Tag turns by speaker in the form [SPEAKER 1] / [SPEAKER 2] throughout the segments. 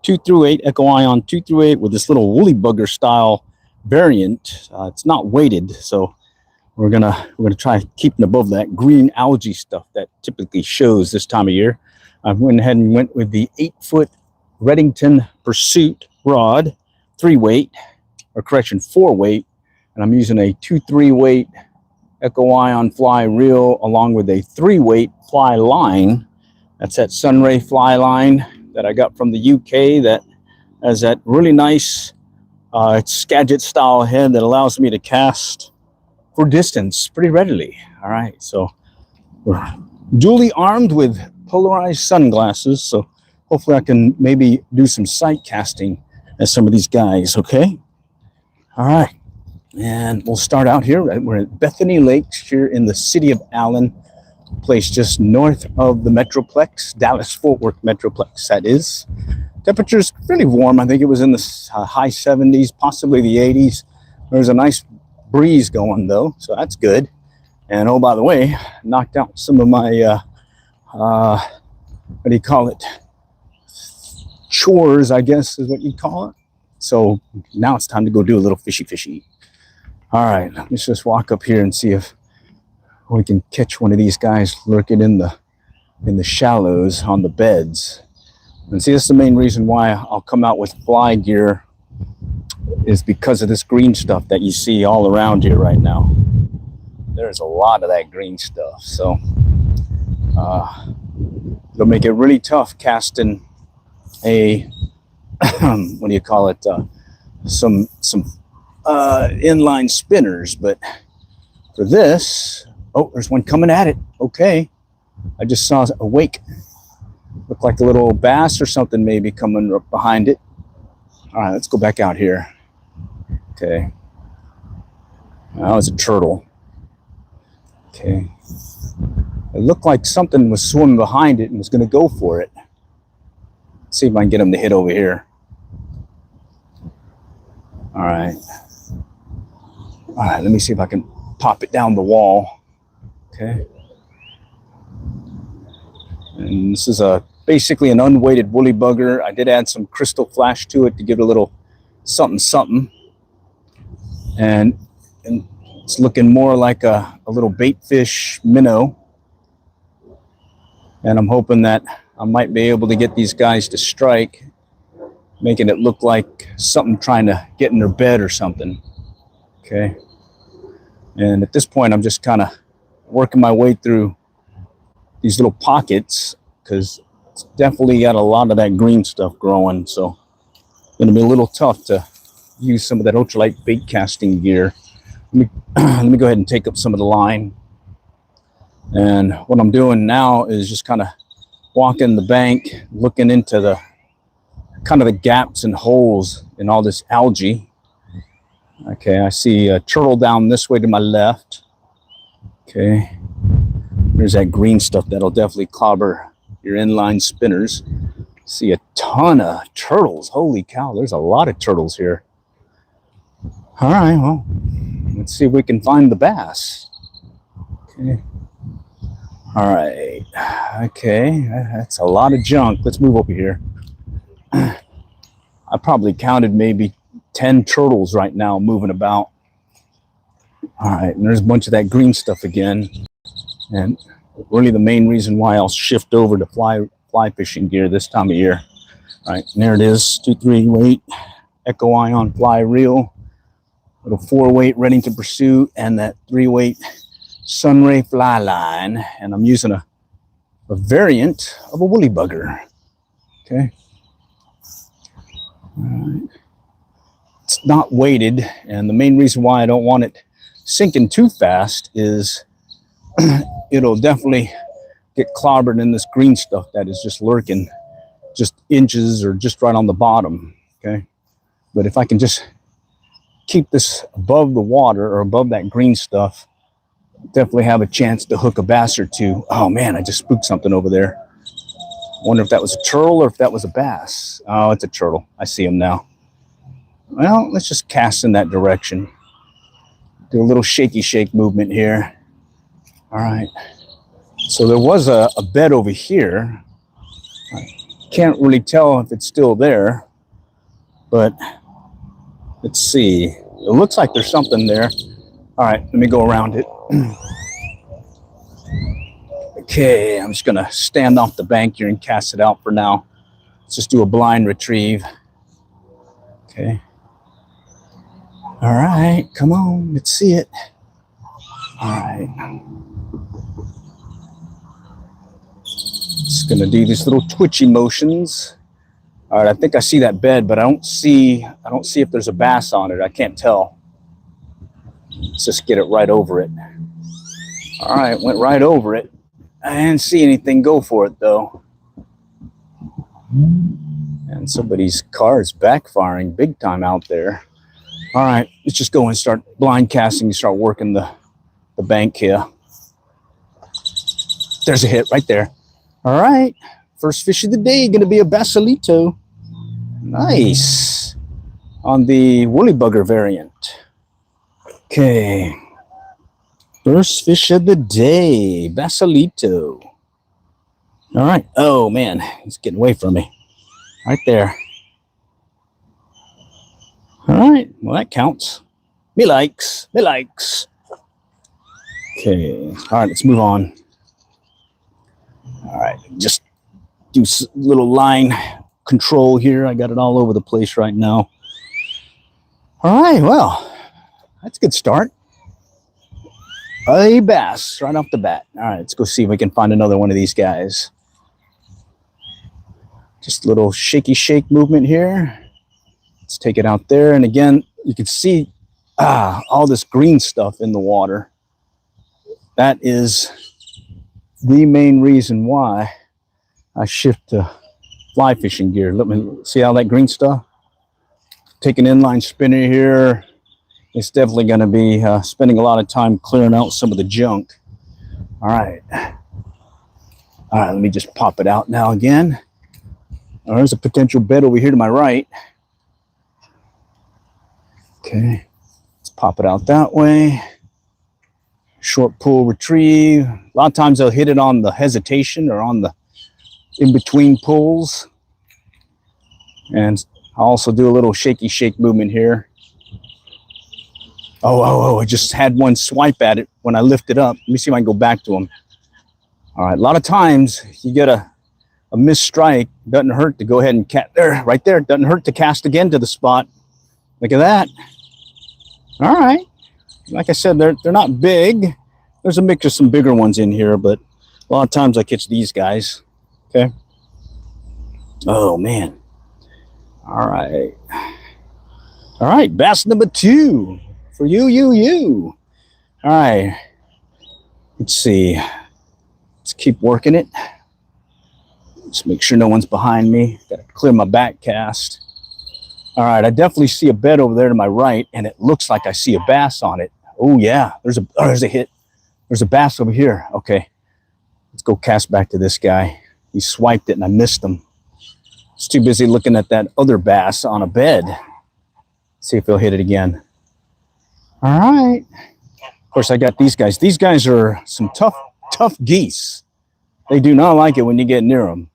[SPEAKER 1] 2 through 8 Echo Ion 2 through 8 with this little woolly bugger style variant. It's not weighted, so we're gonna try keeping above that green algae stuff that typically shows this time of year. I went ahead and went with the 8-foot Redington Pursuit rod, 3-weight, or correction, 4-weight, and I'm using a 2-3 weight Echo Ion fly reel along with a 3-weight fly line. That's that Sunray fly line that I got from the UK that has that really nice Skagit style head that allows me to cast for distance pretty readily. All right, so we're duly armed with polarized sunglasses, so hopefully I can maybe do some sight casting as some of these guys. Okay, all right, and we'll start out here. We're at Bethany Lakes here in the city of Allen, place just north of the Metroplex, Dallas-Fort Worth Metroplex, that is. Temperature's really warm. I think it was in the high 70s, possibly the 80s. There's a nice breeze going though, so that's good. And oh, by the way, knocked out some of my what do you call it, chores, I guess is what you call it. So now it's time to go do a little fishy. All right, let's just walk up here and see if we can catch one of these guys lurking in the shallows on the beds. And see, that's the main reason why I'll come out with fly gear, is because of this green stuff that you see all around here right now. There's a lot of that green stuff, so it'll make it really tough casting a what do you call it, some inline spinners. But for this, oh, there's one coming at it. Okay, I just saw a wake, looked like a little bass or something maybe coming up behind it. All right, let's go back out here. Okay, that was a turtle. Okay, it looked like something was swimming behind it and was going to go for it. Let's see if I can get him to hit over here. All right, let me see if I can pop it down the wall. Okay, and this is basically an unweighted woolly bugger. I did add some crystal flash to it to give it a little something, and it's looking more like a little bait fish minnow. And I'm hoping that I might be able to get these guys to strike, making it look like something trying to get in their bed or something. Okay, and at this point I'm just kind of working my way through these little pockets because it's definitely got a lot of that green stuff growing, so it's going to be a little tough to use some of that ultralight bait casting gear. Let me go ahead and take up some of the line. And what I'm doing now is just kind of walking the bank, looking into the kind of the gaps and holes in all this algae. Okay, I see a turtle down this way to my left. Okay, there's that green stuff that'll definitely clobber your inline spinners. See a ton of turtles. Holy cow, there's a lot of turtles here. All right, well, let's see if we can find the bass. Okay. All right. Okay, that's a lot of junk. Let's move over here. I probably counted maybe 10 turtles right now moving about. All right, and there's a bunch of that green stuff again. And really the main reason why I'll shift over to fly fishing gear this time of year. All right, and there it is, 2-3 weight Echo Ion fly reel, little 4-weight Redington Pursuit, and that 3-weight Sunray fly line. And I'm using a variant of a woolly bugger. Okay. All right. It's not weighted, and the main reason why I don't want it sinking too fast is it'll definitely get clobbered in this green stuff that is just lurking just inches or just right on the bottom. Okay, but if I can just keep this above the water or above that green stuff, definitely have a chance to hook a bass or two. Oh man, I just spooked something over there. Wonder if that was a turtle or if that was a bass. Oh, it's a turtle. I see him now. Well, let's just cast in that direction. Do a little shaky shake movement here. All right. So there was a bed over here. can't really tell if it's still there, but let's see. It looks like there's something there. All right, let me go around it. Okay, I'm just gonna stand off the bank here and cast it out for now. Let's just do a blind retrieve. Okay. All right, come on, let's see it. All right. Just gonna do these little twitchy motions. All right, I think I see that bed, but I don't see if there's a bass on it. I can't tell. Let's just get it right over it. All right, went right over it. I didn't see anything go for it though. And somebody's car is backfiring big time out there. All right, let's just go and start blind casting and start working the bank here. There's a hit right there. All right, first fish of the day, gonna be a basalito. Nice. On the woolly bugger variant. Okay. First fish of the day, basalito. All right. Oh man, he's getting away from me. Right there. All right. Well, that counts. Me likes. Me likes. Okay. All right. Let's move on. All right. Just do a little line control here. I got it all over the place right now. All right. Well, that's a good start. A bass right off the bat. All right. Let's go see if we can find another one of these guys. Just a little shaky shake movement here. Let's take it out there. And again, you can see all this green stuff in the water. That is the main reason why I shift to fly fishing gear. Let me see all that green stuff. Take an inline spinner here. It's definitely going to be spending a lot of time clearing out some of the junk. All right. All right, let me just pop it out now again. Oh, there's a potential bed over here to my right. Okay, let's pop it out that way. Short pull retrieve. A lot of times they'll hit it on the hesitation or on the in-between pulls. And I'll also do a little shaky shake movement here. Oh, I just had one swipe at it when I lift it up. Let me see if I can go back to him. All right, a lot of times you get a missed strike. Doesn't hurt to go ahead and cast there, right there. Doesn't hurt to cast again to the spot. Look at that. All right. Like I said, they're not big. There's a mix of some bigger ones in here, but a lot of times I catch these guys. Okay. Oh man. All right. All right. Bass number 2 for you. All right. Let's see. Let's keep working it. Just make sure no one's behind me. Got to clear my back cast. All right, I definitely see a bed over there to my right, and it looks like I see a bass on it. Oh yeah, there's a hit. There's a bass over here. Okay, let's go cast back to this guy. He swiped it, and I missed him. I was too busy looking at that other bass on a bed. See if he'll hit it again. All right. Of course, I got these guys. These guys are some tough geese. They do not like it when you get near them.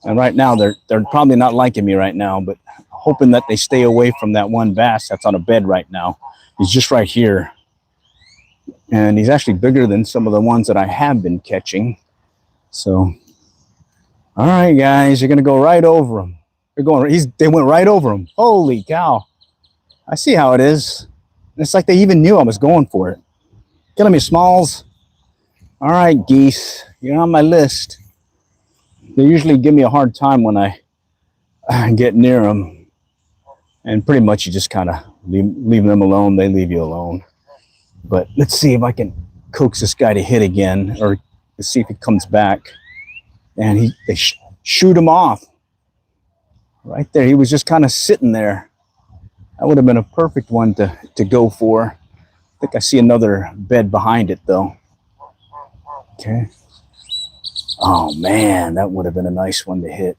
[SPEAKER 1] And right now, they're probably not liking me right now, but hoping that they stay away from that one bass that's on a bed right now. He's just right here. And he's actually bigger than some of the ones that I have been catching. So, all right, guys, you're going to go right over him. They went right over him. Holy cow. I see how it is. It's like they even knew I was going for it. Killing me, Smalls. All right, geese, you're on my list. They usually give me a hard time when I get near them. And pretty much you just kind of leave them alone. They leave you alone. But let's see if I can coax this guy to hit again, or let's see if he comes back. And they shoot him off. Right there. He was just kind of sitting there. That would have been a perfect one to go for. I think I see another bed behind it, though. Okay. Oh, man, that would have been a nice one to hit.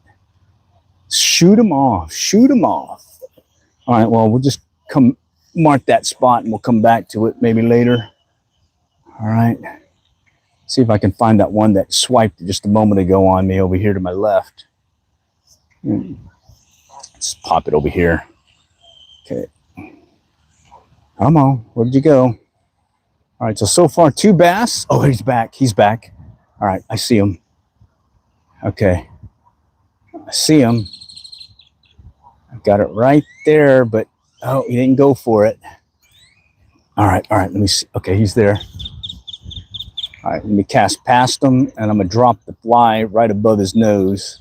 [SPEAKER 1] Shoot him off. Shoot him off. All right, well, we'll just mark that spot, and we'll come back to it maybe later. All right. See if I can find that one that swiped just a moment ago on me over here to my left. Let's pop it over here. Okay. Come on. Where'd you go? All right. So far, 2 bass. Oh, he's back. He's back. All right. I see him. Okay. I see him. I got it right there, but oh, he didn't go for it. All right. Let me see. Okay, he's there. All right, let me cast past him, and I'm gonna drop the fly right above his nose.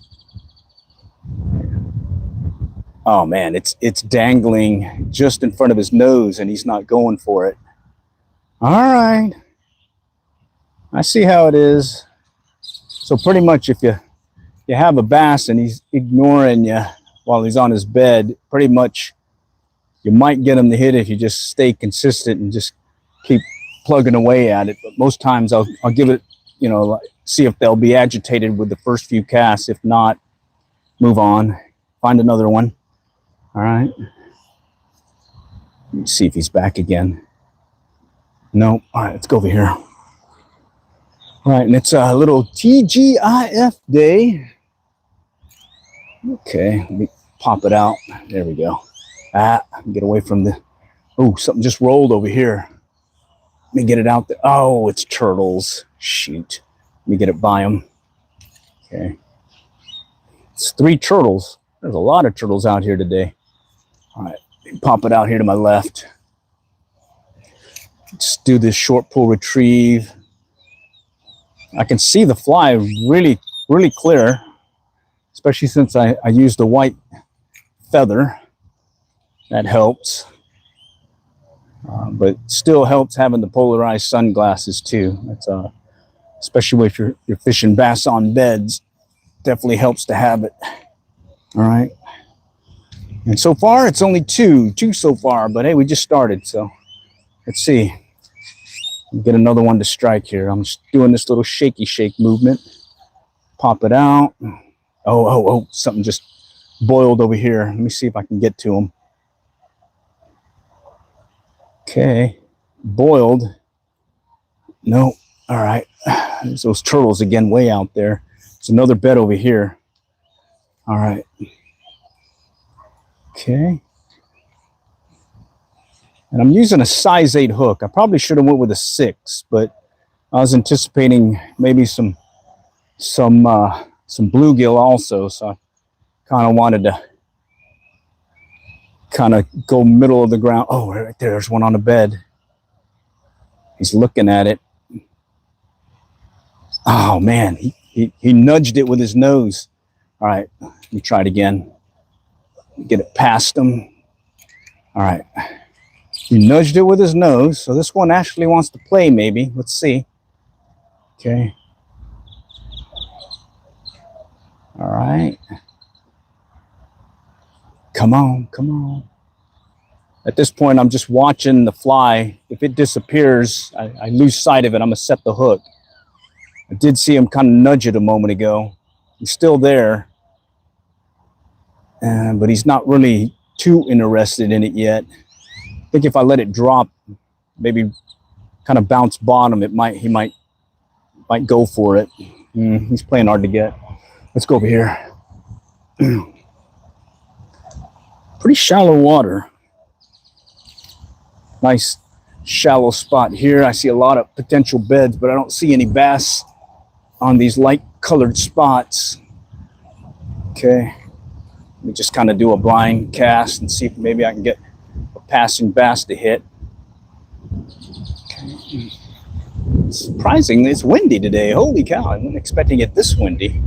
[SPEAKER 1] Oh man, it's dangling just in front of his nose, and he's not going for it. All right, I see how it is. So pretty much, if you have a bass and he's ignoring you while he's on his bed, pretty much you might get him to hit if you just stay consistent and just keep plugging away at it. But most times I'll give it, you know, see if they'll be agitated with the first few casts. If not, move on, find another one. All right. Let me see if he's back again. No. All right, let's go over here. All right, and it's a little TGIF day. Okay, let me pop it out. There we go. Get away from the, oh, something just rolled over here. Let me get it out there. Oh, it's turtles. Shoot. Let me get it by them. Okay. It's 3 turtles. There's a lot of turtles out here today. All right. Pop it out here to my left. Let's do this short pull retrieve. I can see the fly really, really clear, especially since I used the white feather. That helps. But still helps having the polarized sunglasses too. That's especially if you're fishing bass on beds, definitely helps to have it. All right. And so far it's only two so far, but hey, we just started, so let's see. Get another one to strike here. I'm just doing this little shaky shake movement. Pop it out. Oh, something just boiled over here. Let me see if I can get to him. Okay, boiled. No, all right. There's those turtles again way out there. There's another bed over here. All right. Okay. And I'm using a size 8 hook. I probably should have went with a 6, but I was anticipating maybe some bluegill also, so I kind of wanted to kind of go middle of the ground. Oh, right there's one on the bed. He's looking at it. Oh man, he nudged it with his nose. All right, let me try it again. Get it past him. All right. He nudged it with his nose, so this one actually wants to play maybe. Let's see. Okay. All right. Come on, come on. At this point, I'm just watching the fly. If it disappears, I lose sight of it. I'm going to set the hook. I did see him kind of nudge it a moment ago. He's still there. But he's not really too interested in it yet. I think if I let it drop, maybe kind of bounce bottom, he might go for it. He's playing hard to get. Let's go over here. Pretty shallow water. Nice shallow spot here. I see a lot of potential beds, but I don't see any bass on these light colored spots. Okay. Let me just kind of do a blind cast and see if maybe I can get a passing bass to hit. Okay. Surprisingly, it's windy today. Holy cow, I wasn't expecting it this windy.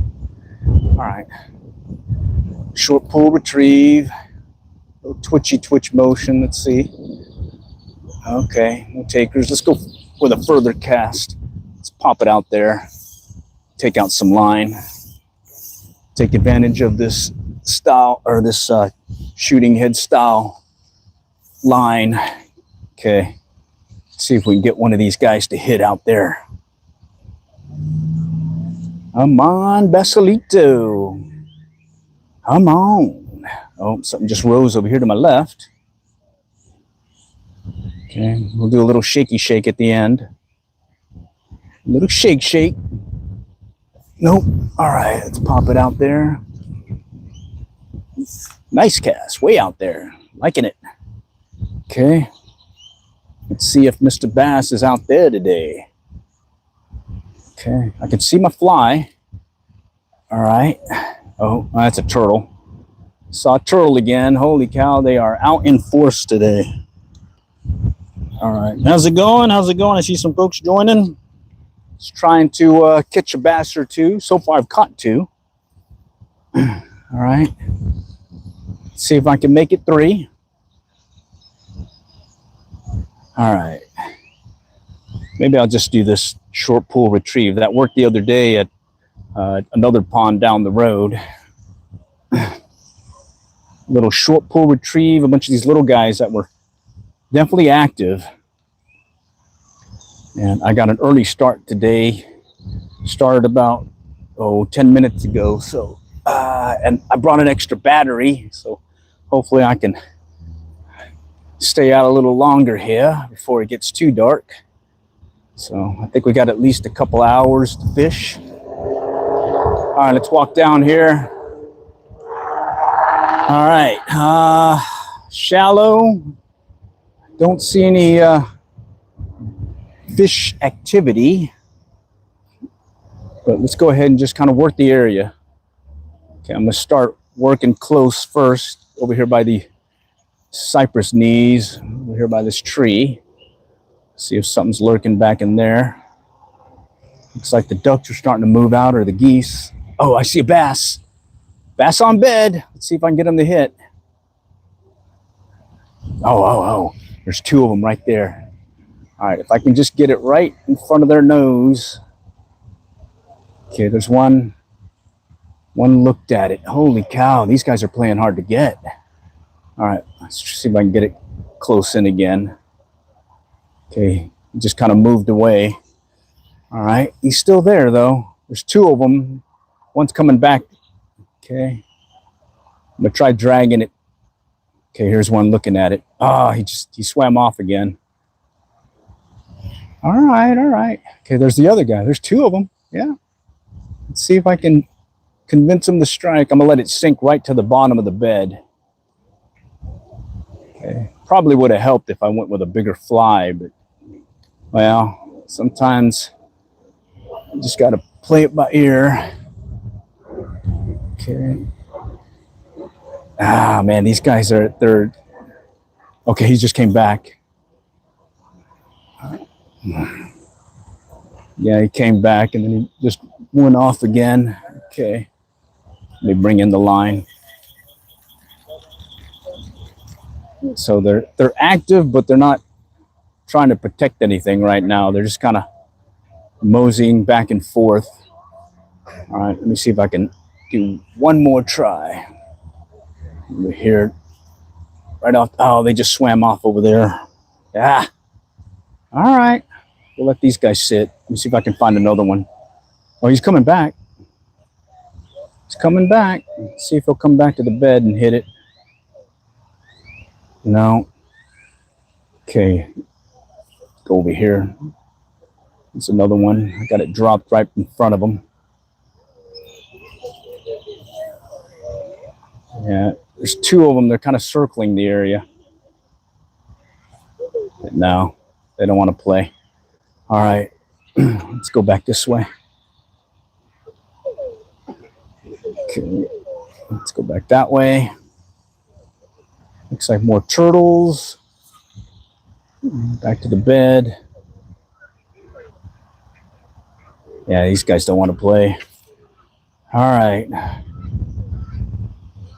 [SPEAKER 1] All right. Short pull retrieve. A little twitch motion. Let's see. Okay, no takers. Let's go with a further cast. Let's pop it out there. Take out some line. Take advantage of this style, or this shooting head style line. Okay. Let's see if we can get one of these guys to hit out there. Come on, Basilito. Come on. Oh, something just rose over here to my left. Okay, we'll do a little shaky shake at the end. A little shake. Nope. All right, let's pop it out there. Nice cast, way out there. Liking it. Okay. Let's see if Mr. Bass is out there today. Okay, I can see my fly. All right. Oh, that's a turtle. Saw a turtle again. Holy cow, they are out in force today. All right, how's it going? How's it going? I see some folks joining. Just trying to catch a bass or two. So far, I've caught 2. All right. Let's see if I can make it 3. All right. Maybe I'll just do this short pool retrieve. That worked the other day at another pond down the road. Little short pool retrieve, a bunch of these little guys that were definitely active. And I got an early start today. Started about 10 minutes ago. So and I brought an extra battery, so hopefully I can stay out a little longer here before it gets too dark. So I think we got at least a couple hours to fish. All right, let's walk down here. All right, shallow. Don't see any fish activity, but let's go ahead and just kind of work the area. Okay, I'm gonna start working close first over here by the cypress knees, over here by this tree. See if something's lurking back in there. Looks like the ducks are starting to move out, or the geese. Oh, I see a bass. Bass on bed. Let's see if I can get him to hit. Oh. There's 2 of them right there. All right, if I can just get it right in front of their nose. Okay, there's one. One looked at it. Holy cow, these guys are playing hard to get. All right, let's see if I can get it close in again. Okay, he just kind of moved away. All right, he's still there though. There's 2 of them. One's coming back. Okay, I'm gonna try dragging it. Okay, here's one looking at it. Oh, he swam off again. All right. Okay, there's the other guy. There's 2 of them. Yeah. Let's see if I can convince him to strike. I'm gonna let it sink right to the bottom of the bed. Okay, probably would have helped if I went with a bigger fly, but well, sometimes you just gotta play it by ear. Okay. Ah, man, these guys they're okay. He just came back. Yeah, he came back and then he just went off again. Okay, let me bring in the line. So they're active, but they're not trying to protect anything right now. They're just kind of moseying back and forth. All right, let me see if I can do one more try. Over here, right off. Oh, they just swam off over there. Yeah. All right, we'll let these guys sit. Let me see if I can find another one. Oh, he's coming back. He's coming back. Let's see if he'll come back to the bed and hit it. No. Okay. Go over here. It's another one. I got it dropped right in front of him. Yeah, there's 2 of them. They're kind of circling the area. But no, they don't want to play. All right, let's go back this way. Okay, let's go back that way. Looks like more turtles. Back to the bed. Yeah, these guys don't want to play. All right.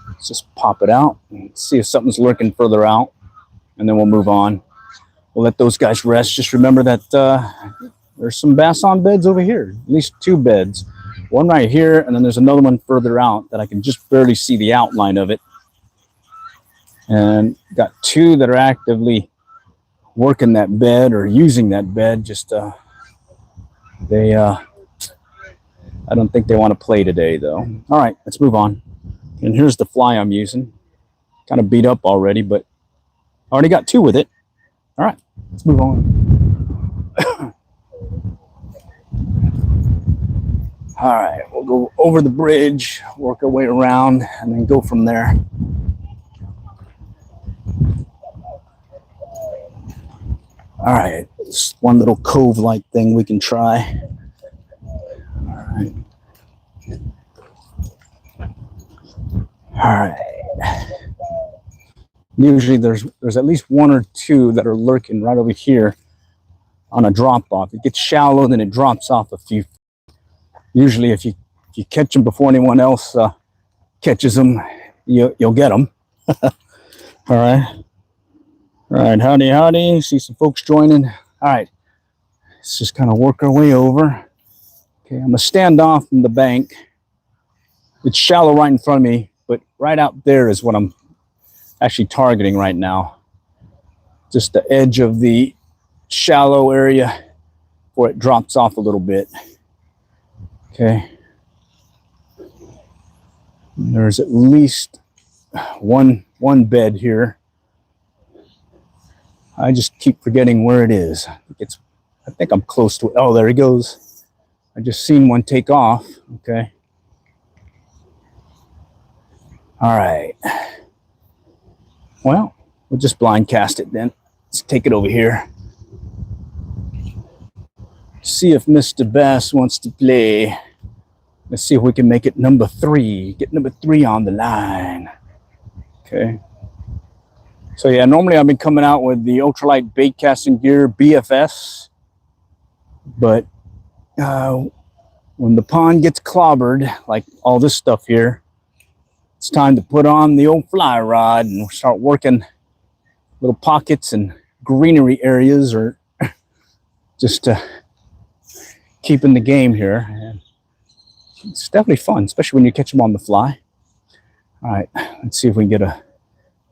[SPEAKER 1] Let's just pop it out and see if something's lurking further out, and then we'll move on. We'll let those guys rest. Just remember that there's some bass on beds over here, at least 2 beds. One right here, and then there's another one further out that I can just barely see the outline of it. And got 2 that are actively working that bed or using that bed. Just I don't think they want to play today though. All right, let's move on. And here's the fly I'm using. Kind of beat up already, but I already got 2 with it. All right, let's move on. All right, we'll go over the bridge, work our way around, and then go from there. All right, it's one little cove-like thing we can try. All right. All right. Usually there's at least one or two that are lurking right over here on a drop-off. It gets shallow, then it drops off a few. Usually if you catch them before anyone else catches them, you'll get them. All right. All right, howdy, howdy. See some folks joining. All right, let's just kind of work our way over. Okay, I'm gonna stand off from the bank. It's shallow right in front of me, but right out there is what I'm actually targeting right now. Just the edge of the shallow area where it drops off a little bit. Okay. There's at least one bed here. I just keep forgetting where it is. I think I'm close to it. Oh, there he goes. I just seen one take off. Okay. All right. Well, we'll just blind cast it then. Let's take it over here. See if Mr. Bass wants to play. Let's see if we can make it number 3. Get number 3 on the line. Okay. So yeah, normally I've been coming out with the ultralight bait casting gear, BFS. But when the pond gets clobbered, like all this stuff here, it's time to put on the old fly rod and start working little pockets and greenery areas, or just keeping the game here. And it's definitely fun, especially when you catch them on the fly. All right, let's see if we can get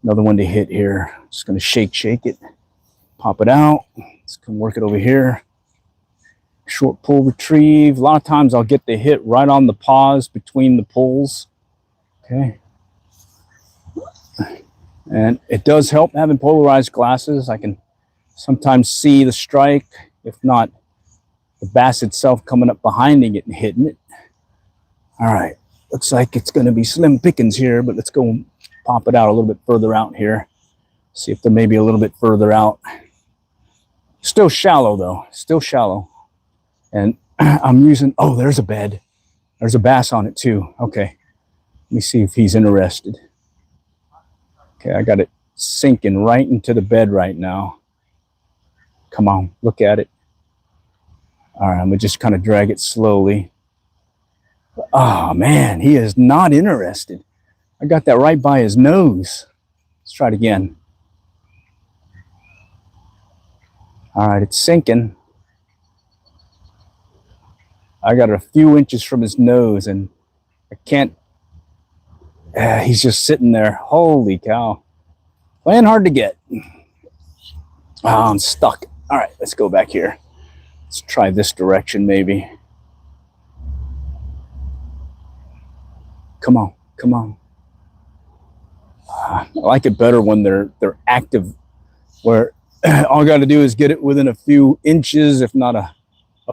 [SPEAKER 1] another one to hit here. Just going to shake it, pop it out. Let's come work it over here. Short pull retrieve. A lot of times I'll get the hit right on the pause between the pulls. Okay. And it does help having polarized glasses. I can sometimes see the strike, if not the bass itself coming up behind it and hitting it. All right. Looks like it's going to be slim pickings here, but let's go pop it out a little bit further out here. See if they're maybe a little bit further out. Still shallow though, still shallow. And I'm using, oh, there's a bed. There's a bass on it too. Okay, let me see if he's interested. Okay, I got it sinking right into the bed right now. Come on, look at it. All right, I'm gonna just kind of drag it slowly. Oh man, he is not interested. I got that right by his nose. Let's try it again. All right, it's sinking. I got it a few inches from his nose and I can't, he's just sitting there. Holy cow. Playing hard to get. Oh, I'm stuck. All right, let's go back here. Let's try this direction maybe. Come on, come on. I like it better when they're active, where all I got to do is get it within a few inches, if not a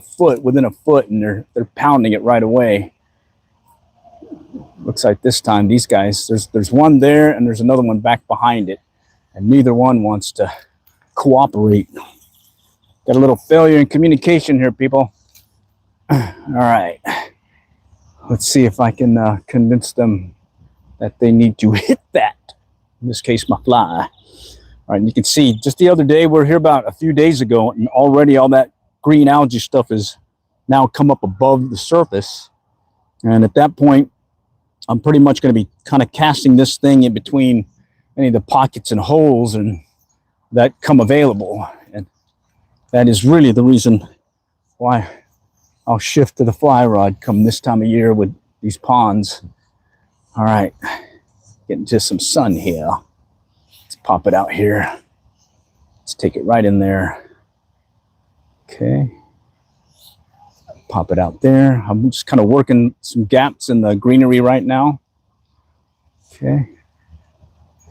[SPEAKER 1] foot, within a foot, and they're pounding it right away. Looks like this time these guys, there's one there and there's another one back behind it, and neither one wants to cooperate. Got a little failure in communication here, people. All right, let's see if I can convince them that they need to hit that. In this case, my fly. All right, and you can see just the other day, we're here about a few days ago, and already all that green algae stuff has now come up above the surface. And at that point, I'm pretty much going to be kind of casting this thing in between any of the pockets and holes and that come available. And that is really the reason why I'll shift to the fly rod come this time of year with these ponds. All right, getting to some sun here. Let's pop it out here. Let's take it right in there. Okay. Pop it out there. I'm just kind of working some gaps in the greenery right now. Okay.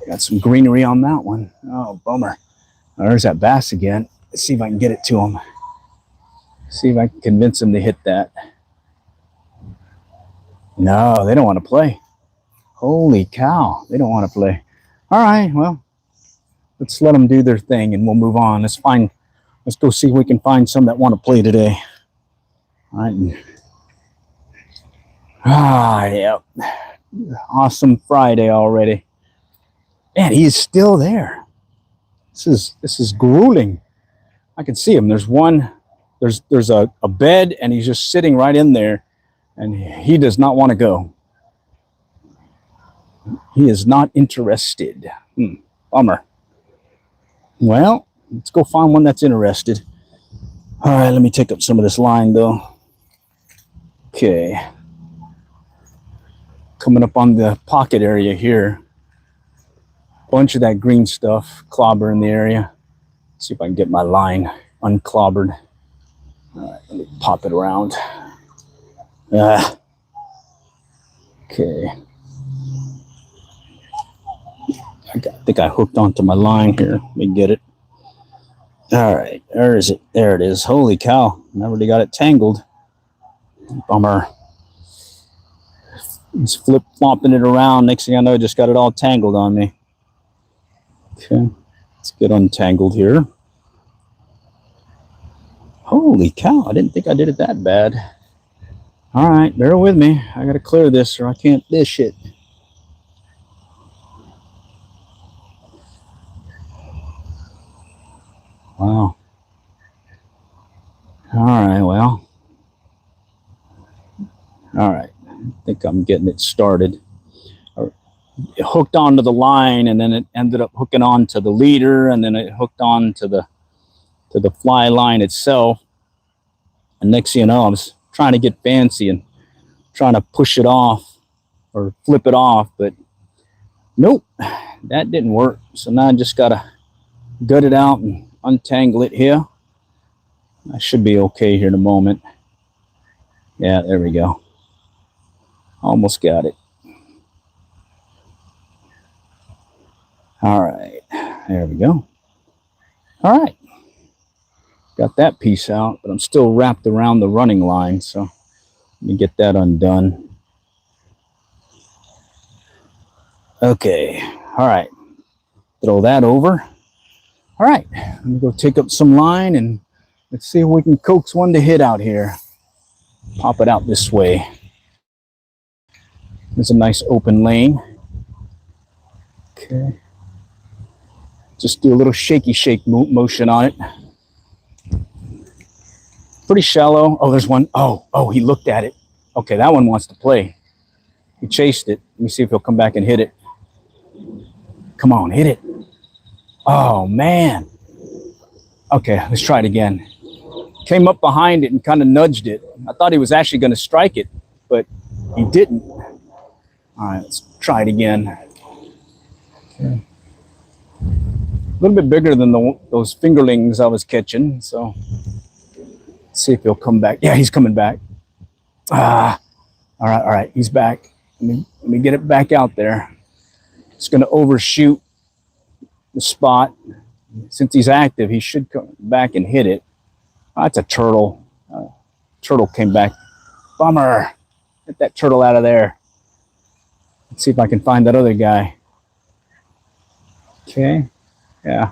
[SPEAKER 1] Got some greenery on that one. Oh, bummer. Oh, there's that bass again. Let's see if I can get it to him. See if I can convince him to hit that. No, they don't want to play. Holy cow, they don't want to play. All right, well, let's let them do their thing and we'll move on. Let's go see if we can find some that want to play today. All right. Yeah. Awesome Friday already. Man, he is still there. This is grueling. I can see him. There's a bed and he's just sitting right in there and he does not want to go. He is not interested. Bummer. Well, let's go find one that's interested. All right, let me take up some of this line though. Okay. Coming up on the pocket area here. Bunch of that green stuff, clobber in the area. Let's see if I can get my line unclobbered. All right, let me pop it around. Okay. I think I hooked onto my line here. Let me get it. All right, where is it? There it is. Holy cow, I already got it tangled. Bummer. It's flip-flopping it around. Next thing I know, I just got it all tangled on me. Okay, let's get untangled here. Holy cow, I didn't think I did it that bad. All right, bear with me. I got to clear this or I can't dish it. Wow. All right, well. All right, I think I'm getting it started. It hooked onto the line and then it ended up hooking onto the leader and then it hooked on to the fly line itself. And next thing you know, I was trying to get fancy and trying to push it off or flip it off, but nope, that didn't work. So now I just gotta gut it out and untangle it here. I should be okay here in a moment. Yeah, there we go. Almost got it. All right, there we go. All right, got that piece out, but I'm still wrapped around the running line, so let me get that undone. Okay, all right, throw that over. All right, let me go take up some line and let's see if we can coax one to hit out here. Pop it out this way. There's a nice open lane. Okay. Just do a little shaky shake motion on it. Pretty shallow. Oh, there's one. Oh, he looked at it. Okay, that one wants to play. He chased it. Let me see if he'll come back and hit it. Come on, hit it. Oh, man. Okay, let's try it again. Came up behind it and kind of nudged it. I thought he was actually going to strike it, but he didn't. All right, let's try it again. Okay. A little bit bigger than those fingerlings I was catching, so let's see if he'll come back. Yeah, he's coming back. All right, he's back. Let me get it back out there. It's going to overshoot the spot. Since he's active, he should come back and hit it. Oh, that's a turtle. Turtle came back. Bummer. Get that turtle out of there. Let's see if I can find that other guy. Okay. Yeah.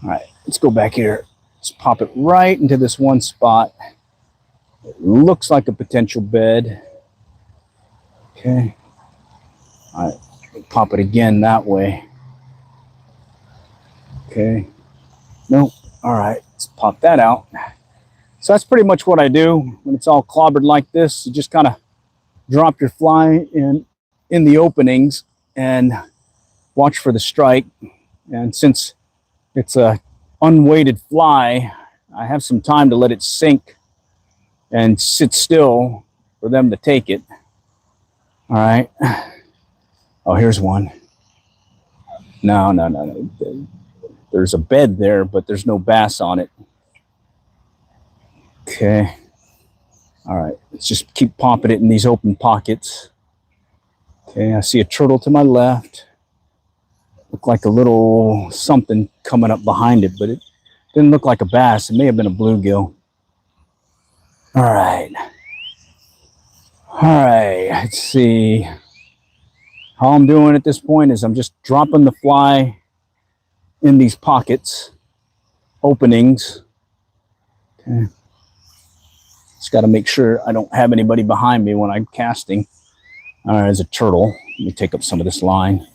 [SPEAKER 1] All right, let's go back here. Let's pop it right into this one spot. It looks like a potential bed. Okay. All right, pop it again that way. Okay. Nope. All right, let's pop that out. So that's pretty much what I do when it's all clobbered like this. You just kind of drop your fly in the openings and watch for the strike. And since it's a unweighted fly, I have some time to let it sink and sit still for them to take it. All right. Oh, here's one. No. There's a bed there, but there's no bass on it. Okay. All right. Let's just keep popping it in these open pockets. Okay. I see a turtle to my left. Looked like a little something coming up behind it, but it didn't look like a bass. It may have been a bluegill. All right. All right, let's see. How I'm doing at this point is I'm just dropping the fly in these pockets, openings. Okay. Just got to make sure I don't have anybody behind me when I'm casting. All right, there's a turtle. Let me take up some of this line.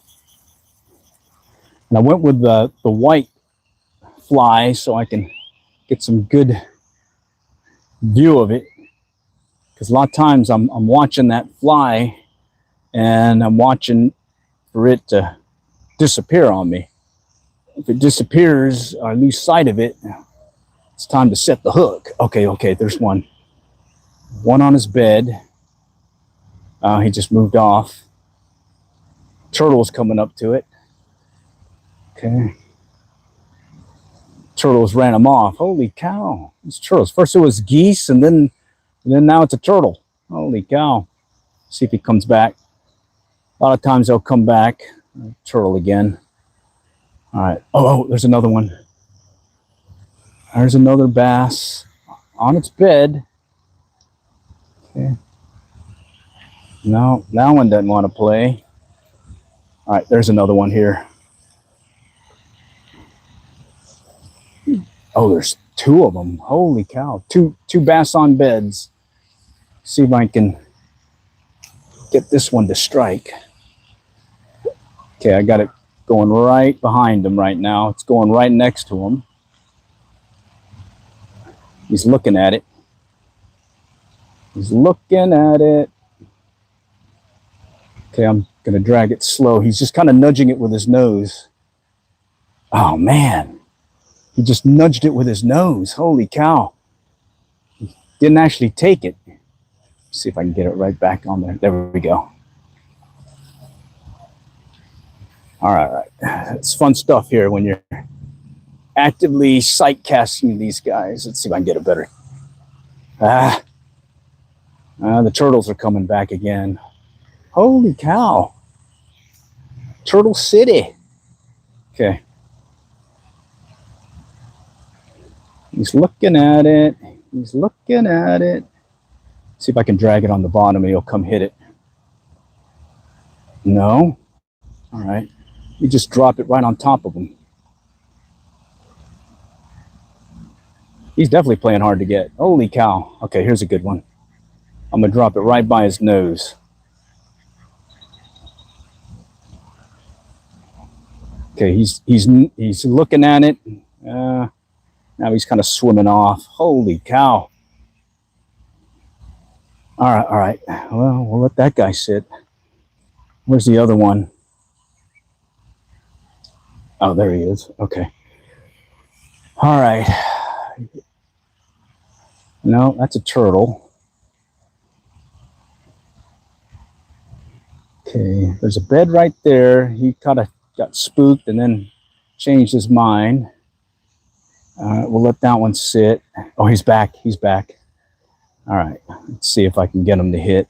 [SPEAKER 1] And I went with the white fly so I can get some good view of it. Because a lot of times I'm watching that fly and I'm watching for it to disappear on me. If it disappears or I lose sight of it, it's time to set the hook. Okay, there's one. One on his bed. He just moved off. Turtle's coming up to it. Okay. Turtles ran him off. Holy cow. It's turtles. First it was geese and then now it's a turtle. Holy cow. See if he comes back. A lot of times they'll come back. Turtle again. All right. Oh, there's another one. There's another bass on its bed. Okay. No, that one doesn't want to play. All right, there's another one here. Oh, there's two of them. Holy cow. Two bass on beds. See if I can get this one to strike. Okay, I got it going right behind him right now. It's going right next to him. He's looking at it. He's looking at it. Okay, I'm going to drag it slow. He's just kind of nudging it with his nose. Oh, man. He just nudged it with his nose. Holy cow. He didn't actually take it. Let's see if I can get it right back on there. There we go. All right. It's fun stuff here when you're actively sight casting these guys. Let's see if I can get it better. The turtles are coming back again. Holy cow. Turtle City. Okay. He's looking at it. He's looking at it. See if I can drag it on the bottom and he'll come hit it. No. All right. You just drop it right on top of him. He's definitely playing hard to get. Holy cow. Okay, here's a good one. I'm going to drop it right by his nose. Okay, he's looking at it. Now he's kind of swimming off. Holy cow. All right. Well, we'll let that guy sit. Where's the other one? Oh, there he is. Okay. All right. No, that's a turtle. Okay, there's a bed right there. He kind of got spooked and then changed his mind. We'll let that one sit. Oh, he's back. He's back. All right. Let's see if I can get him to hit.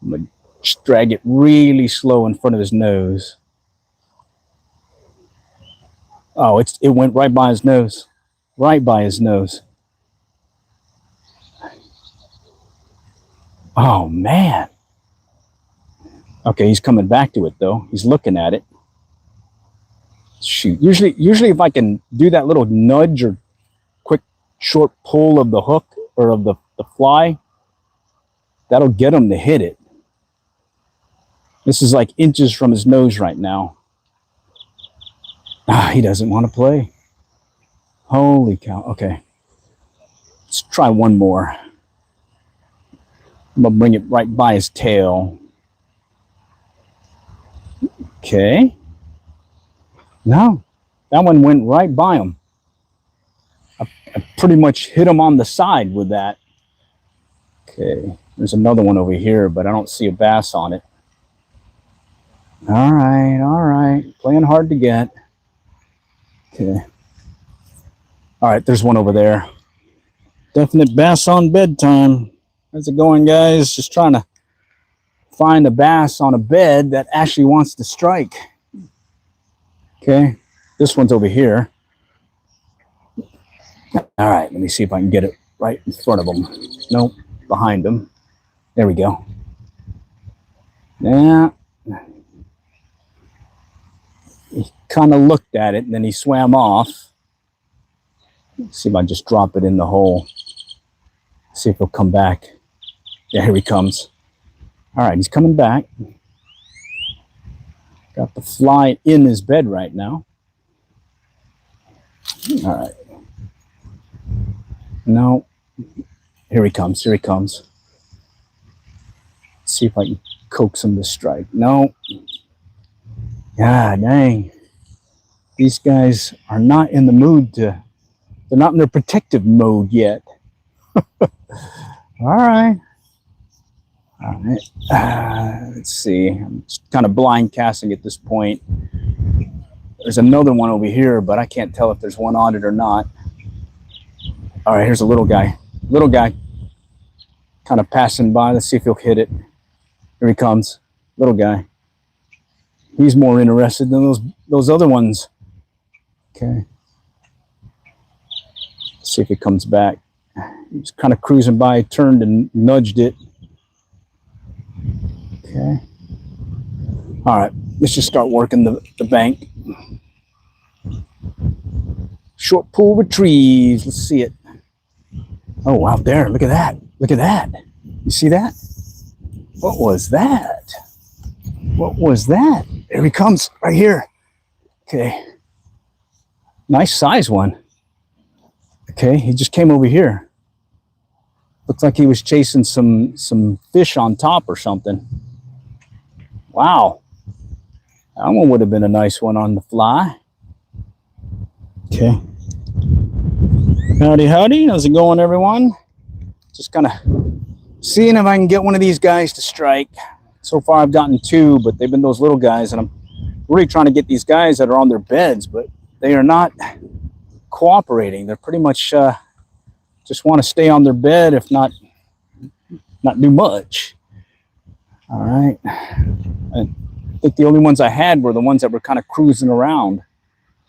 [SPEAKER 1] I'm going to just drag it really slow in front of his nose. Oh, it went right by his nose. Right by his nose. Oh, man. Okay, he's coming back to it, though. He's looking at it. Shoot. Usually if I can do that little nudge or quick short pull of the hook or of the fly, that'll get him to hit it. This is like inches from his nose right now. He doesn't want to play. Holy cow. Okay. Let's try one more. I'm going to bring it right by his tail. Okay. No, that one went right by him. I pretty much hit him on the side with that. Okay. There's another one over here, but I don't see a bass on it. All right. Playing hard to get. Okay. All right, there's one over there. Definite bass on bedtime. How's it going, guys? Just trying to find a bass on a bed that actually wants to strike. Okay, this one's over here. All right, let me see if I can get it right in front of him. Nope, behind him. There we go. Yeah. He kind of looked at it and then he swam off. Let's see if I just drop it in the hole. See if he'll come back. Yeah, here he comes. All right, he's coming back. Got the fly in his bed right now. All right. No. Here he comes. Here he comes. Let's see if I can coax him to strike. No. God dang. These guys are not in the mood to, they're not in their protective mode yet. All right. All right. Let's see. I'm just kind of blind casting at this point. There's another one over here, but I can't tell if there's one on it or not. All right, here's a little guy. Little guy. Kind of passing by. Let's see if he'll hit it. Here he comes. Little guy. He's more interested than those other ones. Okay. Let's see if he comes back. He's kind of cruising by, turned and nudged it. Okay. All right, let's just start working the bank. Short pool retrieve. Let's see it. Oh, out there. Look at that. Look at that. You see that? What was that? What was that? There he comes right here. Okay. Nice size one. Okay, he just came over here. Looks like he was chasing some fish on top or something. Wow. That one would have been a nice one on the fly. Okay. Howdy, howdy. How's it going, everyone? Just kind of seeing if I can get one of these guys to strike. So far, I've gotten two, but they've been those little guys, and I'm really trying to get these guys that are on their beds, but they are not cooperating. They're pretty much just want to stay on their bed, if not do much. All right. I think the only ones I had were the ones that were kind of cruising around.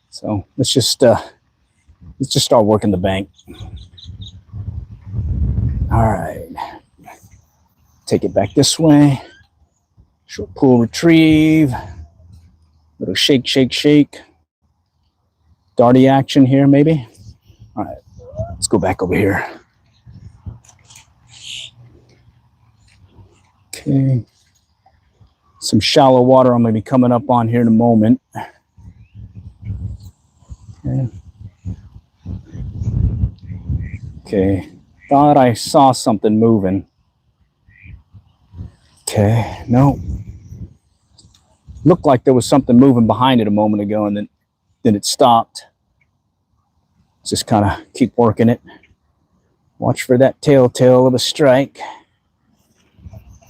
[SPEAKER 1] So let's just start working the bank. All right. Take it back this way. Short pool retrieve. Little shake, shake, shake. Darty action here, maybe. All right. Let's go back over here. Okay. Some shallow water I'm going to be coming up on here in a moment. Okay. Okay. Thought I saw something moving. Okay. No. Looked like there was something moving behind it a moment ago, and then it stopped. Just kind of keep working it. Watch for that telltale of a strike.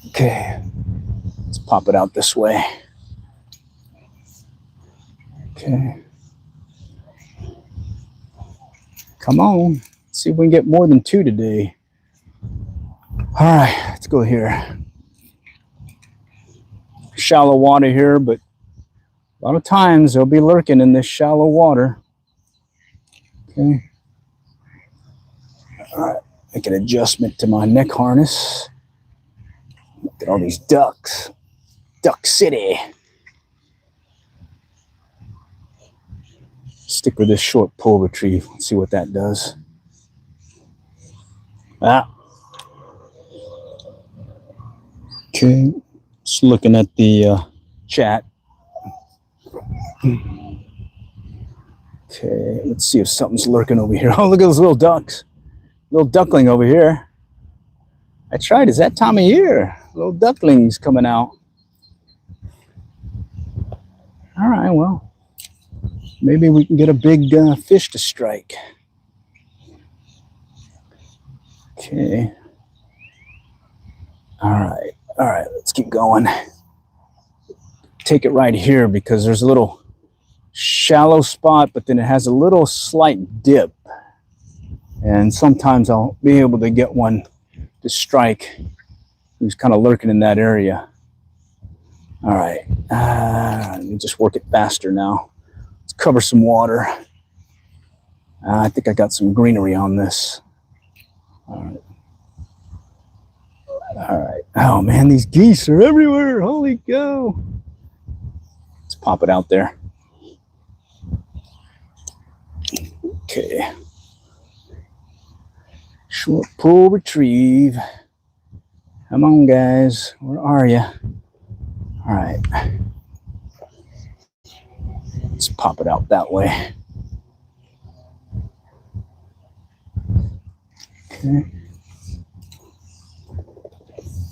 [SPEAKER 1] Okay. Let's pop it out this way. Okay. Come on. Let's see if we can get more than two today. All right, let's go here. Shallow water here, but a lot of times they'll be lurking in this shallow water. Okay. All right, make an adjustment to my neck harness. Look at all these ducks. Duck City. Stick with this short pull retrieve. Let's see what that does. Ah. Okay. Just looking at the chat. Okay, let's see if something's lurking over here. Oh, look at those little ducks. Little duckling over here. That's right, it's that time of year. Little ducklings coming out. All right, well, maybe we can get a big fish to strike. Okay. All right, let's keep going. Take it right here because there's a little shallow spot, but then it has a little slight dip. And sometimes I'll be able to get one to strike who's kind of lurking in that area. All right, let me just work it faster now. Let's cover some water. I think I got some greenery on this. All right. All right. Oh man, these geese are everywhere. Holy cow. Let's pop it out there. Okay. Short pull retrieve. Come on, guys. Where are you? All right. Let's pop it out that way. Okay.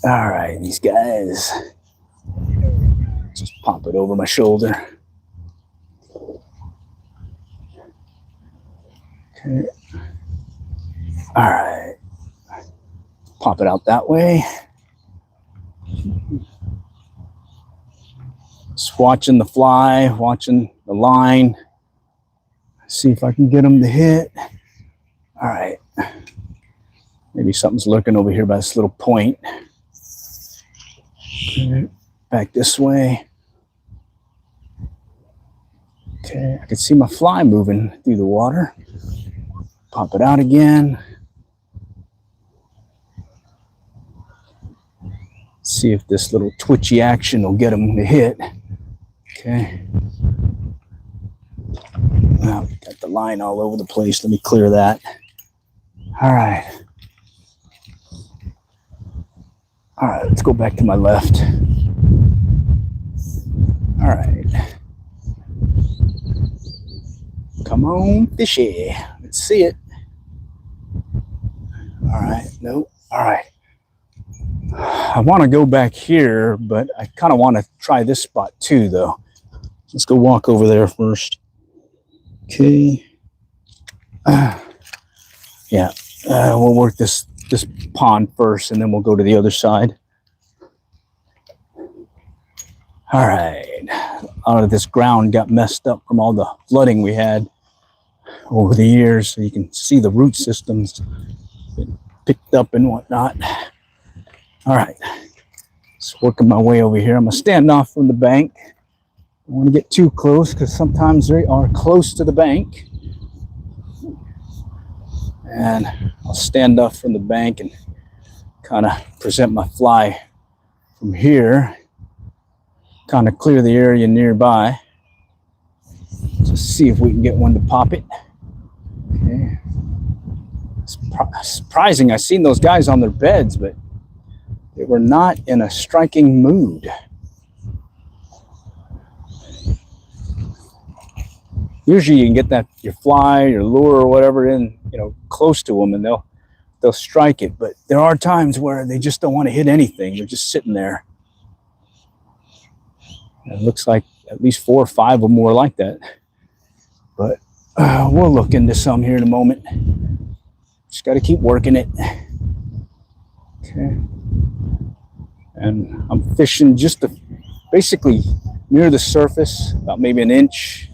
[SPEAKER 1] All right, these guys. Just pop it over my shoulder. Okay. All right. Pop it out that way. Just watching the fly, watching the line. See if I can get them to hit. All right. Maybe something's lurking over here by this little point. Okay. Back this way. Okay, I can see my fly moving through the water. Pop it out again. See if this little twitchy action will get them to hit. Okay. Now, got the line all over the place. Let me clear that. All right. All right, let's go back to my left. All right. Come on, fishy. Let's see it. All right, nope. All right. I want to go back here, but I kind of want to try this spot too, though. Let's go walk over there first. Okay. Yeah, we'll work this pond first, and then we'll go to the other side. All right. A lot of this ground got messed up from all the flooding we had over the years, so you can see the root systems picked up and whatnot. All right, just working my way over here. I'm gonna stand off from the bank. I don't want to get too close because sometimes they are close to the bank. And I'll stand off from the bank and kind of present my fly from here. Kind of clear the area nearby. Just see if we can get one to pop it. Okay. Surprising, I seen those guys on their beds, but they were not in a striking mood. Usually you can get that your fly, your lure or whatever in, close to them, and they'll strike it. But there are times where they just don't want to hit anything. They're just sitting there. It looks like at least 4 or 5 of them were like that. But we'll look into some here in a moment. Just got to keep working it. Okay. And I'm fishing just basically near the surface, about maybe an inch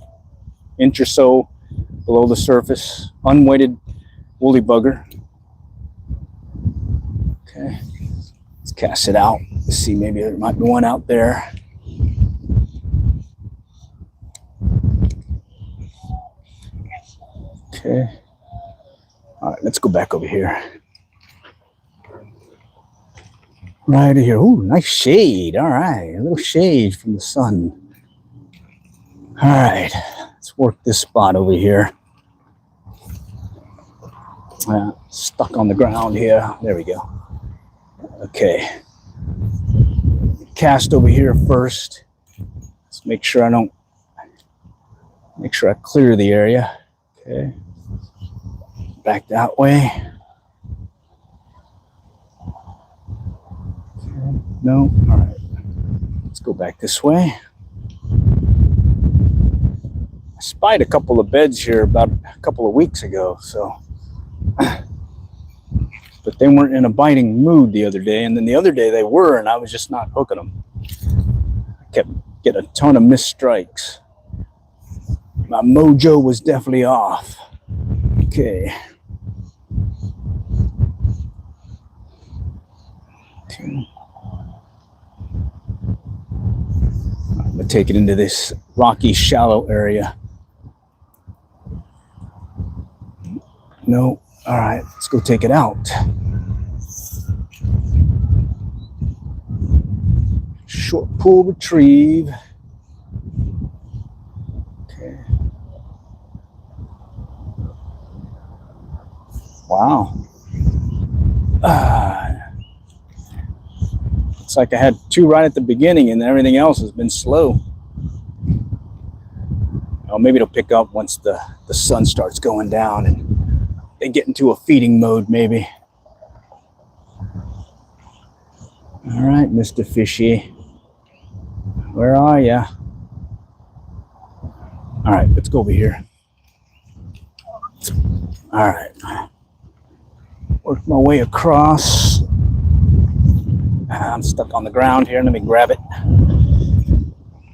[SPEAKER 1] or so below the surface. Unweighted woolly bugger. Okay. Let's cast it out. Let's see, maybe there might be one out there. Okay. All right, let's go back over here. Right here. Ooh, nice shade. All right, a little shade from the sun. All right, let's work this spot over here. Stuck on the ground here. There we go. Okay. Cast over here first. Let's make sure I clear the area. Okay. Back that way. Okay. No. All right. Let's go back this way. I spied a couple of beds here about a couple of weeks ago, so. But they weren't in a biting mood the other day, and then the other day they were, and I was just not hooking them. I kept getting a ton of missed strikes. My mojo was definitely off. Okay. I'm gonna take it into this rocky, shallow area. No. All right, let's go take it out. short pull retrieve. Okay. Wow. Looks like I had 2 right at the beginning and everything else has been slow. Oh, maybe it'll pick up once the sun starts going down and they get into a feeding mode, maybe. All right, Mr. Fishy. Where are ya? All right, let's go over here. All right. Work my way across. I'm stuck on the ground here. Let me grab it.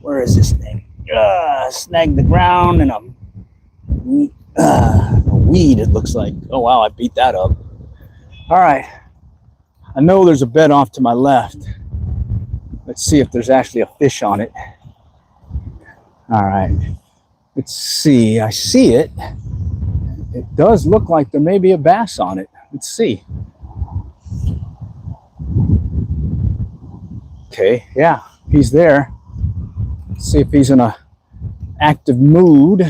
[SPEAKER 1] Where is this thing? Snag the ground and a weed, it looks like. Oh, wow, I beat that up. All right. I know there's a bed off to my left. Let's see if there's actually a fish on it. All right. Let's see. I see it. It does look like there may be a bass on it. Let's see. Okay, yeah, he's there. Let's see if he's in a active mood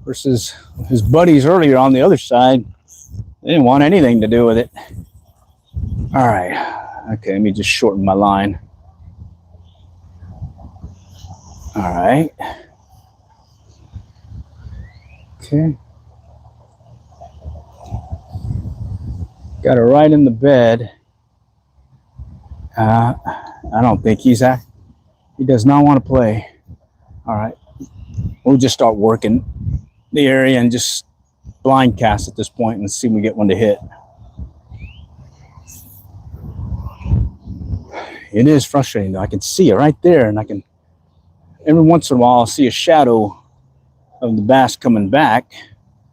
[SPEAKER 1] versus his buddies earlier on the other side. They didn't want anything to do with it. All right. Okay, let me just shorten my line. All right. Okay. Got it right in the bed. I don't think he does not want to play. All right. We'll just start working the area and just blind cast at this point and see if we get one to hit. It is frustrating though. I can see it right there, and I can, every once in a while, I'll see a shadow of the bass coming back.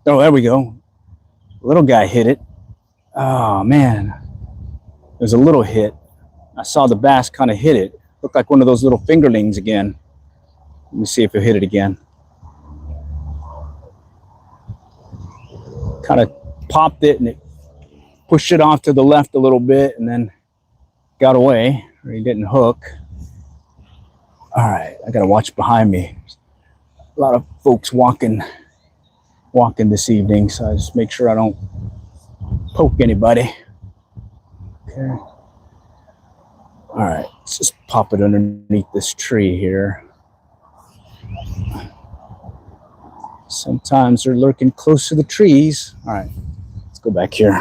[SPEAKER 1] Oh, there we go. Little guy hit it. Oh man, there's a little hit. I saw the bass kind of hit it. Looked like one of those little fingerlings again. Let me see if he'll hit it again. Kind of popped it and it pushed it off to the left a little bit and then got away, or he didn't hook. All right, I gotta watch behind me. A lot of folks walking this evening, so I just make sure I don't poke anybody. Okay. All right, let's just pop it underneath this tree here. Sometimes they're lurking close to the trees. All right, let's go back here.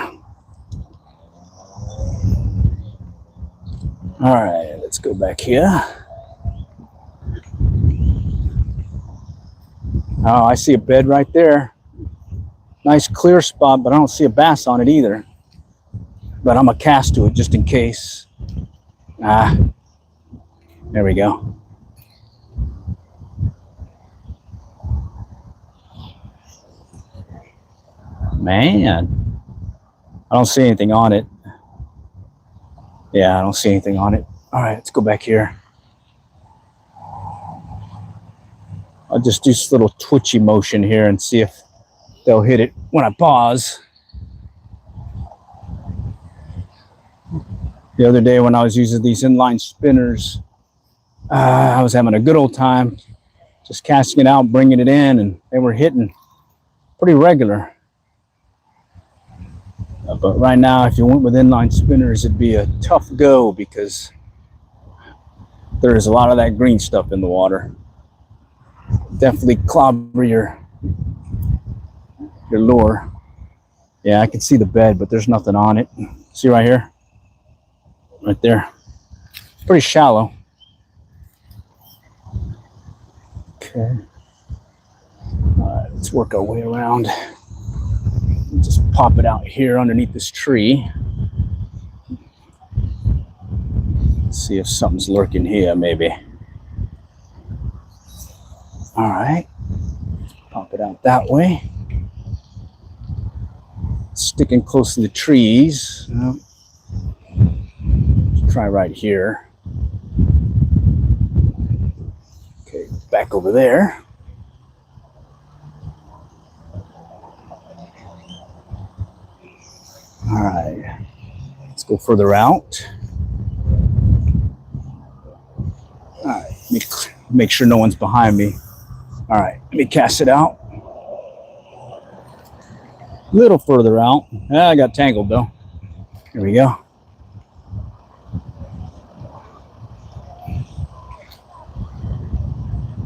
[SPEAKER 1] All right, let's go back here. Oh, I see a bed right there. Nice clear spot, but I don't see a bass on it either. But I'm gonna cast to it just in case. There we go. Man, I don't see anything on it. Yeah, I don't see anything on it. All right, let's go back here. I'll just do this little twitchy motion here and see if they'll hit it when I pause. The other day when I was using these inline spinners, I was having a good old time just casting it out, bringing it in, and they were hitting pretty regular. But right now, if you went with inline spinners, it'd be a tough go because there is a lot of that green stuff in the water. Definitely clobber your lure. Yeah, I can see the bed, but there's nothing on it. See right here? Right there. Pretty shallow. Okay. All right, let's work our way around. Just pop it out here underneath this tree. Let's see if something's lurking here, maybe. All right. Pop it out that way. Sticking close to the trees. Try right here. Okay, back over there. All right, let's go further out. make sure no one's behind me. All right, let me cast it out. A little further out. I got tangled though. Here we go.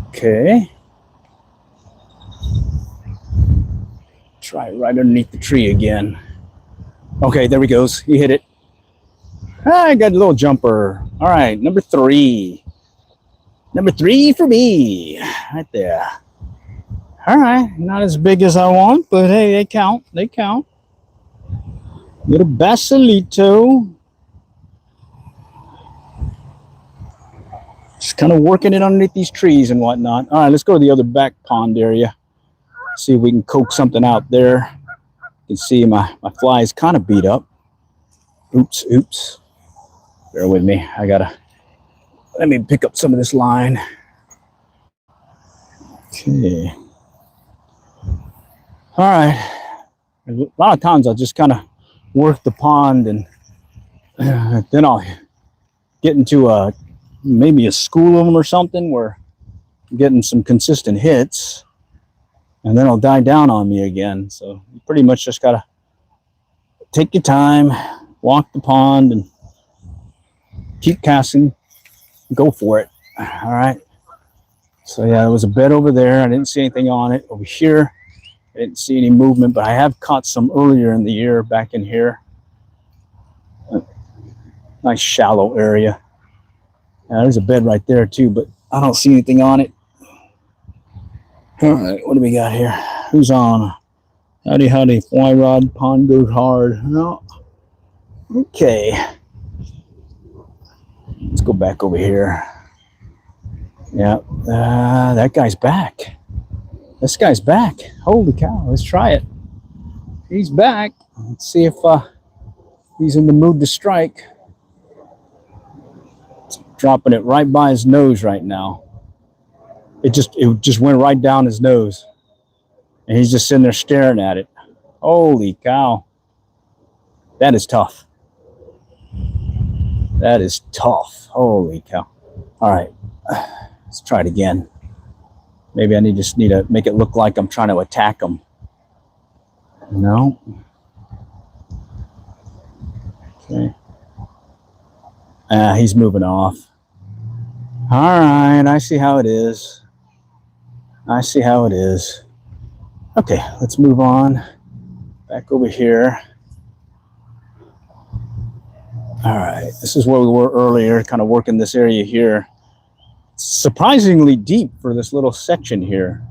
[SPEAKER 1] Okay. Try right underneath the tree again. Okay, there he goes. He hit it. I got a little jumper. All right, number 3. Number 3 for me. Right there. All right, not as big as I want, but hey, they count. They count. Little basilito. Just kind of working it underneath these trees and whatnot. All right, let's go to the other back pond area. See if we can coax something out there. You can see my fly is kind of beat up. Oops. Bear with me. Let me pick up some of this line. Okay. All right. A lot of times I'll just kind of work the pond and then I'll get into maybe a school of them or something where I'm getting some consistent hits, and then it'll die down on me again. So you pretty much just gotta take your time, walk the pond, and keep casting. Go for it. All right. So yeah, there was a bed over there. I didn't see anything on it. Over here, I didn't see any movement, but I have caught some earlier in the year back in here. Nice shallow area. Now, there's a bed right there too, but I don't see anything on it. All right, what do we got here? Who's on? Howdy, fly rod, pond goes hard. No. Okay. Let's go back over here. Yeah, that guy's back. This guy's back. Holy cow, let's try it. He's back. Let's see if he's in the mood to strike. It's dropping it right by his nose right now. It just went right down his nose. And he's just sitting there staring at it. Holy cow. That is tough. That is tough. Holy cow. All right. Let's try it again. Maybe I just need to make it look like I'm trying to attack him. No. Okay. He's moving off. All right. I see how it is. I see how it is. Okay. Let's move on. Back over here. All right. This is where we were earlier, kind of working this area here. Surprisingly deep for this little section here,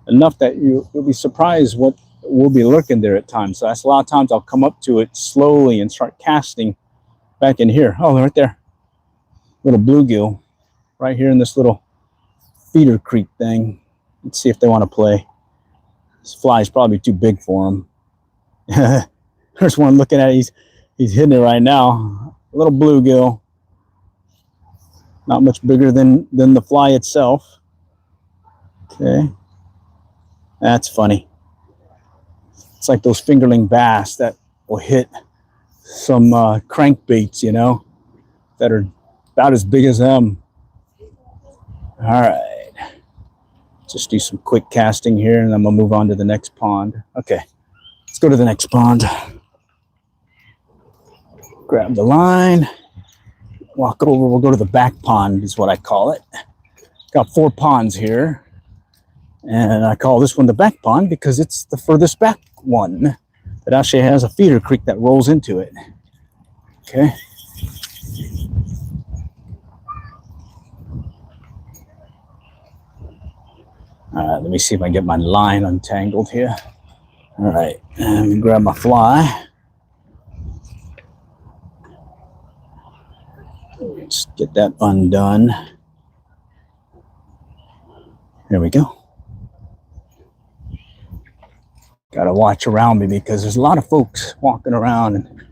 [SPEAKER 1] enough that you'll be surprised what will be lurking there at times. So that's a lot of times I'll come up to it slowly and start casting back in here. Oh, right there, little bluegill right here in this little feeder creek thing. Let's see if they want to play. This fly is probably too big for him. There's one looking at it. He's hitting it right now. A little bluegill. Not much bigger than the fly itself. Okay. That's funny. It's like those fingerling bass that will hit some crankbaits, you know, that are about as big as them. All right. Just do some quick casting here, and then we'll move on to the next pond. Okay. Let's go to the next pond. Grab the line. Walk over, we'll go to the back pond is what I call it. Got 4 ponds here. And I call this one the back pond because it's the furthest back one that actually has a feeder creek that rolls into it. Okay. All right, let me see if I can get my line untangled here. All right, let me grab my fly. Let's get that undone. There we go. Got to watch around me because there's a lot of folks walking around and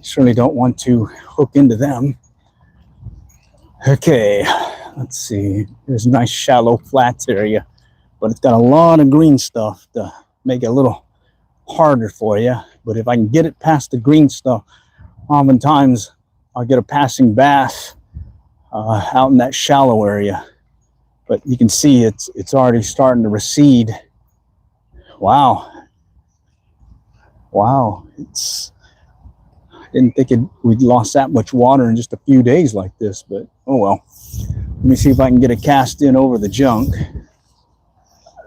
[SPEAKER 1] certainly don't want to hook into them. Okay, let's see. There's a nice shallow flats area, but it's got a lot of green stuff to make it a little harder for you. But if I can get it past the green stuff, oftentimes I'll get a passing bass out in that shallow area. but you can see it's already starting to recede. Wow. Wow. I didn't think we'd lost that much water in just a few days like this, but oh well. Let me see if I can get a cast in over the junk.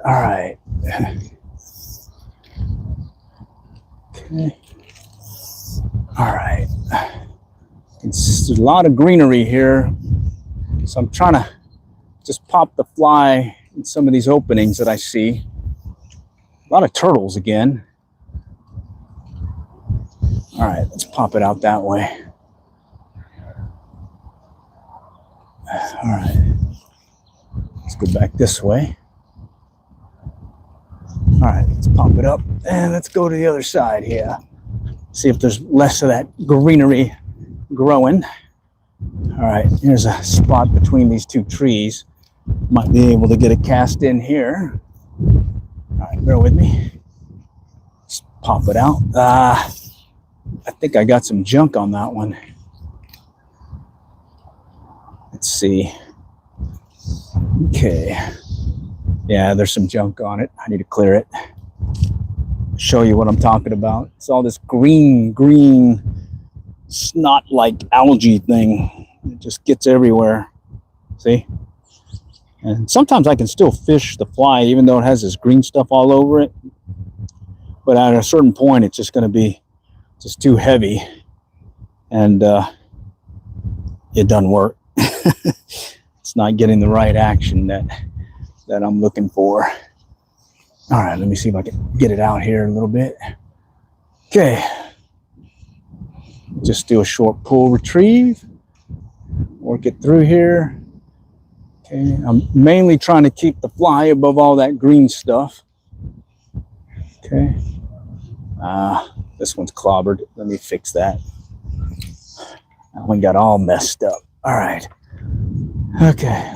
[SPEAKER 1] All right. Okay. All right. There's a lot of greenery here, so I'm trying to just pop the fly in some of these openings that I see. A lot of turtles again. All right, let's pop it out that way. All right, let's go back this way. All right, let's pop it up and let's go to the other side here. See if there's less of that greenery growing. All right, here's a spot between these two trees. Might be able to get a cast in here. All right, bear with me. Let's pop it out. I think I got some junk on that one. Let's see. Okay. Yeah, there's some junk on it. I need to clear it. Show you what I'm talking about. It's all this green snot-like algae thing. It just gets everywhere. See? And sometimes I can still fish the fly even though it has this green stuff all over it. But at a certain point, it's just going to be just too heavy. And it doesn't work. It's not getting the right action that I'm looking for. All right, let me see if I can get it out here a little bit. Okay. Just do a short pull retrieve. Work it through here. Okay, I'm mainly trying to keep the fly above all that green stuff. Okay. This one's clobbered. Let me fix that. That one got all messed up. All right. Okay.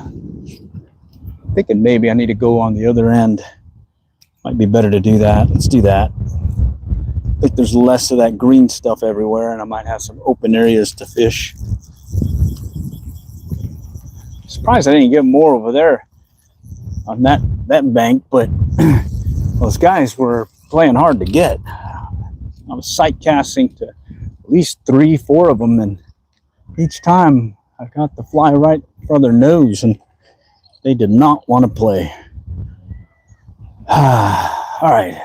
[SPEAKER 1] Thinking maybe I need to go on the other end. Might be better to do that. Let's do that. I think there's less of that green stuff everywhere, and I might have some open areas to fish. Surprised I didn't get more over there on that bank, but those guys were playing hard to get. I was sight casting to at least 3, 4 of them, and each time I got the fly right in front of their nose, and they did not want to play. All right.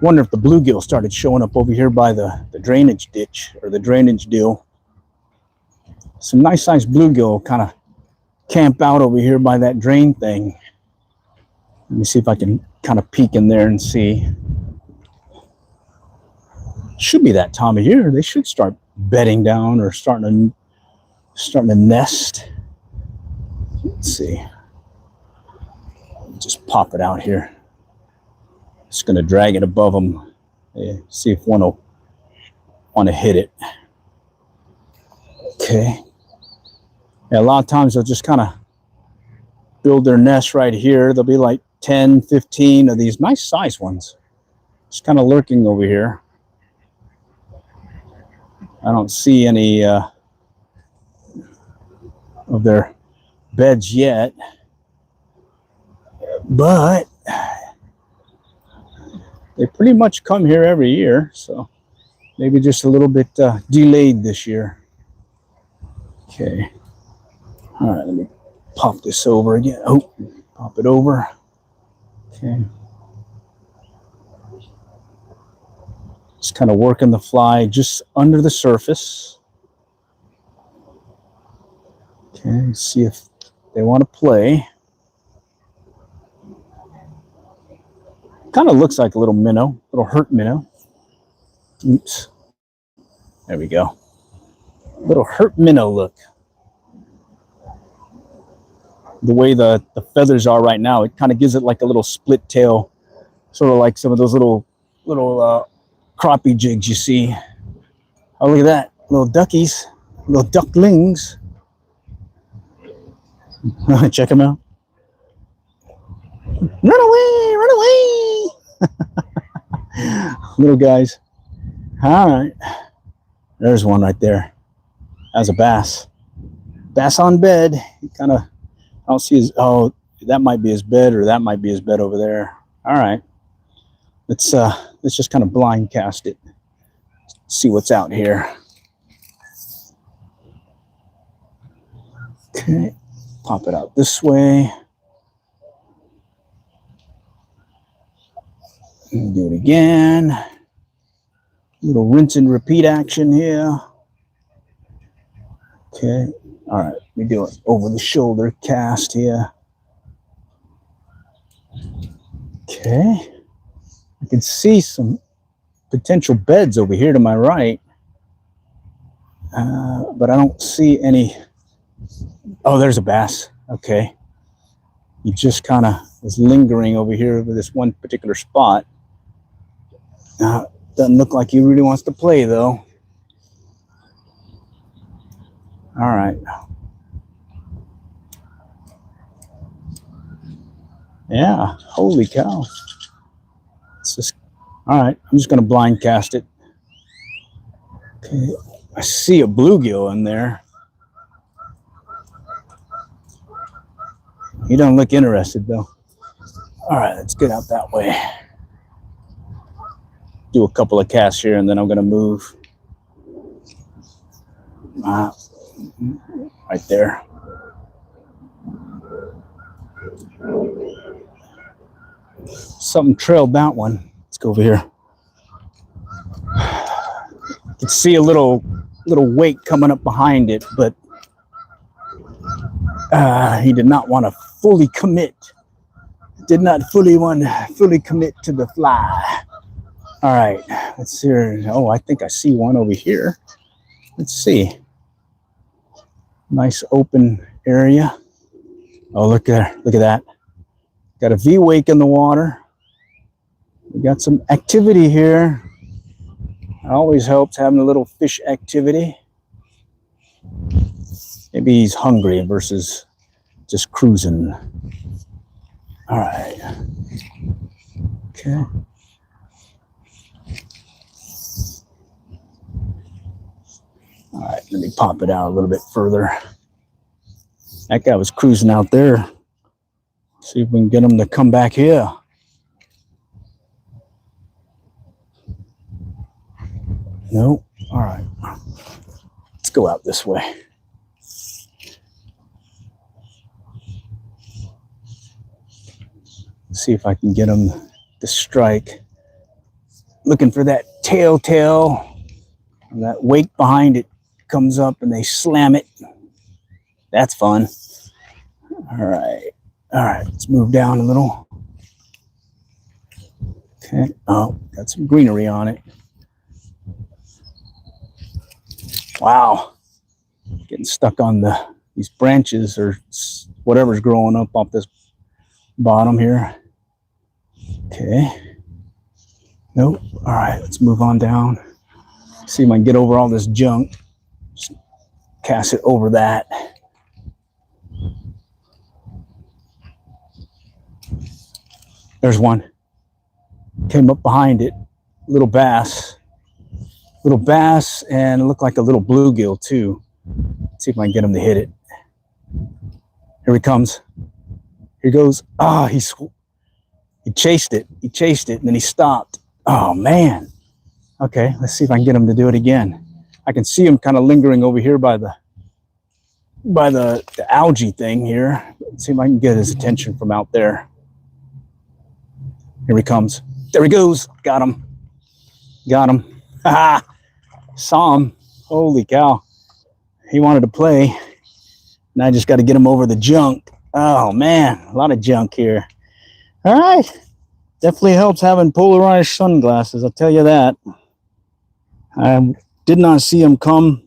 [SPEAKER 1] Wonder if the bluegill started showing up over here by the drainage ditch or the drainage deal. Some nice sized bluegill kind of camp out over here by that drain thing. Let me see if I can kind of peek in there and see. Should be that time of year. They should start bedding down or starting to nest. Let's see. Just pop it out here. Just going to drag it above them. See if one will want to hit it. Okay. Yeah, a lot of times they'll just kind of build their nest right here. There'll be like 10, 15 of these nice size ones. Just kind of lurking over here. I don't see any of their beds yet. But they pretty much come here every year, so maybe just a little bit delayed this year. Okay. All right, let me pop this over again. Oh, pop it over. Okay. Just kind of working the fly just under the surface. Okay, see if they want to play. Kind of looks like a little minnow, little hurt minnow. Oops. There we go. Little hurt minnow look. The way the feathers are right now, it kind of gives it like a little split tail, sort of like some of those little crappie jigs you see. Oh, look at that. Little duckies, little ducklings. Check them out. Run away, run away. Little guys. All right. There's one right there. That's a bass. Bass on bed. He kind of, I don't see his, oh, that might be his bed, or that might be his bed over there. All right. Let's just kind of blind cast it. See what's out here. Okay. Pop it out this way. Do it again. Little rinse and repeat action here. Okay. All right. We do it over the shoulder cast here. Okay. I can see some potential beds over here to my right. But I don't see any. Oh, there's a bass. Okay. He just kind of is lingering over here with this one particular spot. Doesn't look like he really wants to play, though. All right. Yeah. Holy cow. It's just, all right. I'm just going to blind cast it. Okay. I see a bluegill in there. He don't look interested, though. All right. Let's get out that way. Do a couple of casts here, and then I'm going to move. Right there. Something trailed that one. Let's go over here. You can see a little weight coming up behind it, but he did not want to fully commit. Did not fully want to fully commit to the fly. All right, let's see. Oh, I think I see one over here. Let's see. Nice open area. Oh, look at that. Got a V wake in the water. We got some activity here. It always helps having a little fish activity. Maybe he's hungry versus just cruising. All right. Okay. All right, let me pop it out a little bit further. That guy was cruising out there. See if we can get him to come back here. No. All right. Let's go out this way. See if I can get him to strike. Looking for that tail. And that wake behind it comes up and they slam it. That's fun. All right. Let's move down a little. Okay. Oh, got some greenery on it. Wow. Getting stuck on these branches or whatever's growing up off this bottom here. Okay. Nope. All right. Let's move on down. See if I can get over all this junk. Just cast it over that. There's one. Came up behind it. Little bass, and it looked like a little bluegill too. Let's see if I can get him to hit it. Here he comes. Here he goes. Ah, he chased it. And then he stopped. Oh man. Okay, let's see if I can get him to do it again. I can see him kind of lingering over here by the algae thing here. Let's see if I can get his attention from out there. Here he comes. There he goes. Got him. Ha! Saw him. Holy cow. He wanted to play. Now I just got to get him over the junk. Oh, man. A lot of junk here. All right. Definitely helps having polarized sunglasses. I'll tell you that. I did not see him come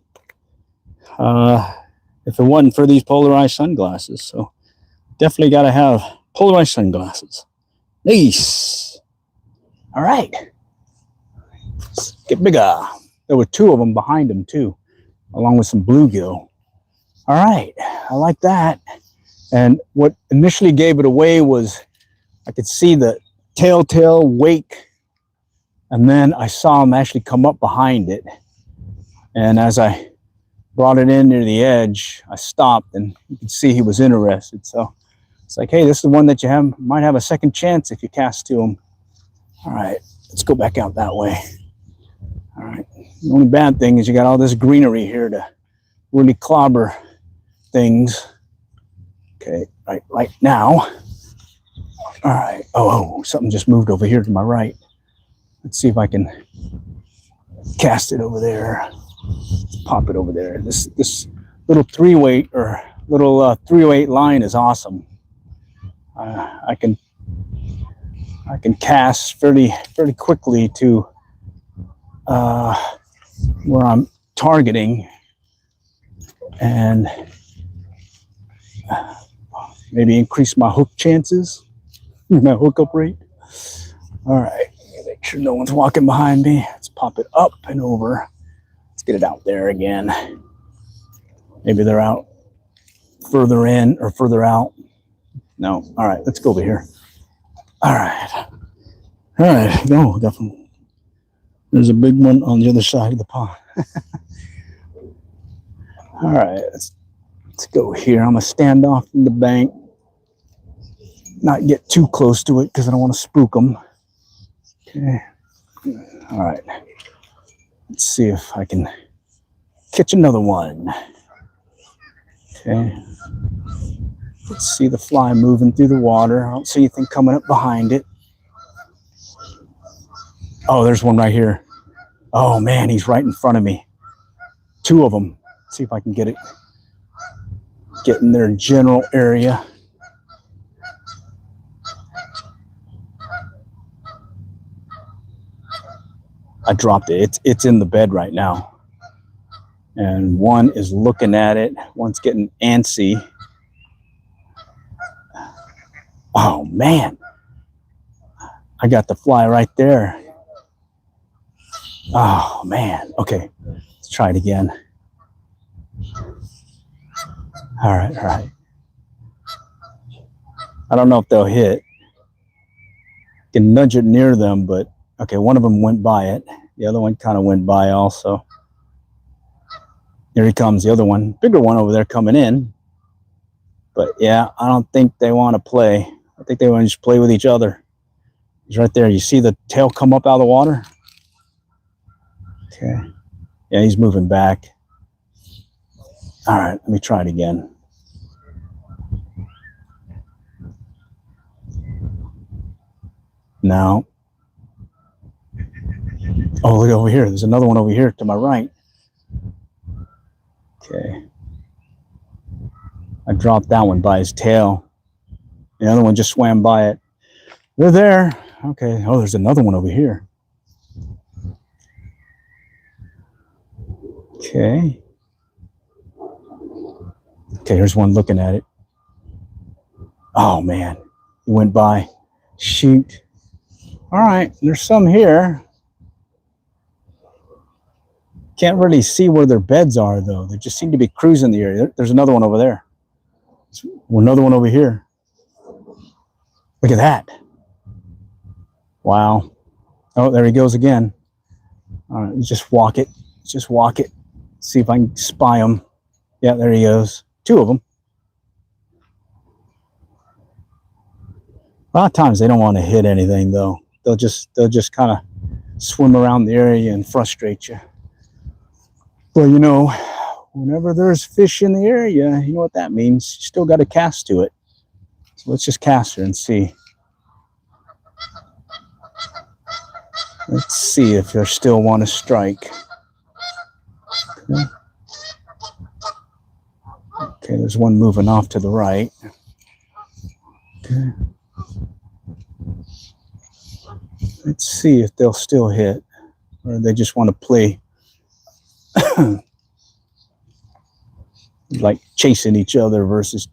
[SPEAKER 1] if it wasn't for these polarized sunglasses. So definitely got to have polarized sunglasses. Nice. All right. Let's get bigger. There were two of them behind him too, along with some bluegill. All right. I like that. And what initially gave it away was I could see the telltale wake. And then I saw him actually come up behind it. And as I brought it in near the edge. I stopped, and you can see he was interested. So it's like, hey, this is the one that you might have a second chance if you cast to him. All right, let's go back out that way. All right. The only bad thing is you got all this greenery here to really clobber things. Okay, right now. All right. Oh, something just moved over here to my right. Let's see if I can cast it over there. Pop it over there. This little 3-weight or little 308 line is awesome. I can cast fairly quickly to where I'm targeting, and maybe increase my hook chances, my hookup rate. All right, make sure no one's walking behind me. Let's pop it up and over. Let's get it out there again. Maybe they're out further in or further out. No. All right, let's go over here. All right. No, definitely. There's a big one on the other side of the pond. All right, let's go here. I'm gonna stand off from the bank, not get too close to it because I don't want to spook them. Okay. All right. Let's see if I can catch another one. Okay. Let's see the fly moving through the water. I don't see anything coming up behind it. Oh, there's one right here. Oh man, he's right in front of me. 2 of them. Let's see if I can get in their general area. I dropped it. It's in the bed right now. And one is looking at it. One's getting antsy. Oh man. I got the fly right there. Oh man. Okay. Let's try it again. All right. I don't know if they'll hit. Can nudge it near them, but okay, one of them went by it. The other one kind of went by also. Here he comes, the other one. Bigger one over there coming in. But yeah, I don't think they want to play. I think they want to just play with each other. He's right there. You see the tail come up out of the water? Okay. Yeah, he's moving back. All right, let me try it again. Now. Oh, look over here. There's another one over here to my right. Okay. I dropped that one by his tail. The other one just swam by it. They're there. Okay. Oh, there's another one over here. Okay. Okay, here's one looking at it. Oh, man. He went by. Shoot. All right. There's some here. Can't really see where their beds are, though. They just seem to be cruising the area. There's another one over there. Another one over here. Look at that. Wow. Oh, there he goes again. All right, just walk it. Just walk it. See if I can spy him. Yeah, there he goes. 2 of them. A lot of times they don't want to hit anything, though. They'll just kind of swim around the area and frustrate you. Well, you know, whenever there's fish in the area, you know what that means. You still got to cast to it. So let's just cast her and see. Let's see if they still want to strike. Okay. Okay, there's one moving off to the right. Okay. Let's see if they'll still hit, or they just want to play like chasing each other versus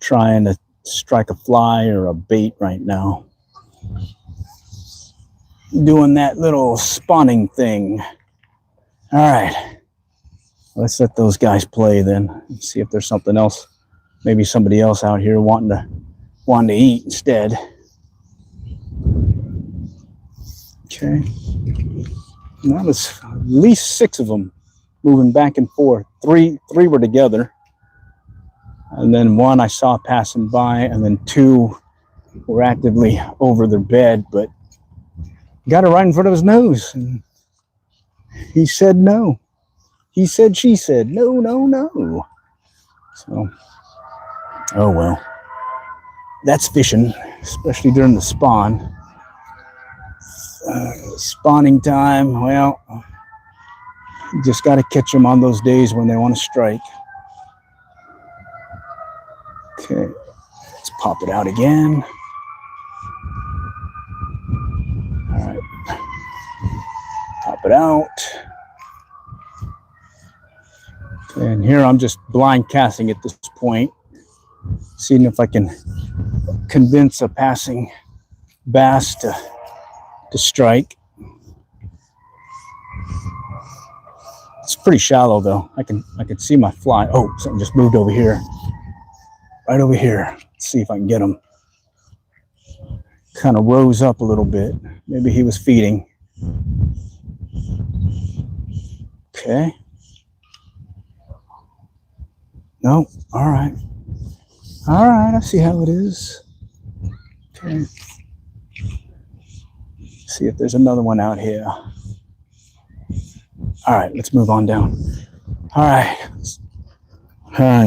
[SPEAKER 1] trying to strike a fly or a bait right now. Doing that little spawning thing. All right. Let's let those guys play then. Let's see if there's something else. Maybe somebody else out here wanting to eat instead. Okay. That was at least 6 of them moving back and forth. Three were together. And then one I saw passing by, and then two were actively over their bed, but got it right in front of his nose. And he said no. He said, she said, no, no, no. So, oh well. That's fishing, especially during the spawn. Spawning time, well, you just got to catch them on those days when they want to strike. Okay, let's pop it out again. All right, pop it out. Okay, and here I'm just blind casting at this point, seeing if I can convince a passing bass to strike. It's pretty shallow though. I can see my fly. Oh, something just moved over here. Right over here. Let's see if I can get him. Kind of rose up a little bit. Maybe he was feeding. Okay. No. All right. All right. I see how it is. Okay. See if there's another one out here. All right, let's move on down. All right.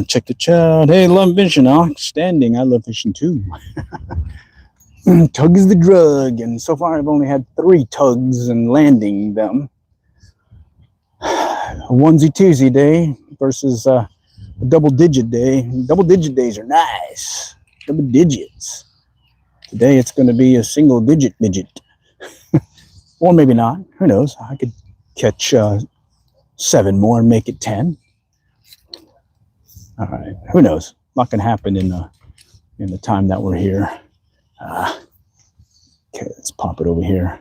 [SPEAKER 1] Check the chat. Hey, love fishing, outstanding. I love fishing too. Tug is the drug, and so far I've only had 3 tugs and landing them. A onesie-twosie day versus a double-digit day. Double-digit days are nice. Double digits. Today it's going to be a single-digit midget. Or maybe not. Who knows? I could catch 7 more and make it 10. All right. Who knows? A lot can happen in the time that we're here. Okay, let's pop it over here.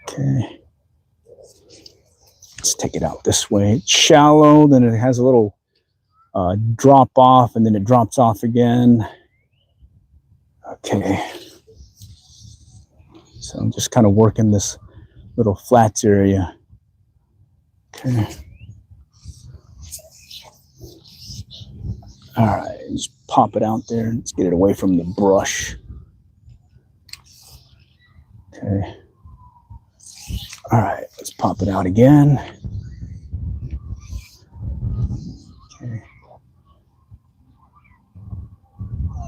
[SPEAKER 1] Okay. Let's take it out this way. It's shallow, then it has a little drop off, and then it drops off again. Okay. So I'm just kind of working this little flats area. Okay. All right, just pop it out there. Let's get it away from the brush. Okay. All right, let's pop it out again. Okay.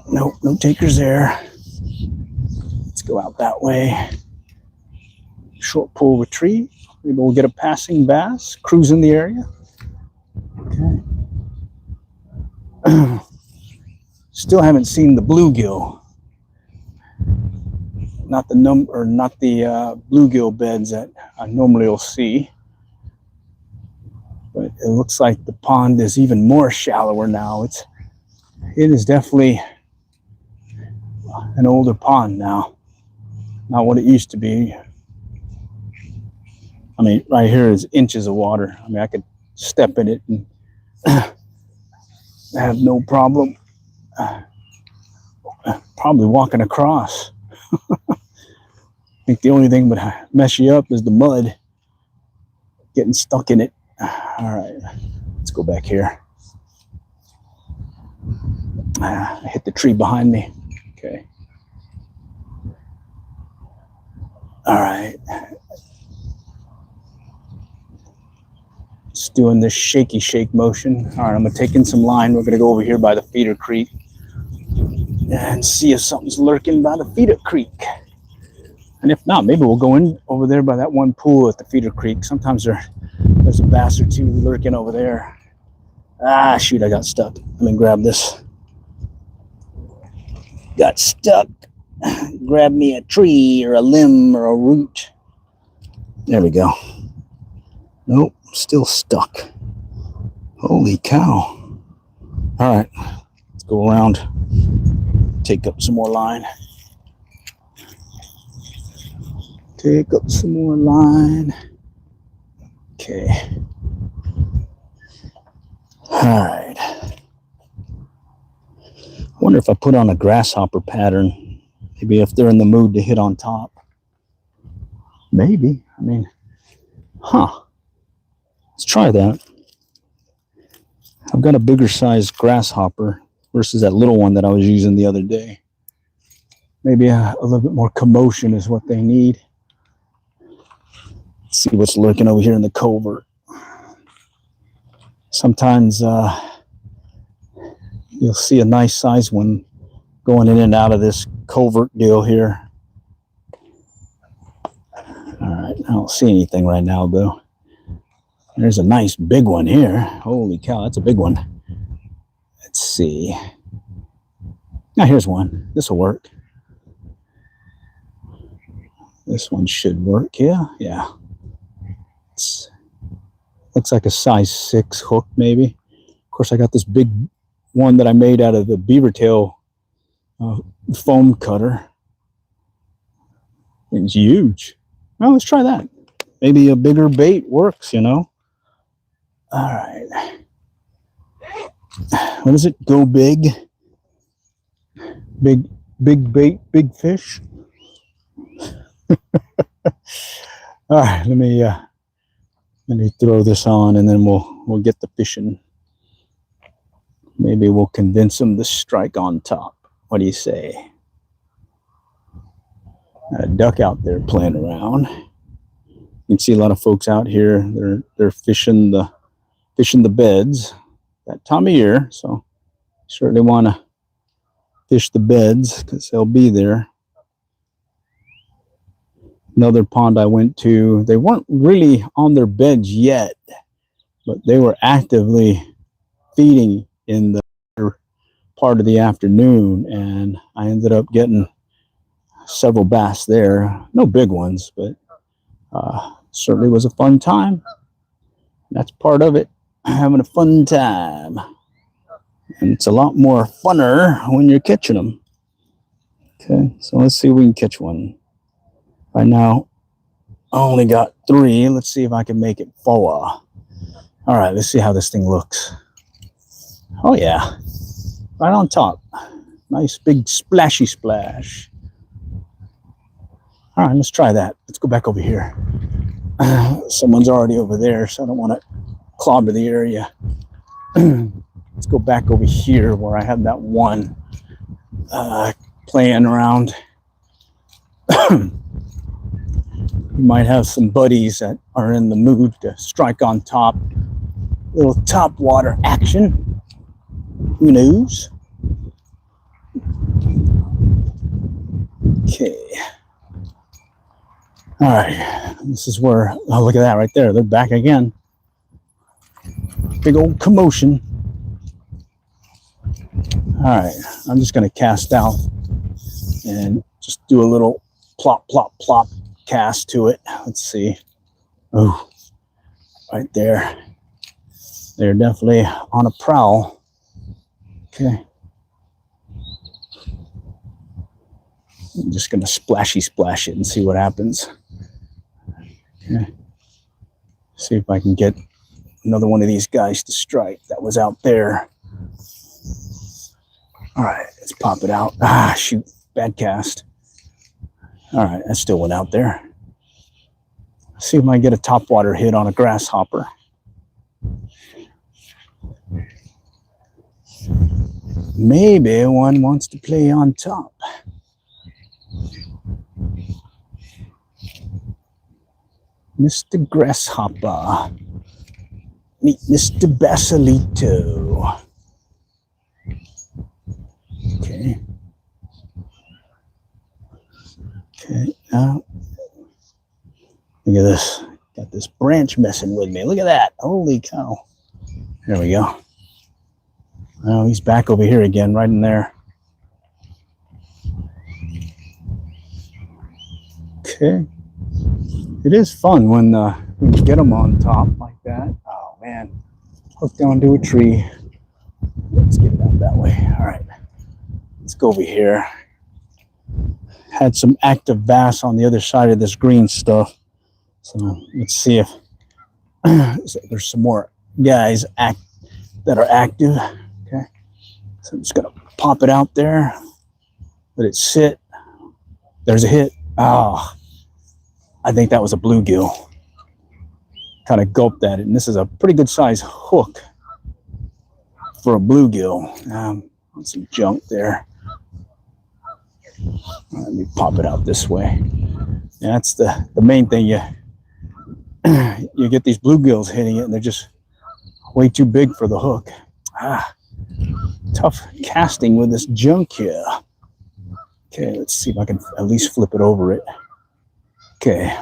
[SPEAKER 1] Nope, no takers there. Let's go out that way. Short pull retrieve. Maybe we'll get a passing bass, cruise in the area. Okay. Still haven't seen the bluegill. Not the bluegill beds that I normally will see. But it looks like the pond is even more shallower now. It is definitely an older pond now. Not what it used to be. I mean, right here is inches of water. I mean, I could step in it and have no problem. Probably walking across. I think the only thing that would mess you up is the mud. Getting stuck in it. All right, let's go back here. I hit the tree behind me. Okay. All right. Just doing this shaky shake motion. All right, I'm gonna take in some line. We're gonna go over here by the feeder creek and see if something's lurking by the feeder creek. And if not, maybe we'll go in over there by that one pool at the feeder creek. Sometimes there's a bass or two lurking over there. Ah, shoot, I got stuck. Let me grab this. Got stuck. Grab me a tree or a limb or a root. There we go. Nope, still stuck. Holy cow. All right, let's go around. Take up some more line. Take up some more line. Okay. All right. I wonder if I put on a grasshopper pattern, maybe if they're in the mood to hit on top. Maybe. I mean, huh. Let's try that. I've got a bigger size grasshopper versus that little one that I was using the other day. Maybe a little bit more commotion is what they need. Let's see what's lurking over here in the covert. Sometimes you'll see a nice size one going in and out of this covert deal here. All right, I don't see anything right now though. There's a nice big one here. Holy cow, that's a big one. Let's see. Now here's one. This will work. This one should work. Yeah. Looks like a size 6 hook maybe. Of course, I got this big one that I made out of the beaver tail foam cutter. It's huge. Well, let's try that. Maybe a bigger bait works, you know. All right. What is it? Go big. Big bait, big fish. All right, let me throw this on, and then we'll get the fishing. Maybe we'll convince them to strike on top. What do you say? Got a duck out there playing around. You can see a lot of folks out here. They're fishing the beds that time of year. So certainly want to fish the beds because they'll be there. Another pond I went to, they weren't really on their beds yet, but they were actively feeding in the part of the afternoon, and I ended up getting several bass there. No big ones, but certainly was a fun time. That's part of it, having a fun time. And it's a lot more funner when you're catching them. Okay, so let's see if we can catch one. Right now, I only got 3. Let's see if I can make it 4. All right, let's see how this thing looks. Oh yeah, right on top. Nice big splashy splash. All right, let's try that. Let's go back over here. Someone's already over there, so I don't want to clobber the area. Let's go back over here where I had that one playing around. You might have some buddies that are in the mood to strike on top. Little top water action. Who knows? Okay. All right. This is where, oh, look at that right there. They're back again. Big old commotion. All right. I'm just going to cast out and just do a little plop, plop, plop cast to it. Let's see. Oh, right there. They're definitely on a prowl. Okay. I'm just going to splashy splash it and see what happens. Okay. See if I can get another one of these guys to strike that was out there. All right, let's pop it out. Ah, shoot, bad cast. All right, that still went out there. Let's see if I can get a topwater hit on a grasshopper. Maybe one wants to play on top. Mr. Grasshopper. Meet Mr. Basilito. Okay. Okay, now look at this. Got this branch messing with me. Look at that. Holy cow. There we go. Oh, he's back over here again, right in there. Okay. It is fun when you get them on top like that. Oh, man. Hooked onto a tree. Let's get it out that way. All right. Let's go over here. Had some active bass on the other side of this green stuff. So let's see if there's some more guys that are active. Okay. So I'm just going to pop it out there. Let it sit. There's a hit. Oh, I think that was a bluegill. kind of gulped at it. And this is a pretty good size hook for a bluegill. Some junk there. Let me pop it out this way. Yeah, that's the main thing. You get these bluegills hitting it, and they're just way too big for the hook. Tough casting with this junk here. Okay, let's see if I can at least flip it over it. Okay.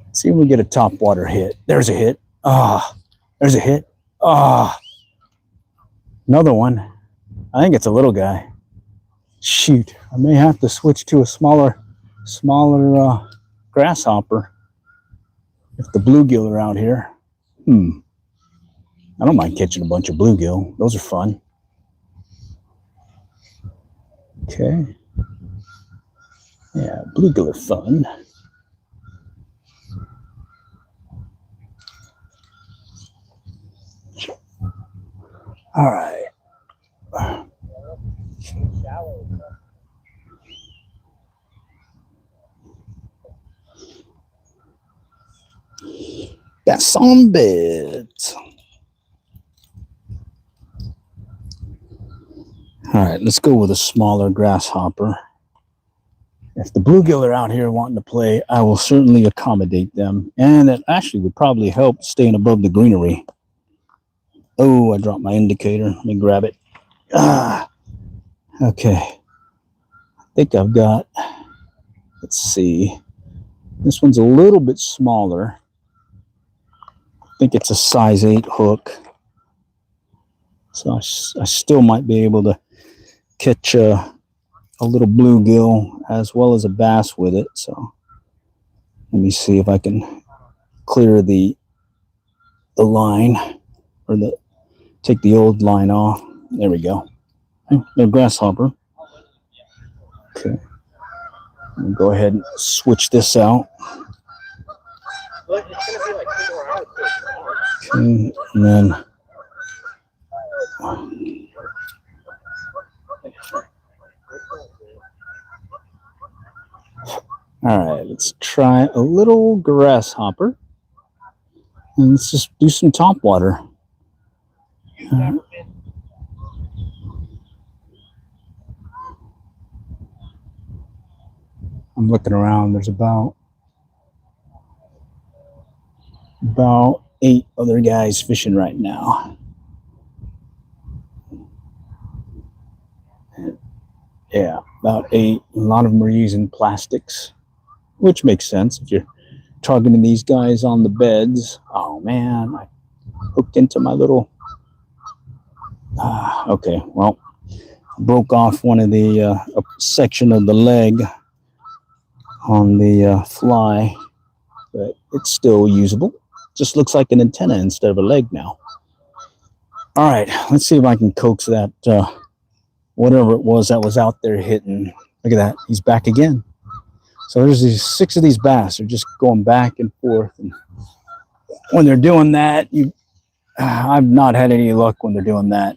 [SPEAKER 1] Let's see if we get a topwater hit. There's a hit. There's a hit. Another one. I think it's a little guy. Shoot, I may have to switch to a smaller grasshopper if the bluegill are out here. I don't mind catching a bunch of bluegill. Those are fun. Okay. Yeah, bluegill are fun. All right. Got some beds. All right, let's go with a smaller grasshopper. If the bluegill are out here wanting to play, I will certainly accommodate them. And it actually would probably help staying above the greenery. Oh, I dropped my indicator. Let me grab it. Okay. I think I've got, let's see. This one's a little bit smaller. I think it's a size 8 hook. So I still might be able to catch a little bluegill as well as a bass with it. So let me see if I can clear the line, or take the old line off. There we go. No grasshopper. Okay. I'll go ahead and switch this out. Okay, and then all right, let's try a little grasshopper, and let's just do some topwater. I'm looking around. There's about 8 other guys fishing right now. Yeah, about 8. A lot of them are using plastics, which makes sense if you're targeting these guys on the beds. Oh man, I hooked into my little. Okay, well, I broke off one of the a section of the leg on the fly, but it's still usable. Just looks like an antenna instead of a leg now. All right, let's see if I can coax that whatever it was that was out there hitting. Look at that, he's back again. So there's these 6 of these bass. They're just going back and forth. And when they're doing that, I've not had any luck when they're doing that.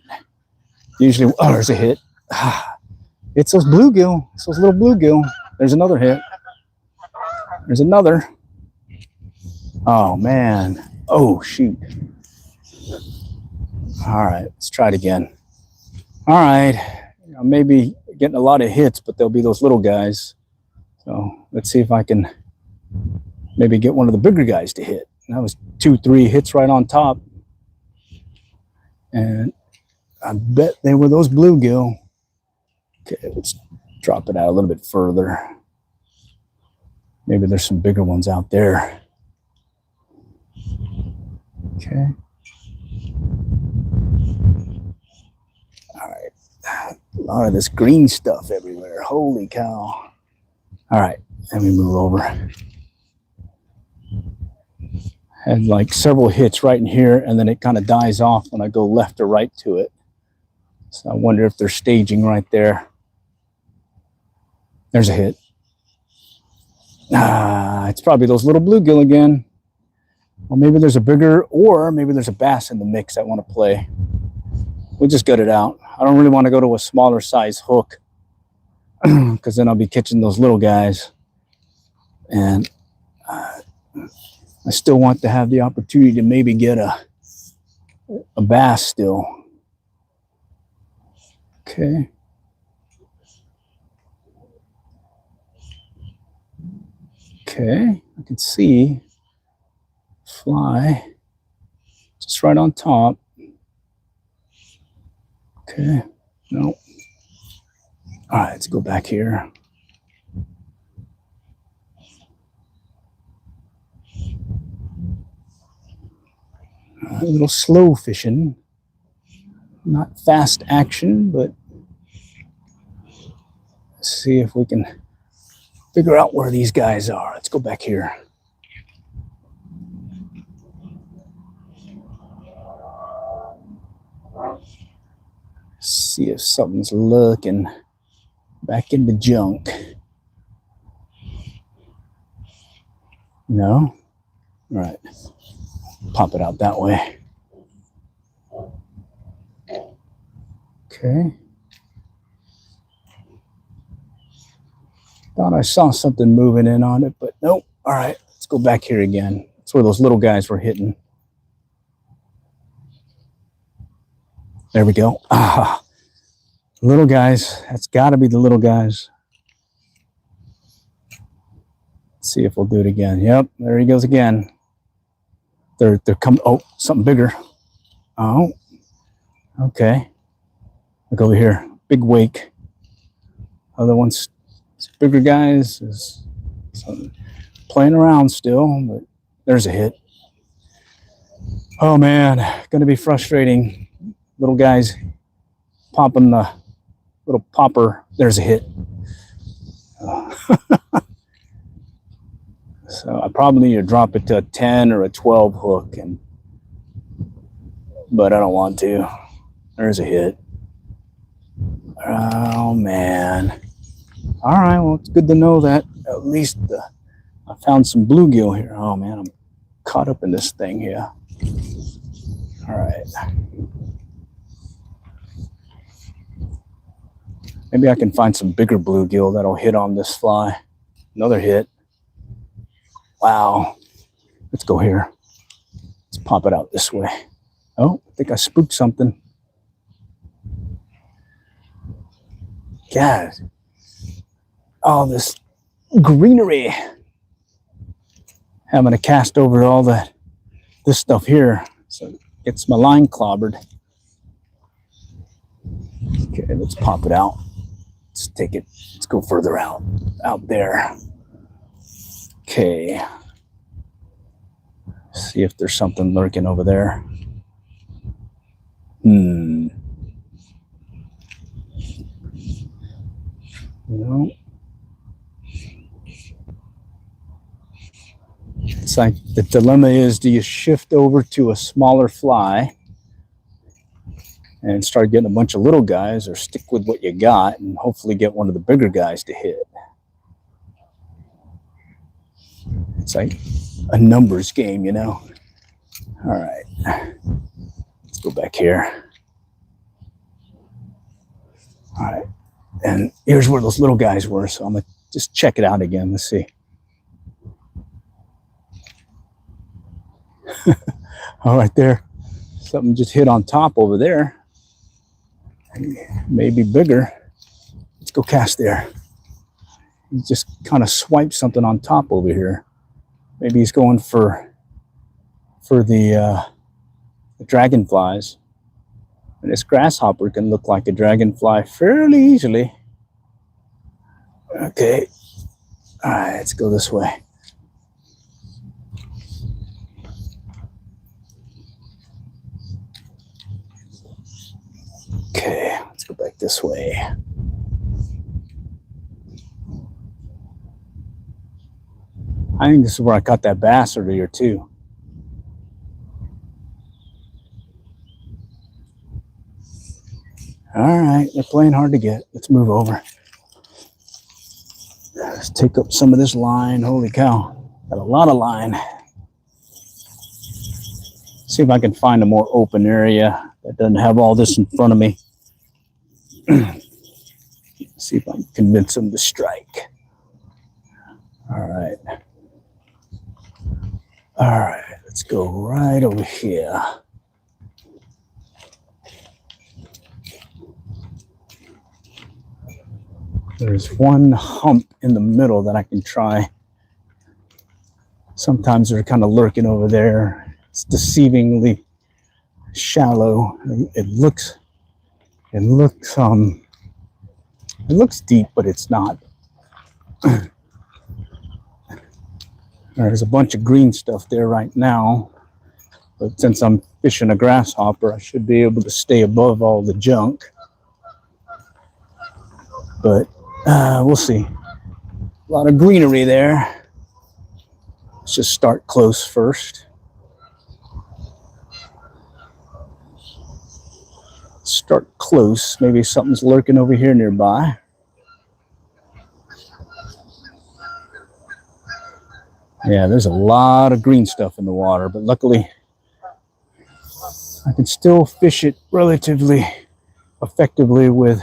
[SPEAKER 1] Usually, oh, there's a hit. It's those bluegill. It's those little bluegill. There's another hit. There's another. Oh, man. Oh, shoot. All right, let's try it again. All right. I may be getting a lot of hits, but there'll be those little guys. So let's see if I can maybe get one of the bigger guys to hit. And that was 2-3 hits right on top. And I bet they were those bluegill. Okay, let's drop it out a little bit further. Maybe there's some bigger ones out there. Okay. All right. A lot of this green stuff everywhere. Holy cow. All right, let me move over. Had like several hits right in here, and then it kind of dies off when I go left or right to it. So I wonder if they're staging right there. There's a hit. It's probably those little bluegill again. Well, maybe there's a bigger, or maybe there's a bass in the mix that want to play. We'll just gut it out. I don't really want to go to a smaller size hook, because then I'll be catching those little guys. And I still want to have the opportunity to maybe get a bass still. Okay. Okay, I can see fly just right on top. Okay, no. All right, let's go back here. A little slow fishing, not fast action, but let's see if we can figure out where these guys are. Let's go back here. See if something's looking back in the junk. No? All right. Pop it out that way. Okay. Thought I saw something moving in on it, but nope. All right, let's go back here again. That's where those little guys were hitting. There we go. Ah, little guys. That's got to be the little guys. Let's see if we'll do it again. Yep, there he goes again. They're coming. Oh, something bigger. Oh, okay. Look over here. Big wake. Other ones, bigger guys, is playing around still, but there's a hit. Oh man, gonna be frustrating. Little guys popping the little popper. There's a hit. So I probably need to drop it to a 10 or a 12 hook, but I don't want to. There's a hit. Oh man. All right, well, it's good to know that at least I found some bluegill here. Oh man, I'm caught up in this thing here. All right. Maybe I can find some bigger bluegill that'll hit on this fly. Another hit. Wow. Let's go here. Let's pop it out this way. Oh, I think I spooked something. God. All this greenery. Having to cast over all this stuff here. So it gets my line clobbered. Okay, let's pop it out. Let's take it. Let's go further out there. Okay. See if there's something lurking over there. No. It's like the dilemma is, do you shift over to a smaller fly and start getting a bunch of little guys, or stick with what you got and hopefully get one of the bigger guys to hit? It's like a numbers game, you know? All right. Let's go back here. All right. And here's where those little guys were. So I'm going to just check it out again. Let's see. All right there. Something just hit on top over there. Maybe bigger. Let's go cast there. He just kind of swiped something on top over here. Maybe he's going for the dragonflies. And this grasshopper can look like a dragonfly fairly easily. Okay. All right, let's go this way. Okay, let's go back this way. I think this is where I caught that bass earlier too. All right, they're playing hard to get. Let's move over. Let's take up some of this line. Holy cow, got a lot of line. See if I can find a more open area that doesn't have all this in front of me. See if I can convince them to strike. All right. All right, let's go right over here. There's one hump in the middle that I can try. Sometimes they're kind of lurking over there. It's deceivingly shallow. It looks deep, but it's not. There's a bunch of green stuff there right now, but since I'm fishing a grasshopper, I should be able to stay above all the junk. But we'll see. A lot of greenery there. Let's just start close first. Start close. Maybe something's lurking over here nearby. Yeah, there's a lot of green stuff in the water, but luckily I can still fish it relatively effectively with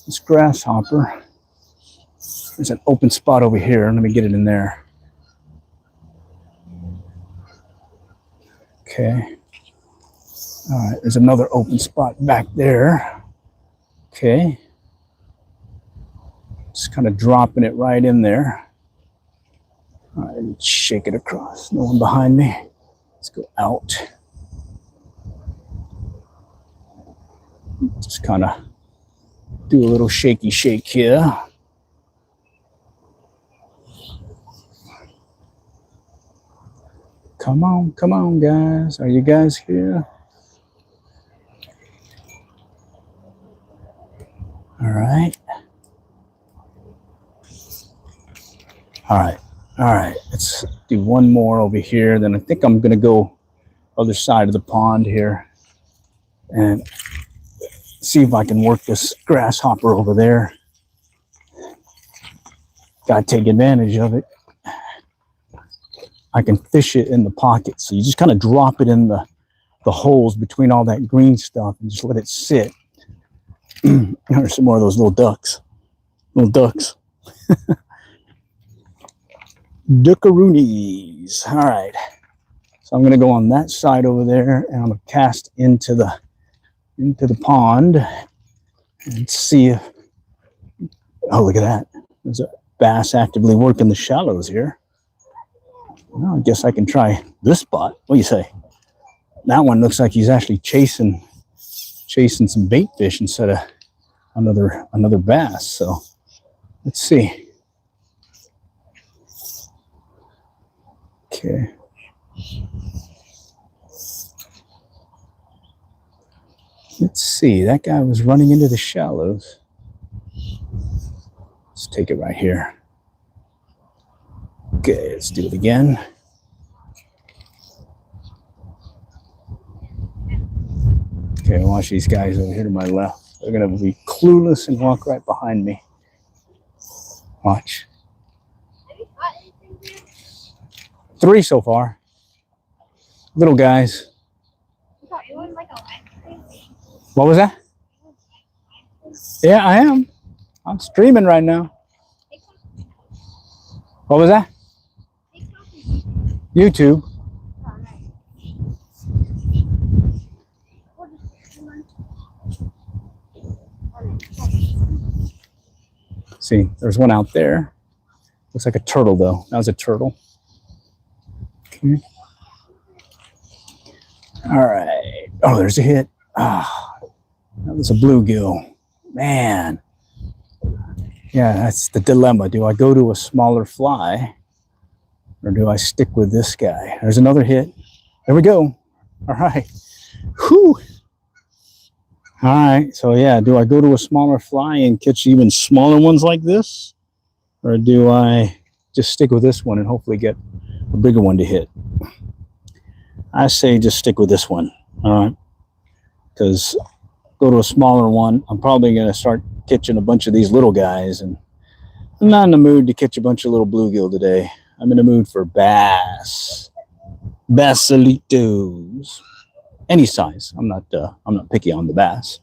[SPEAKER 1] this grasshopper. There's an open spot over here. Let me get it in there. Okay. All right, there's another open spot back there. Okay. Just kind of dropping it right in there. All right, let's shake it across. No one behind me. Let's go out. Just kind of do a little shaky shake here. Come on, guys. Are you guys here? All right. All right. Let's do one more over here. Then I think I'm going to go other side of the pond here and see if I can work this grasshopper over there. Got to take advantage of it. I can fish it in the pocket. So you just kind of drop it in the holes between all that green stuff and just let it sit. There's some more of those little ducks. Little ducks. Duckaroonies. All right. So I'm going to go on that side over there and I'm going to cast into the pond and see if, oh, look at that. There's a bass actively working the shallows here. Well, I guess I can try this spot. What do you say? That one looks like he's actually chasing some bait fish instead of another bass. So let's see. Okay. Let's see. That guy was running into the shallows. Let's take it right here. Okay, let's do it again. Okay, watch these guys over here to my left. They're going to be clueless and walk right behind me. Watch. 3 so far. Little guys. What was that? Yeah, I am. I'm streaming right now. What was that? YouTube. See, there's one out there. Looks like a turtle, though. That was a turtle. Okay. All right. Oh, there's a hit. Ah, that was a bluegill. Man. Yeah, that's the dilemma. Do I go to a smaller fly or do I stick with this guy? There's another hit. There we go. All right. Whew. All right. So, yeah, do I go to a smaller fly and catch even smaller ones like this? Or do I just stick with this one and hopefully get a bigger one to hit? I say just stick with this one. All right. Because go to a smaller one, I'm probably going to start catching a bunch of these little guys, and I'm not in the mood to catch a bunch of little bluegill today. I'm in the mood for bass, bassalitos, any size. I'm not picky on the bass.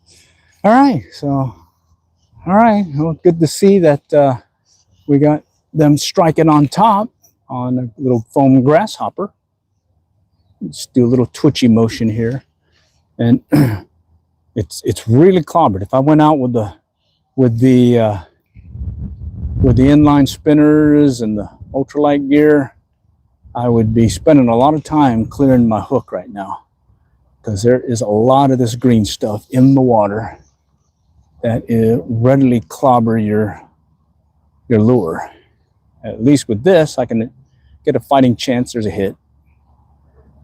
[SPEAKER 1] All right, well, good to see that we got them striking on top on a little foam grasshopper. Just do a little twitchy motion here, and it's really clobbered. If I went out with the inline spinners and the ultralight gear, I would be spending a lot of time clearing my hook right now, because there is a lot of this green stuff in the water that readily clobber your lure. At least with this, I can get a fighting chance there's a hit.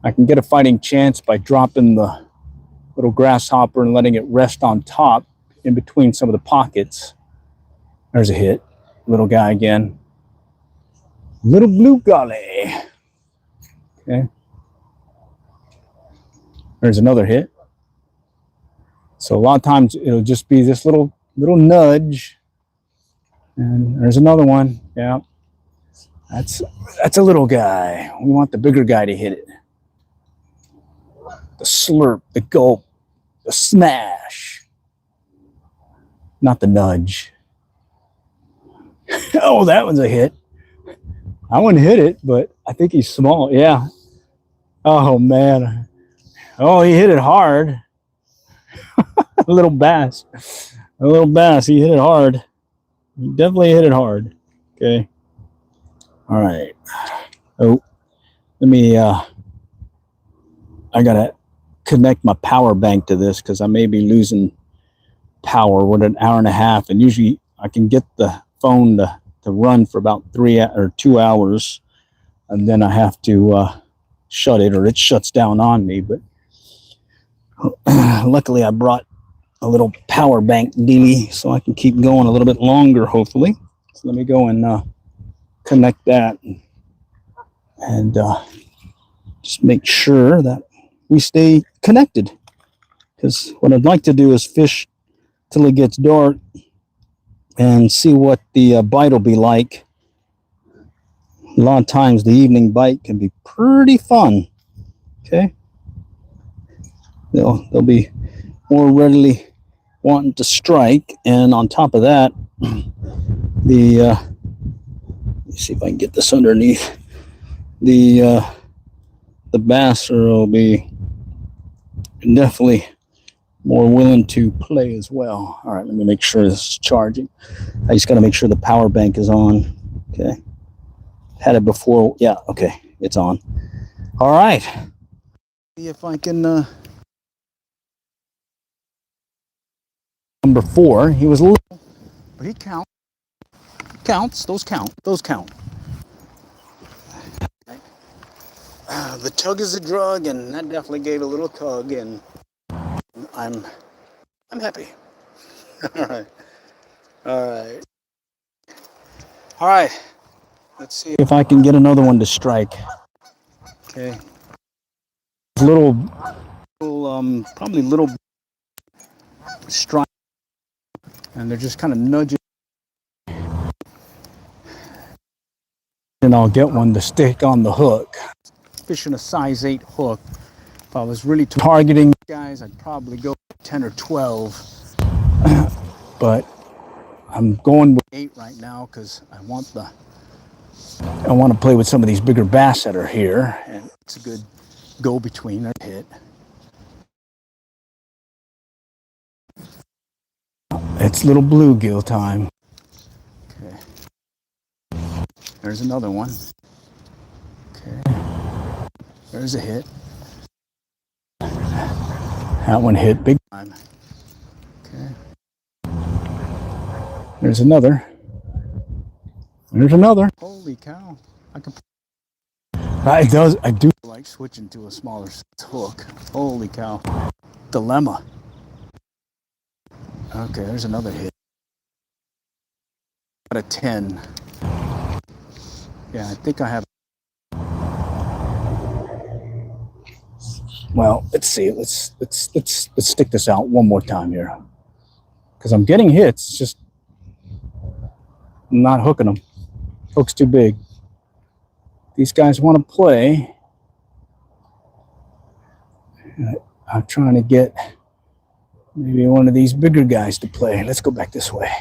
[SPEAKER 1] I can get a fighting chance by dropping the little grasshopper and letting it rest on top in between some of the pockets. There's a hit. Little guy again. Little blue gully. Okay. There's another hit. So a lot of times it'll just be this little nudge. And there's another one. Yeah. That's a little guy. We want the bigger guy to hit it. The slurp, the gulp, the smash. Not the nudge. Oh, that one's a hit. I wouldn't hit it, but I think he's small. Yeah. Oh, man. Oh, he hit it hard. A little bass. A little bass. He hit it hard. He definitely hit it hard. Okay. All right. Oh, let me, I got to connect my power bank to this because I may be losing power with an hour and a half. And usually I can get the phone to run for about 3 or 2 hours. And then I have to shut it, or it shuts down on me. But luckily I brought a little power bank dealie so I can keep going a little bit longer, hopefully. So let me go and connect that and just make sure that we stay connected, because what I'd like to do is fish till it gets dark and see what the bite will be like. A lot of times the evening bite can be pretty fun. Okay, they'll be more readily wanting to strike, and on top of that, let me see if I can get this underneath. The bass will be definitely more willing to play as well. All right, let me make sure this is charging. I just got to make sure the power bank is on. Okay, had it before. Yeah, okay, it's on. All right, see if I can number 4. He was a little, but he counts. Those count. The tug is a drug, and that definitely gave a little tug, and I'm happy. All right. Let's see if I can get another one to strike. Okay. Little probably little strike, and they're just kind of nudging, and I'll get one to stick on the hook. Fishing a size 8 hook. If I was really targeting guys, I'd probably go 10 or 12, but I'm going with 8 right now because I want to play with some of these bigger bass that are here, and it's a good go-between or hit. It's little bluegill time. Okay. There's another one. Okay. There's a hit. That one hit big time. Okay. There's another. Holy cow. I do like switching to a smaller hook. Holy cow. Dilemma. Okay, there's another hit. Got a 10. Yeah, I think I have. Well, let's see. Let's stick this out one more time here, because I'm getting hits, just I'm not hooking them. Hook's too big. These guys want to play. I'm trying to get maybe one of these bigger guys to play. Let's go back this way.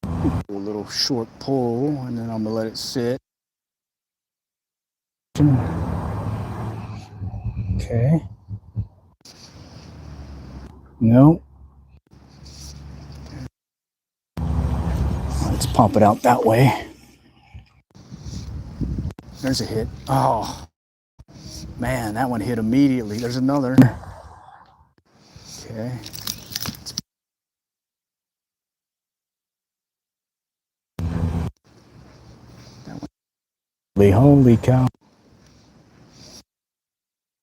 [SPEAKER 1] Do a little short pull, and then I'm gonna let it sit. Okay. No. Let's pop it out that way. There's a hit. Oh, man, that one hit immediately. There's another. Okay. That one. Holy cow.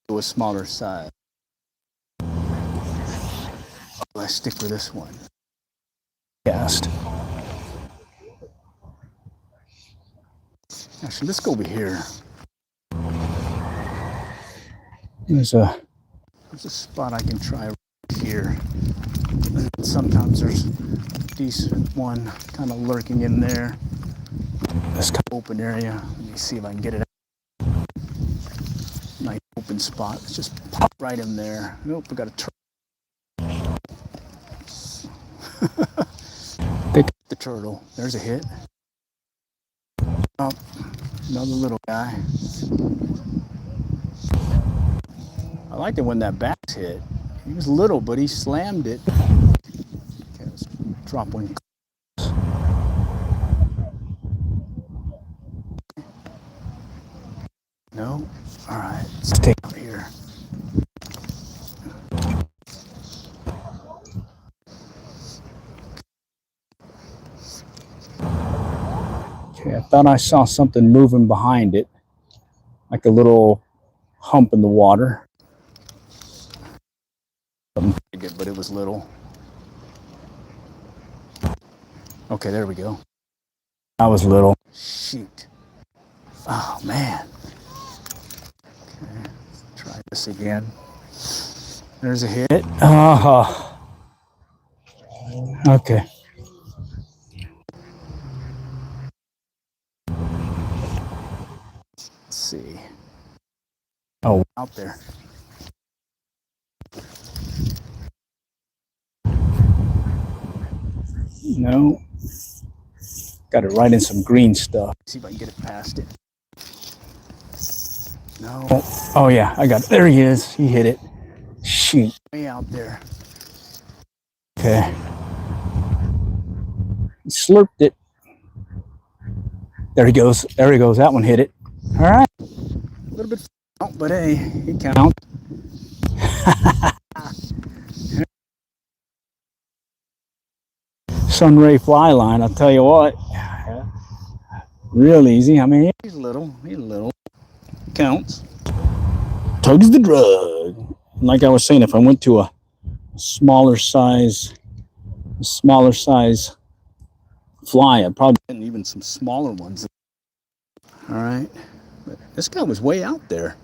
[SPEAKER 1] To a smaller size. Let's stick with this one. Cast. Actually, let's go over here. There's a spot I can try right here. Sometimes there's a decent one kind of lurking in there. This kind of open area. Let me see if I can get it out. Nice open spot. Let's just pop right in there. Nope, we got a turtle. Pick up the turtle. There's a hit. Oh, another little guy. I liked it when that bass hit. He was little, but he slammed it. Okay, let's drop one. No? All right, let's take it out here. Okay, I thought I saw something moving behind it, like a little hump in the water. Something big, but it was little. Okay, there we go. I was little. Shoot. Oh, man. Okay, let's try this again. There's a hit. Oh. Okay. Let's see. Oh, out there. No. Got it right in some green stuff. Let's see if I can get it past it. No. Oh, yeah, I got it. There he is. He hit it. Shoot. Way out there. Okay. He slurped it. There he goes. There he goes. That one hit it. All right. A little bit, but hey, he counts. Sunray fly line, I'll tell you what. Real easy. I mean, he's little. He's little. Counts. Tugs the drug. Like I was saying, if I went to a smaller size fly, I'd probably get even some smaller ones. All right. But this guy was way out there.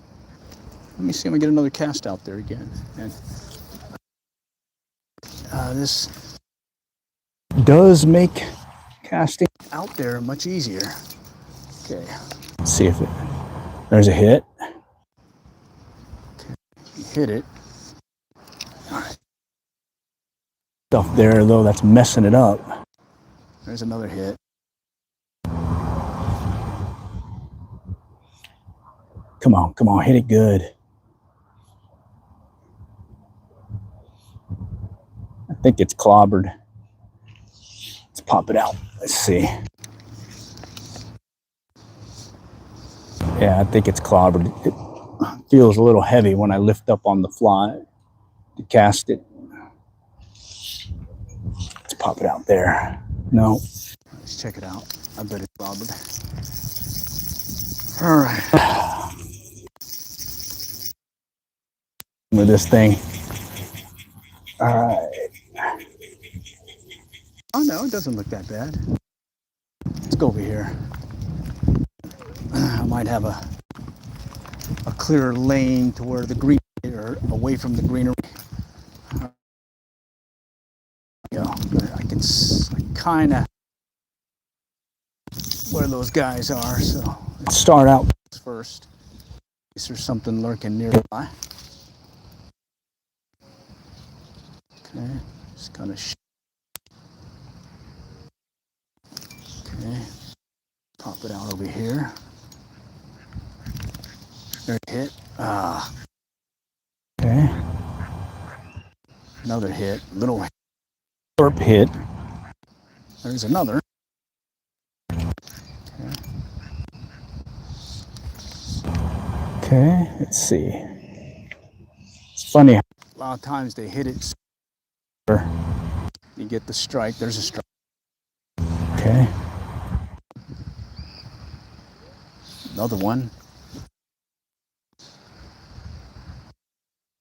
[SPEAKER 1] Let me see if I get another cast out there again. And this does make casting out there much easier. Okay. Let's see if there's a hit. Okay. He hit it. All right. Stuff there though that's messing it up. There's another hit. Come on, hit it good. I think it's clobbered. Let's pop it out. Let's see. Yeah, I think it's clobbered. It feels a little heavy when I lift up on the fly to cast it. Let's pop it out there. No. Let's check it out. I bet it's clobbered. All right. With this thing. All right. Oh no, it doesn't look that bad. Let's go over here. I might have a clearer lane to where the green or away from the greenery. You know, I can kind of where those guys are. So let's start out first. Is there something lurking nearby? Okay, just kind of. Okay, pop it out over here. There's a hit. Another hit. Little slurp hit. There's another. Okay, let's see. It's funny. A lot of times they hit it. You get the strike. There's a strike. Okay. Another one.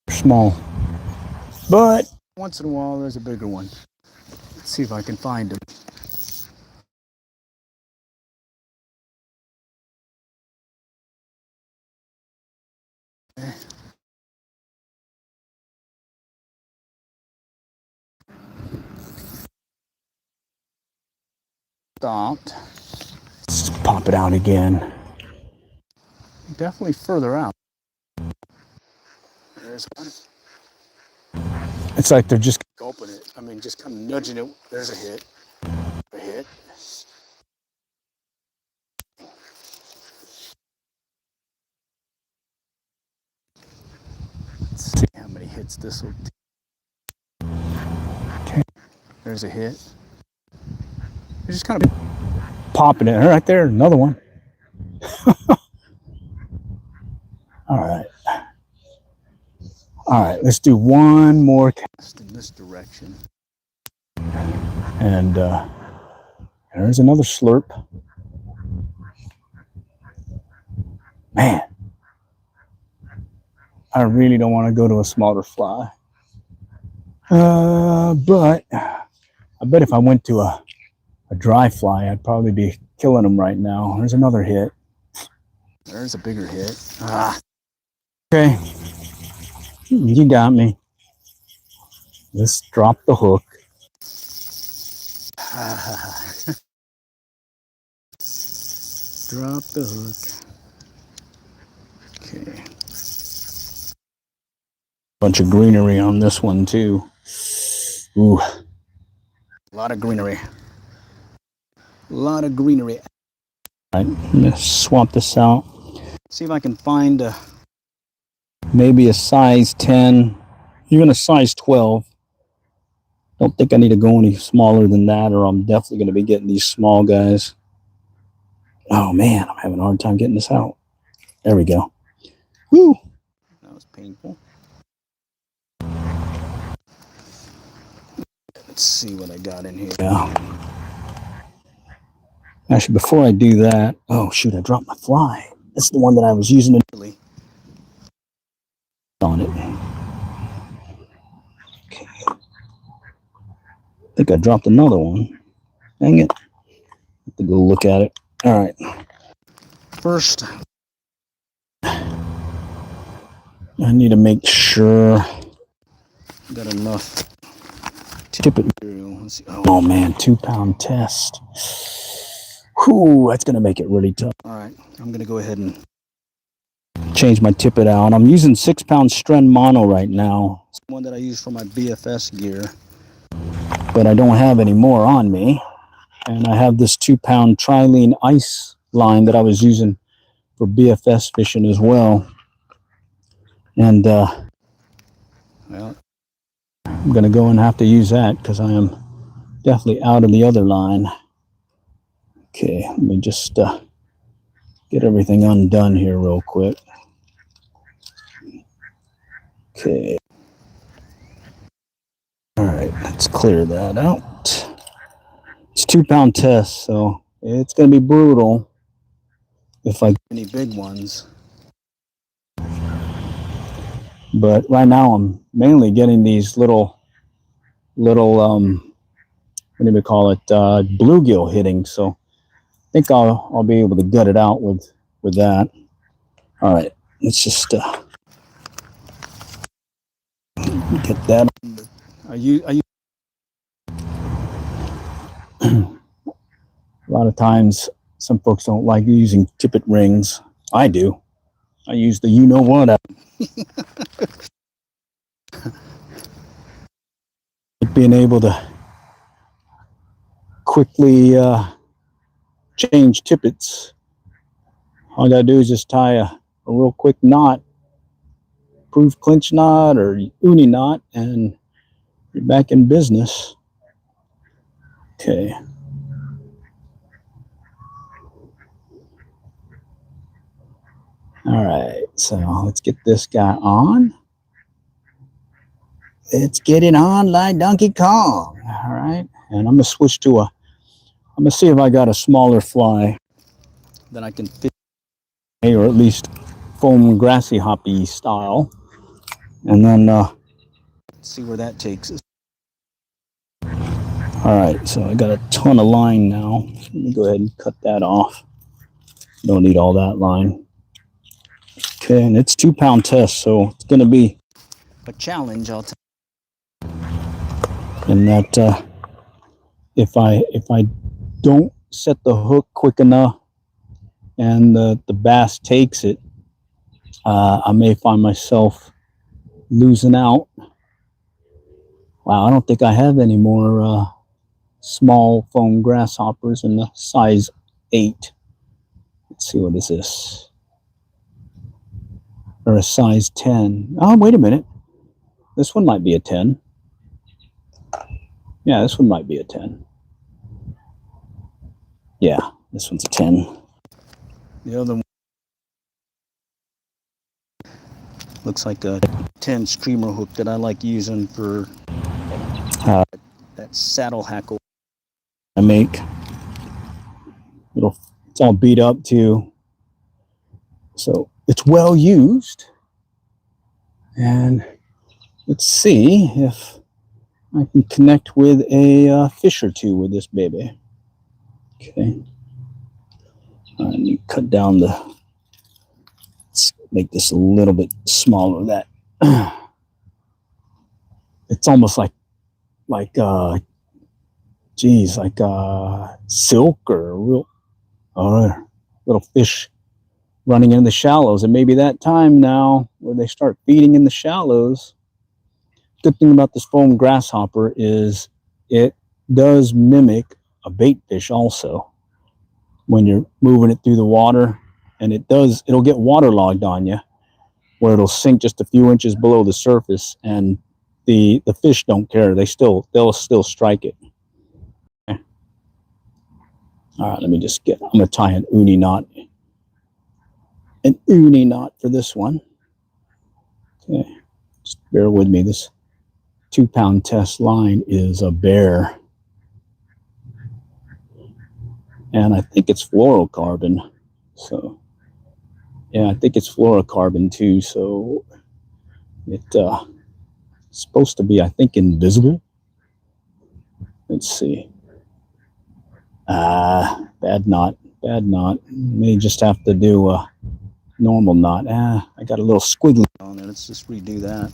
[SPEAKER 1] Small. But once in a while there's a bigger one. Let's see if I can find him. Okay. Stopped. Let's just pop it out again. Definitely further out. There's one. It's like they're just gulping it. I mean, just kind of nudging it. There's a hit. A hit. Let's see how many hits this will take. Okay. There's a hit. They're just kind of popping it. Right there, another one. All right. All right, let's do one more cast in this direction. And there's another slurp. Man, I really don't want to go to a smaller fly. But I bet if I went to a dry fly, I'd probably be killing them right now. There's another hit. There's a bigger hit. Ah. Okay. You got me. Let's drop the hook. Drop the hook. Okay. Bunch of greenery on this one too. Ooh. A lot of greenery. A lot of greenery. All right, I'm gonna swap this out. See if I can find maybe a size 10, even a size 12. Don't think I need to go any smaller than that, or I'm definitely going to be getting these small guys. Oh man, I'm having a hard time getting this out. There we go. Woo! That was painful. Let's see what I got in here. Yeah. Actually, before I do that, oh shoot, I dropped my fly. That's the one that I was using initially. On it. Okay. I think I dropped another one. Dang it. Have to go look at it. All right. First, I need to make sure I got enough tippet material. Let's see. Oh man, 2-pound test. Whew, that's gonna make it really tough. All right, I'm gonna go ahead and change my tippet out. I'm using 6-pound Stren mono right now. It's the one that I use for my BFS gear, but I don't have any more on me. And I have this 2-pound trilene ice line that I was using for BFS fishing as well. And well, I'm gonna go and have to use that because I am definitely out of the other line. Okay, let me just get everything undone here real quick. Okay. All right, let's clear that out. It's 2-pound test, so it's going to be brutal if I get any big ones. But right now I'm mainly getting these little what do we call it, bluegill hitting. So I think I'll be able to gut it out with that. All right, let's just get that. A lot of times, some folks don't like using tippet rings. I do. I use the you-know-what. Being able to quickly change tippets. All I gotta do is just tie a real quick knot, proof clinch knot or uni knot, and You're back in business. Okay. All right, so let's get this guy on. Let's get it on like Donkey Kong. All right, and I'm gonna switch to I'm gonna see if I got a smaller fly that I can fit, or at least foam grassy hoppy style, and then see where that takes us. All right, so I got a ton of line now. Let me go ahead and cut that off. Don't need all that line. Okay, and it's 2 pound test, so it's gonna be a challenge, I'll tell you. And that if I don't set the hook quick enough and the bass takes it, I may find myself losing out. Wow, I don't think I have any more small foam grasshoppers in the size 8. Let's see, what is this? Or a size 10. Oh, wait a minute. This one might be a 10. Yeah, this one might be a 10. Yeah, this one's a 10. The other one looks like a 10 streamer hook that I like using for that saddle hackle I make. It's all beat up too, so it's well used. And let's see if I can connect with a fish or two with this baby. Okay. Let me cut down let's make this a little bit smaller. That it's almost like silk or a real little fish running in the shallows. And maybe that time now where they start feeding in the shallows. Good thing about this foam grasshopper is it does mimic a bait fish also when you're moving it through the water, and it'll get waterlogged on you where it'll sink just a few inches below the surface, and the fish don't care. They'll still strike it. Okay. All right, let me just I'm gonna tie an uni knot for this one. Okay, just bear with me. This 2 pound test line is a bear, and I think it's fluorocarbon. So yeah, I think it's fluorocarbon too. So it's supposed to be, I think, invisible. Let's see. Bad knot. May just have to do a normal knot. I got a little squiggly on there. Let's just redo that.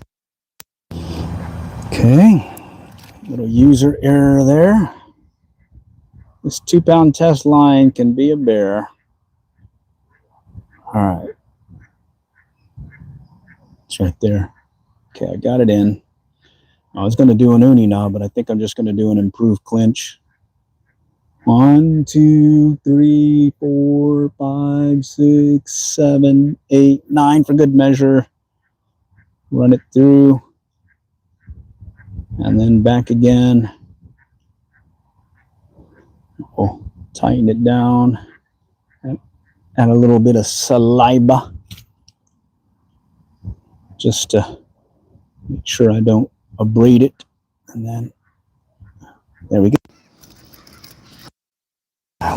[SPEAKER 1] Okay, little user error there. This 2 pound test line can be a bear. All right, it's right there. Okay, I got it in. I was going to do an uni knob, but I think I'm just going to do an improved clinch. 1, 2, 3, 4, 5, 6, 7, 8, 9 for good measure. Run it through. And then back again. Oh, tighten it down. Add a little bit of saliva. Just to make sure I don't abrade it. And then, there we go.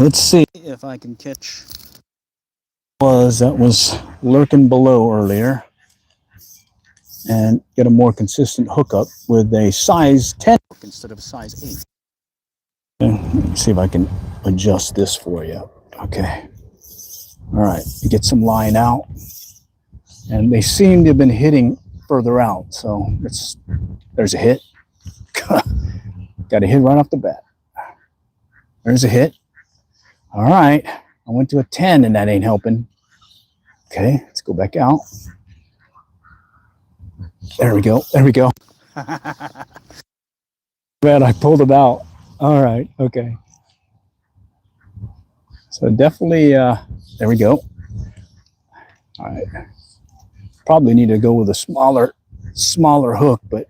[SPEAKER 1] Let's see if I can catch that was lurking below earlier and get a more consistent hookup with a size 10 instead of size 8. Okay, let me see if I can adjust this for you. Okay. All right, you get some line out, and they seem to have been hitting further out, so there's a hit. Got a hit right off the bat. There's a hit. All right, I went to a 10 and that ain't helping. Okay, let's go back out. There we go. Glad I pulled him out. All right, okay. So definitely, there we go. All right. Probably need to go with a smaller hook, but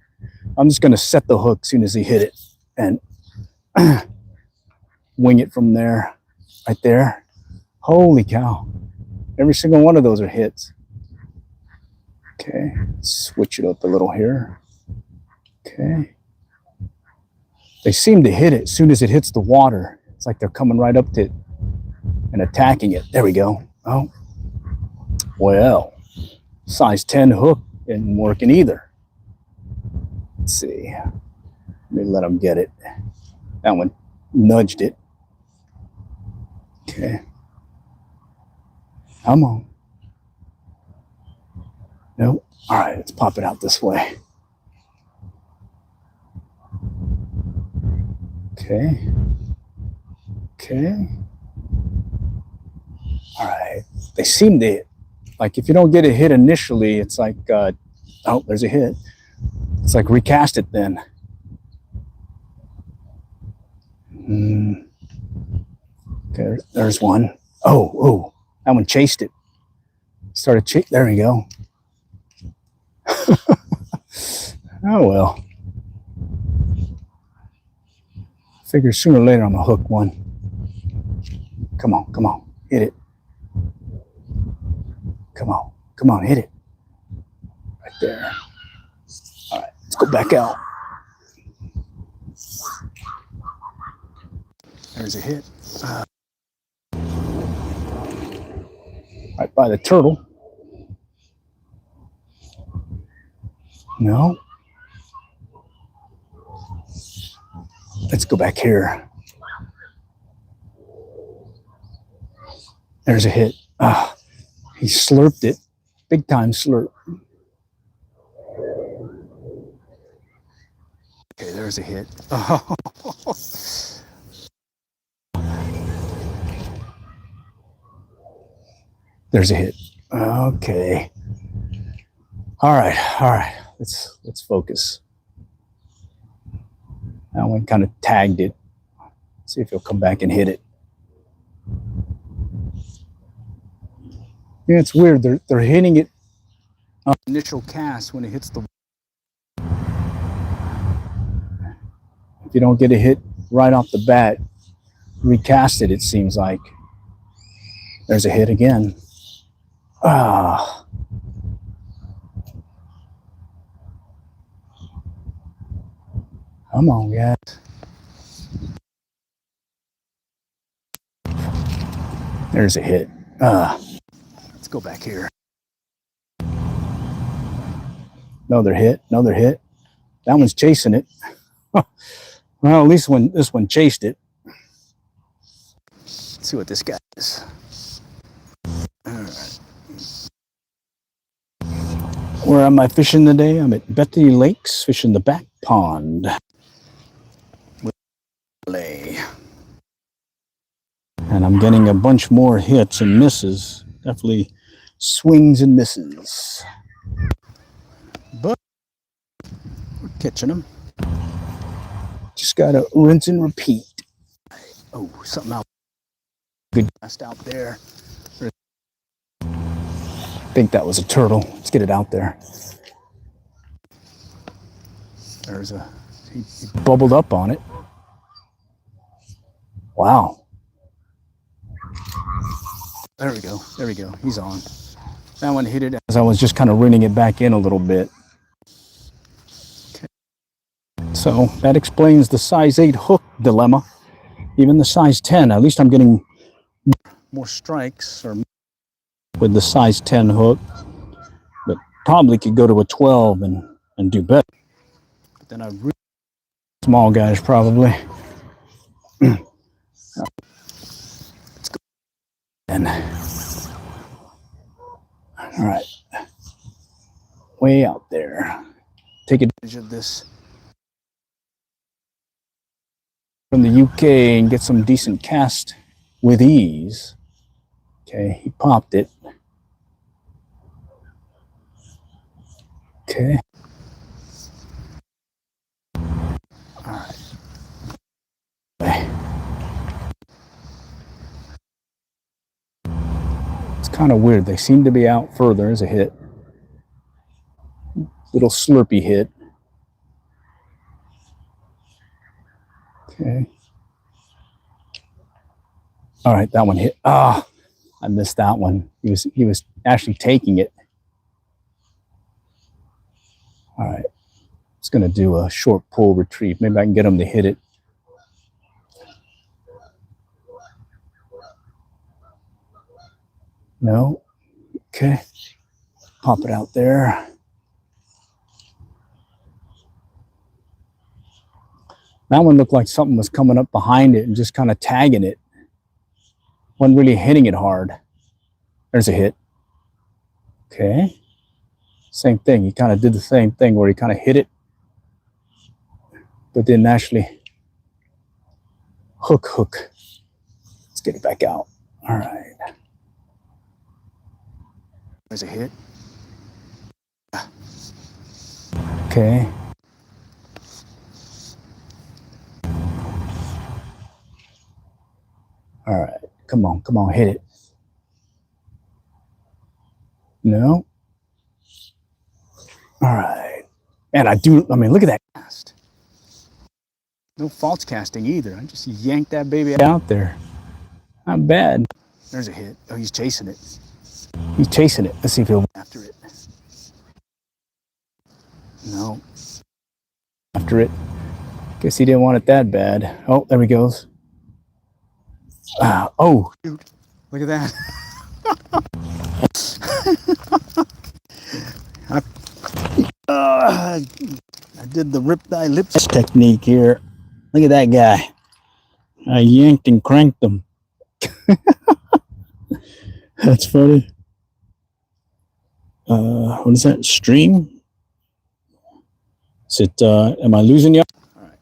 [SPEAKER 1] I'm just going to set the hook as soon as he hit it and wing it from there, right there. Holy cow. Every single one of those are hits. Okay, switch it up a little here. Okay. They seem to hit it as soon as it hits the water. It's like they're coming right up to it and attacking it. There we go. Oh, well, size 10 hook isn't working either. Let's see. Let me let them get it. That one nudged it. Okay. Come on. Nope. All right, let's pop it out this way. Okay. Okay. All right. They seem to, like, if you don't get a hit initially, it's like, oh, there's a hit. It's like recast it then. Okay, there's one. Oh, that one chased it. Started chasing. There we go. Oh, well. Figure sooner or later I'm gonna hook one. Come on, hit it. Come on, hit it. Right there. All right, let's go back out. There's a hit. Right by the turtle. No. Let's go back here. There's a hit. He slurped it. Big time slurp. Okay, there's a hit. Oh. There's a hit. Okay. All right. Let's focus. That one kind of tagged it. See if he'll come back and hit it. Yeah, it's weird. They're hitting it on initial cast when it hits the. If you don't get a hit right off the bat, recast it. It seems like there's a hit again. Ah. Come on, guys. There's a hit. Let's go back here. Another hit. That one's chasing it. Well, at least this one chased it. Let's see what this guy is. All right. Where am I fishing today? I'm at Bethany Lakes, fishing the back pond. And I'm getting a bunch more hits and misses. Definitely swings and misses. But we're catching them. Just gotta rinse and repeat. Oh, something out. Good cast out there. I think that was a turtle. Let's get it out there. There's he bubbled up on it. Wow. There we go. He's on. That one hit it as I was just kind of reining it back in a little bit. Okay. So that explains the size 8 hook dilemma. Even the size 10, at least I'm getting more strikes or with the size 10 hook, but probably could go to a 12 and do better. But then I really small guys probably. Let's go. And all right, way out there. Take advantage of this from the UK and get some decent cast with ease. Okay, he popped it. Okay. All right. Okay. It's kind of weird. They seem to be out further. There's a hit. Little slurpy hit. Okay. All right, that one hit. Ah, I missed that one. He was actually taking it. All right. It's going to do a short pull retrieve. Maybe I can get him to hit it. No. Okay. Pop it out there. That one looked like something was coming up behind it and just kind of tagging it. Wasn't really hitting it hard. There's a hit. Okay. Same thing. He kind of did the same thing where he kind of hit it, but didn't actually hook. Let's get it back out. All right. There's a hit. Okay. All right. Come on, hit it. No. All right. And I mean, look at that cast. No false casting either. I just yanked that baby out there. Not bad. There's a hit. Oh, he's chasing it. He's chasing it. Let's see if he'll after it. No. After it. Guess he didn't want it that bad. Oh, there he goes. Oh, dude. Look at that. I did the rip thy lips technique here. Look at that guy. I yanked and cranked him. That's funny. What is that? Stream? Is it, am I losing you? All right.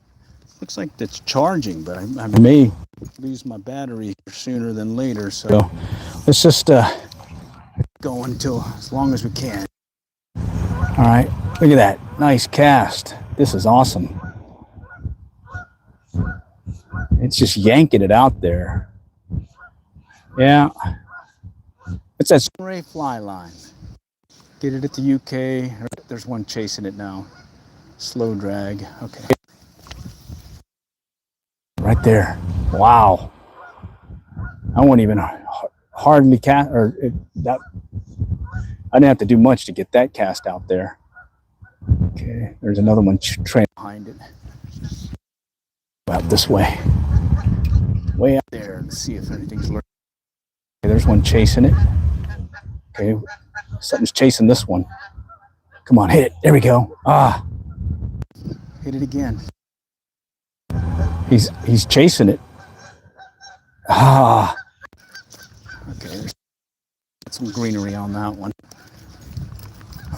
[SPEAKER 1] Looks like it's charging, but I may lose my battery sooner than later. So let's just go until as long as we can. All right. Look at that. Nice cast. This is awesome. It's just yanking it out there. Yeah. It's that spray fly line. Get it at the UK. There's one chasing it now. Slow drag. Okay. Right there. Wow. I won't even hardly cast, or that. I didn't have to do much to get that cast out there. Okay. There's another one trailing behind it. Out this way. Way out there. Let's see if anything's lurking. Okay, there's one chasing it. Okay. Something's chasing this one. Come on, hit it. There we go. Ah. Hit it again. He's chasing it. Ah. Okay, there's some greenery on that one.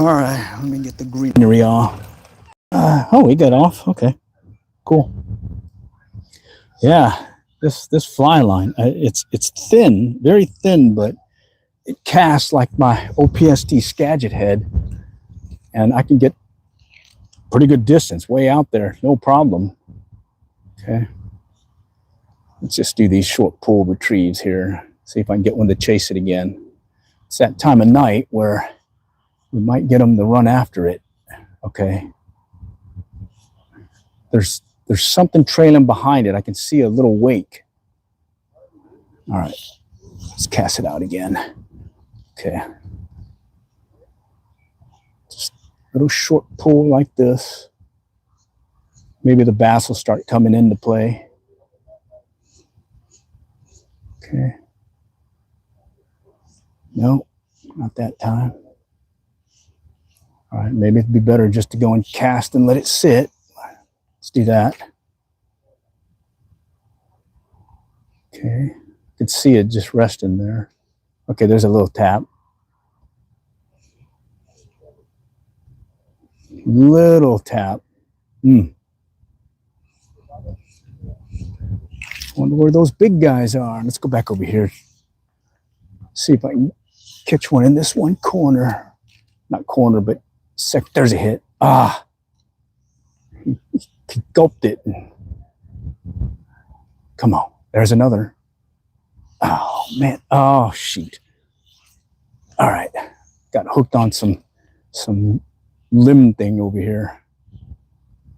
[SPEAKER 1] All right, let me get the greenery off. Oh, he got off. Okay, cool. Yeah, this fly line, it's thin, very thin, but it casts like my OPST Skagit head, and I can get pretty good distance way out there, no problem. Okay, let's just do these short pull retrieves here. See if I can get one to chase it again. It's that time of night where we might get them to run after it. Okay, there's something trailing behind it. I can see a little wake. All right, let's cast it out again. Okay, just a little short pull like this. Maybe the bass will start coming into play. Okay. No, not that time. All right, maybe it'd be better just to go and cast and let it sit. Let's do that. Okay, you can see it just resting there. Okay, there's a little tap. Little tap. Wonder where those big guys are. Let's go back over here. See if I can catch one in this one corner. Not corner, but there's a hit. Ah, he gulped it. Come on, there's another. Oh man, oh shoot. All right, got hooked on some limb thing over here.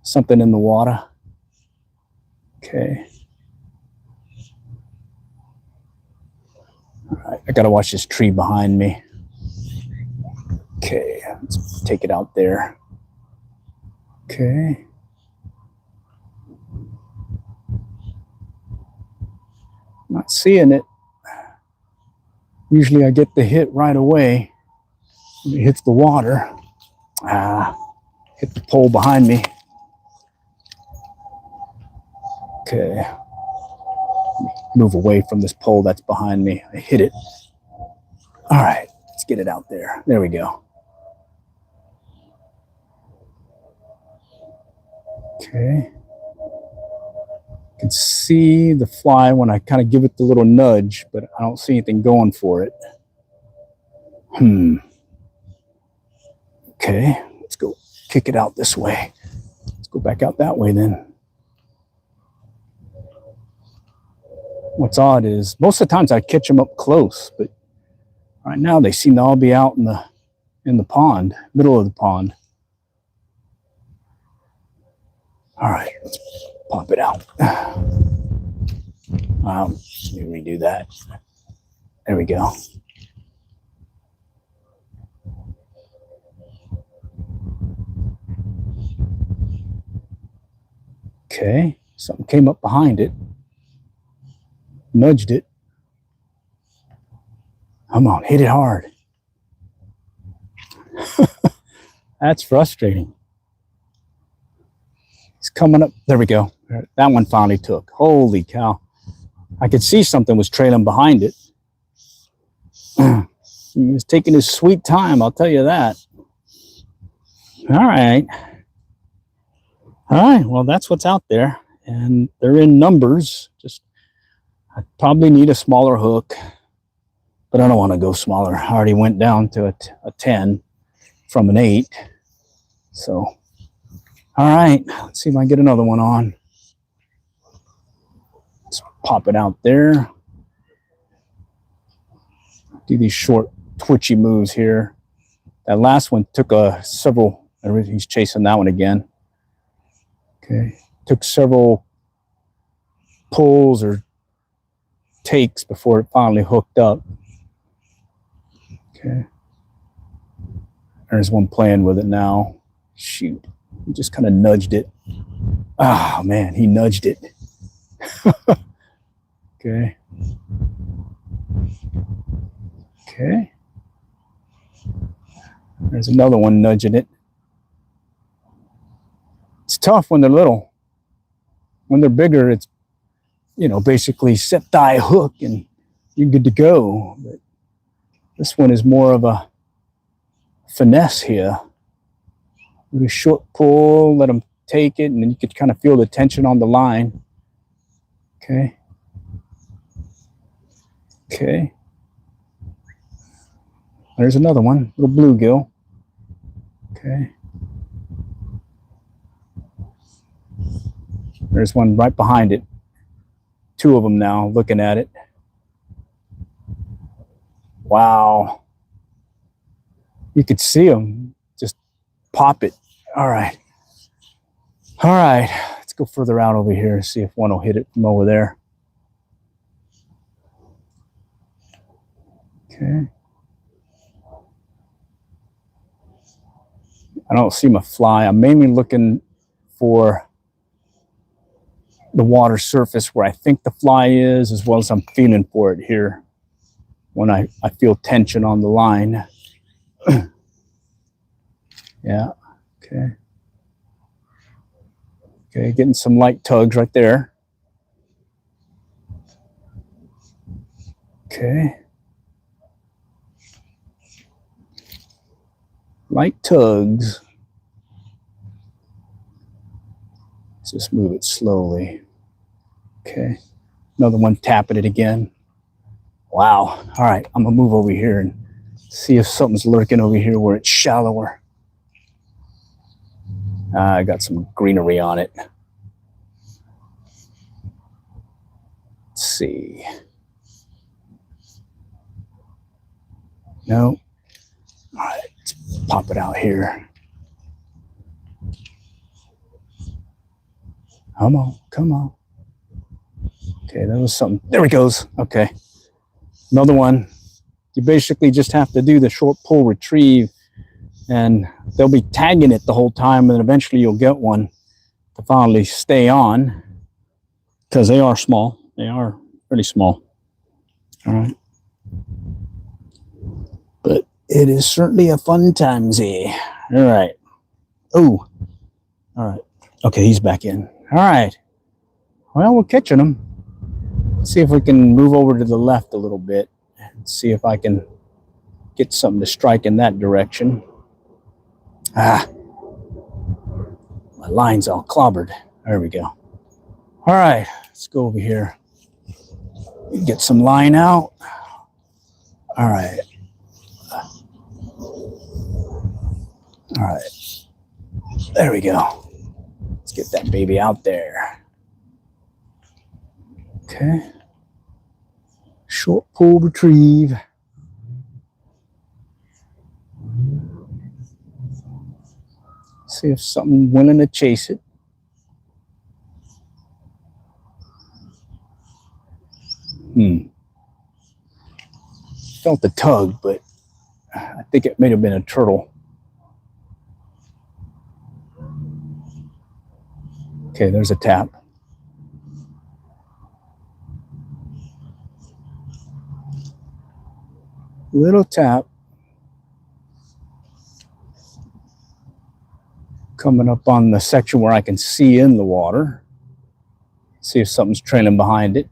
[SPEAKER 1] Something in the water. Okay. All right, I gotta watch this tree behind me. Okay, let's take it out there. Okay. Not seeing it. Usually I get the hit right away. It hits the water. Hit the pole behind me. Okay. Move away from this pole that's behind me. I hit it. All right, let's get it out there. There we go. Okay. You can see the fly when I kind of give it the little nudge, but I don't see anything going for it. Okay, let's go kick it out this way. Let's go back out that way then. What's odd is most of the times I catch them up close, but right now they seem to all be out in the pond, middle of the pond. All right, let's pop it out. Let me redo that. There we go. Okay, something came up behind it. Nudged it. Come on, hit it hard. That's frustrating. It's coming up. There we go. That one finally took. Holy cow. I could see something was trailing behind it. He was taking his sweet time, I'll tell you that. All right. All right, well, that's what's out there. And they're in numbers. Just, I probably need a smaller hook, but I don't want to go smaller. I already went down to a 10 from an 8. So, all right, let's see if I can get another one on. Let's pop it out there. Do these short, twitchy moves here. That last one took several. He's chasing that one again. Okay, took several pulls or takes before it finally hooked up. Okay, there's one playing with it now. Shoot, he just kind of nudged it. Oh man, he nudged it. Okay. Okay. There's another one nudging it. It's tough when they're little. When they're bigger, it's, you know, basically set die hook and you're good to go. But this one is more of a finesse here. With a short pull, let them take it, and then you could kind of feel the tension on the line. Okay. Okay. There's another one, little bluegill. Okay. There's one right behind it. 2 of them now looking at it. Wow. You could see them just pop it. All right. All right. Let's go further out over here and see if one will hit it from over there. Okay. I don't see my fly. I'm mainly looking for the water surface where I think the fly is, as well as I'm feeling for it here when I feel tension on the line. Yeah, okay. Okay, getting some light tugs right there. Okay. Light tugs. Let's just move it slowly. Okay. Another one tapping it again. Wow. All right. I'm going to move over here and see if something's lurking over here where it's shallower. I got some greenery on it. Let's see. No. All right. Let's pop it out here. Come on. Come on. Okay, that was something. There he goes. Okay. Another one. You basically just have to do the short pull retrieve, and they'll be tagging it the whole time, and eventually you'll get one to finally stay on, because they are small. They are pretty small. All right. But it is certainly a fun timesy. All right. Oh. All right. Okay, he's back in. All right. Well, we're catching them. Let's see if we can move over to the left a little bit and see if I can get something to strike in that direction. Ah. My line's all clobbered. There we go. All right. Let's go over here. Get some line out. All right. All right. There we go. Let's get that baby out there. Okay. Short pull retrieve. See if something willing to chase it. Felt the tug, but I think it may have been a turtle. Okay, there's a tap. Little tap. Coming up on the section where I can see in the water. See if something's trailing behind it.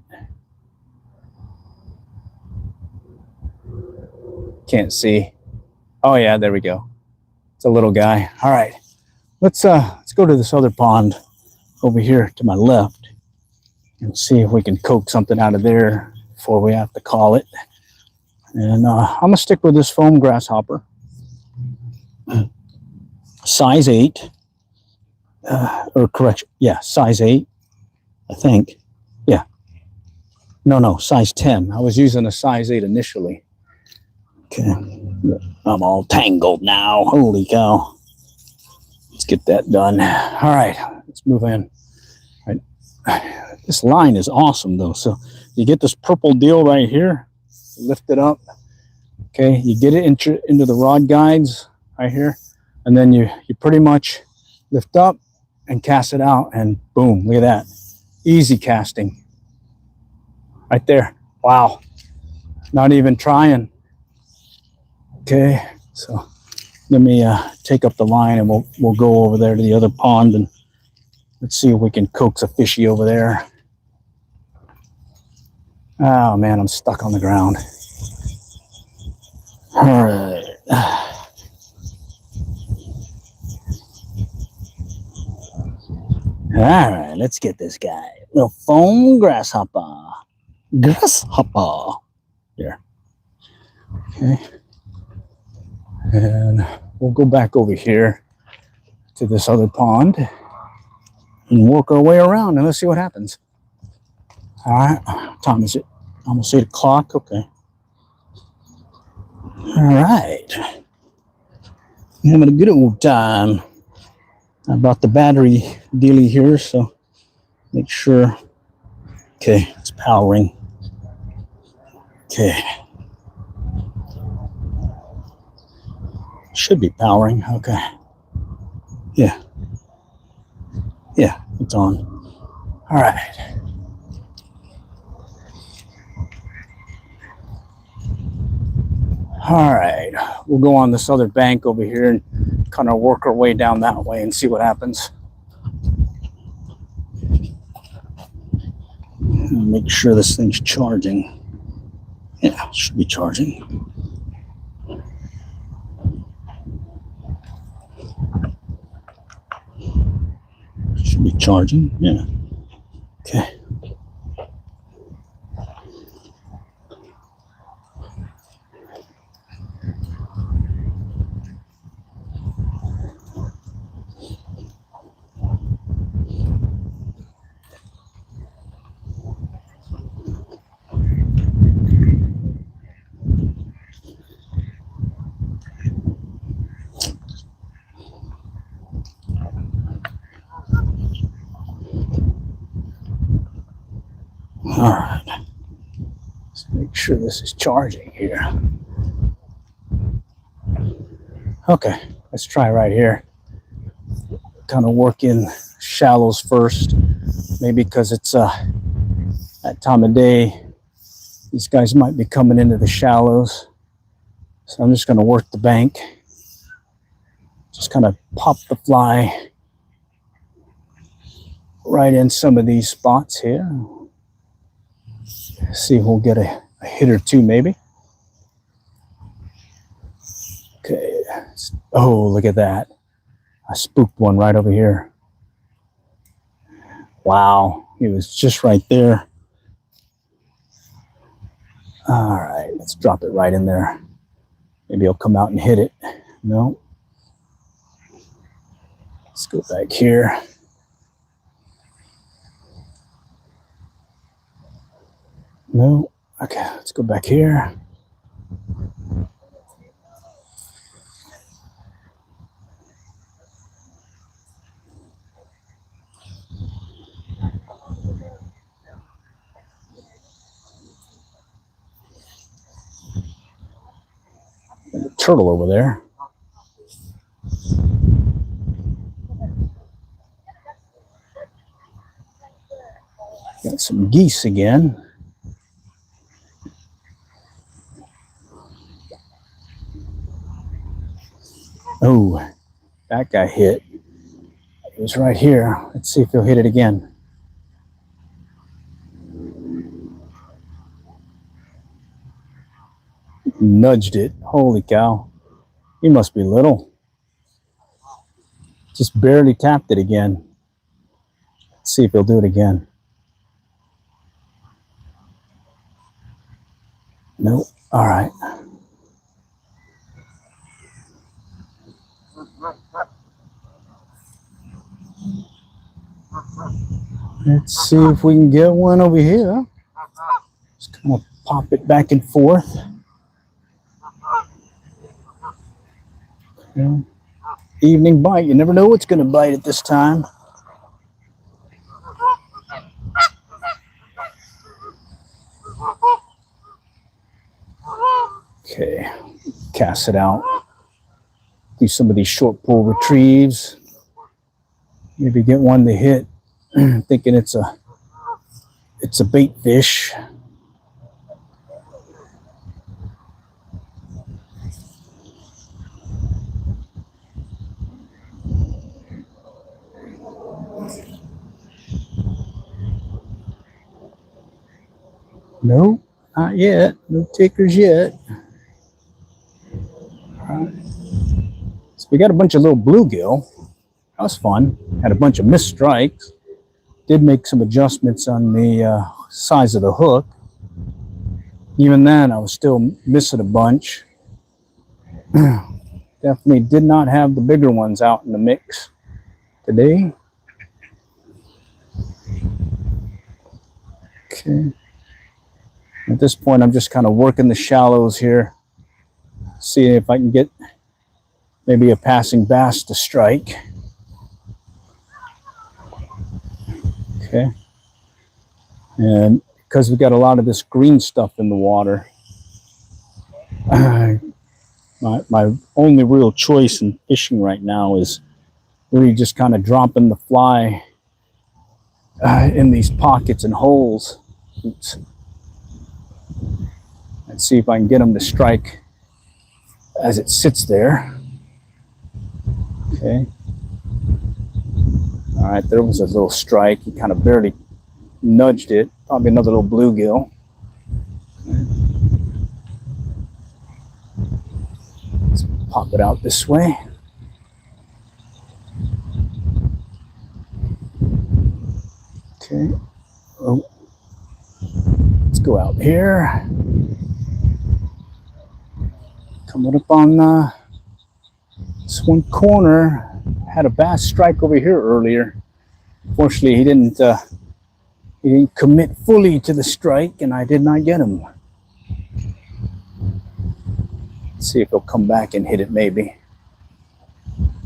[SPEAKER 1] Can't see. Oh yeah, there we go. It's a little guy. All right. Let's go to this other pond over here to my left and see if we can coax something out of there before we have to call it. And I'm gonna stick with this foam grasshopper, size 8, or correction, yeah, size 8, I think. Yeah. No, size 10. I was using a size 8 initially. Okay, I'm all tangled now. Holy cow. Let's get that done. All right, let's move in. All right. This line is awesome though. So you get this purple deal right here, lift it up. Okay, you get it into the rod guides right here, and then you pretty much lift up and cast it out, and boom, look at that. Easy casting. Right there. Wow. Not even trying. Okay, so let me take up the line, and we'll go over there to the other pond, and let's see if we can coax a fishy over there. Oh man, I'm stuck on the ground. All right. All right, let's get this guy. Little foam grasshopper. Grasshopper. There. Okay. And we'll go back over here to this other pond and work our way around, and let's see what happens. All right. What time is it? Almost 8 o'clock. Okay. All right. Having a good old time. I brought the battery dealie here, so make sure. Okay, it's powering. Okay. Should be powering. Okay. Yeah. Yeah, it's on. All right. All right. We'll go on this other bank over here and kind of work our way down that way and see what happens. Make sure this thing's charging. Yeah, it should be charging. Should be charging, yeah. Okay. Let's make sure this is charging here. Okay, let's try right here. Kind of work in shallows first, maybe because it's that time of day. These guys might be coming into the shallows. So I'm just going to work the bank. Just kind of pop the fly right in some of these spots here. See if we'll get a hit or two maybe. Okay. Oh, look at that. I spooked one right over here. Wow. He was just right there. All right. Let's drop it right in there. Maybe he'll come out and hit it. No. Let's go back here. No. Okay, let's go back here. There's a turtle over there. Got some geese again. Oh, that guy hit. It was right here. Let's see if he'll hit it again. Nudged it. Holy cow. He must be little. Just barely tapped it again. Let's see if he'll do it again. Nope. All right. Let's see if we can get one over here. Just kind of pop it back and forth. Okay. Evening bite. You never know what's going to bite at this time. Okay. Cast it out. Do some of these short pull retrieves. Maybe get one to hit. Thinking it's a bait fish. No, not yet. No takers yet. All right. So we got a bunch of little bluegill. That was fun. Had a bunch of missed strikes. Did make some adjustments on the size of the hook. Even then, I was still missing a bunch. Definitely did not have the bigger ones out in the mix today. Okay. At this point, I'm just kind of working the shallows here. See if I can get maybe a passing bass to strike. Okay. And because we got a lot of this green stuff in the water, my only real choice in fishing right now is really just kind of dropping the fly in these pockets and holes. Oops. And see if I can get them to strike as it sits there. Okay. All right, there was a little strike. He kind of barely nudged it. Probably another little bluegill. Let's pop it out this way. Okay. Oh. Let's go out here. Coming up on this one corner. Had a bass strike over here earlier. Fortunately, he didn't commit fully to the strike, and I did not get him. Let's see if he'll come back and hit it maybe.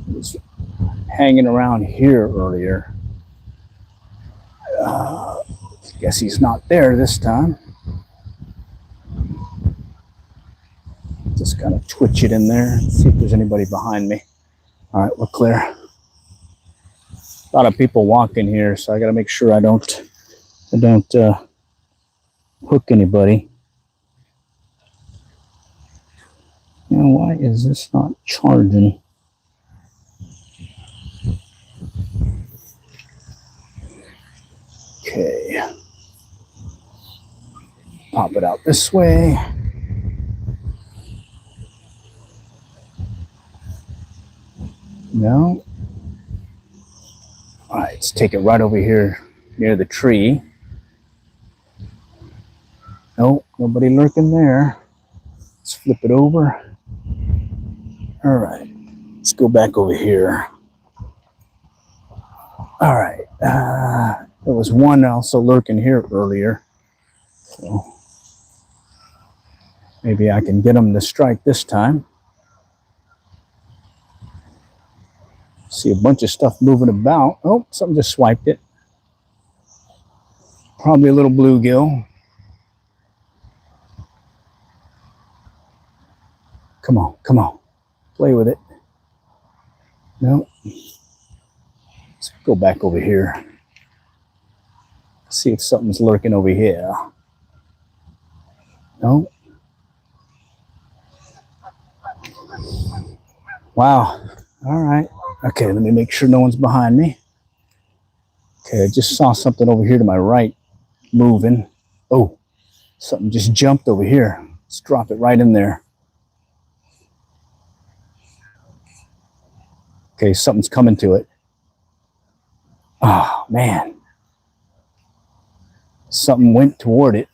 [SPEAKER 1] He was hanging around here earlier. Guess he's not there this time. Just kind of twitch it in there and see if there's anybody behind me. All right, we're clear. A lot of people walking here, so I got to make sure I don't hook anybody. Now, why is this not charging? Okay. Pop it out this way. No. All right, let's take it right over here near the tree. Nope, nobody lurking there. Let's flip it over. All right, let's go back over here. All right, there was one also lurking here earlier. So maybe I can get him to strike this time. See a bunch of stuff moving about. Oh, something just swiped it. Probably a little bluegill. Come on, come on. Play with it. No. Let's go back over here. See if something's lurking over here. No. Wow. All right. Okay, let me make sure no one's behind me. Okay, I just saw something over here to my right moving. Oh, something just jumped over here. Let's drop it right in there. Okay, something's coming to it. Oh, man. Something went toward it.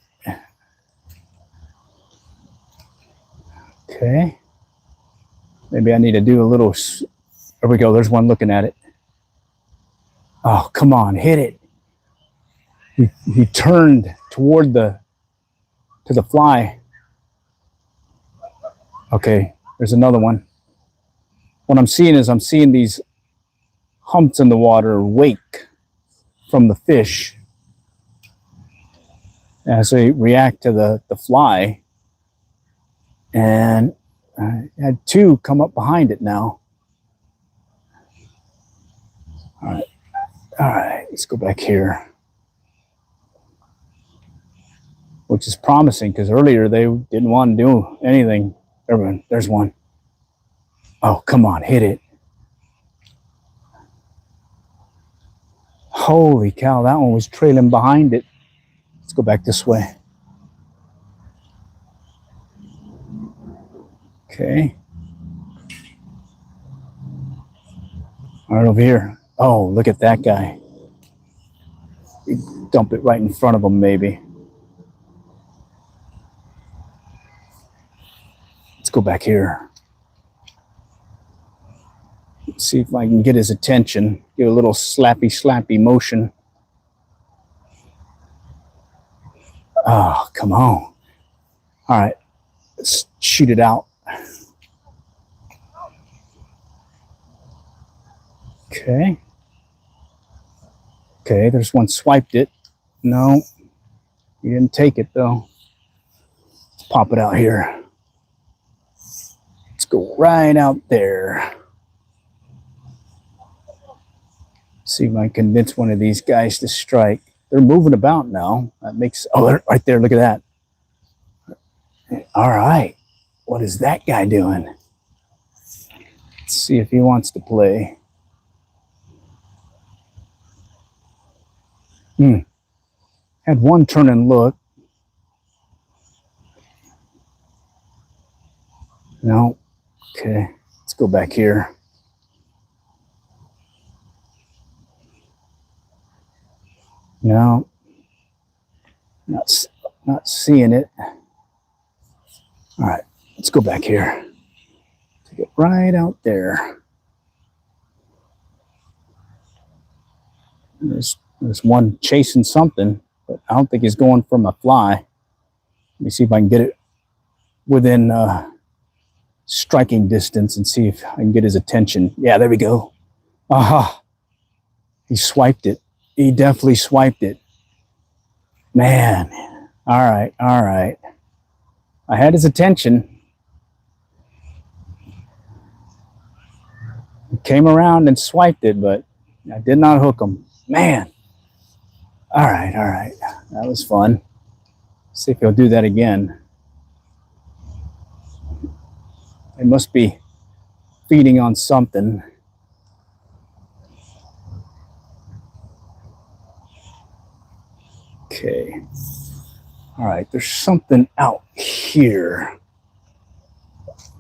[SPEAKER 1] Okay. Maybe I need to do a little... There we go. There's one looking at it. Oh, come on. Hit it. He turned toward to the fly. Okay. There's another one. What I'm seeing is I'm seeing these humps in the water wake from the fish as they react to the fly. And I had two come up behind it now. All right, let's go back here. Which is promising because earlier they didn't want to do anything. There's one. Oh, come on, hit it. Holy cow, that one was trailing behind it. Let's go back this way. Okay. All right, over here. Oh, look at that guy. You dump it right in front of him, maybe. Let's go back here. Let's see if I can get his attention. Give a little slappy motion. Oh, come on. All right, let's shoot it out. Okay. Okay, there's one swiped it. No, he didn't take it though. Let's pop it out here. Let's go right out there. See if I can convince one of these guys to strike. They're moving about now. That makes, oh, they're right there, look at that. All right, what is that guy doing? Let's see if he wants to play. Had one turn and look. No. Okay. Let's go back here. No. Not seeing it. All right. Let's go back here. Take it right out there. There's one chasing something, but I don't think he's going from a fly. Let me see if I can get it within striking distance and see if I can get his attention. Yeah, there we go. Aha. He swiped it. He definitely swiped it. Man. All right. All right. I had his attention. came around and swiped it, but I did not hook him. Man. All right, all right. That was fun. See if he'll do that again. They must be feeding on something. Okay. All right, there's something out here.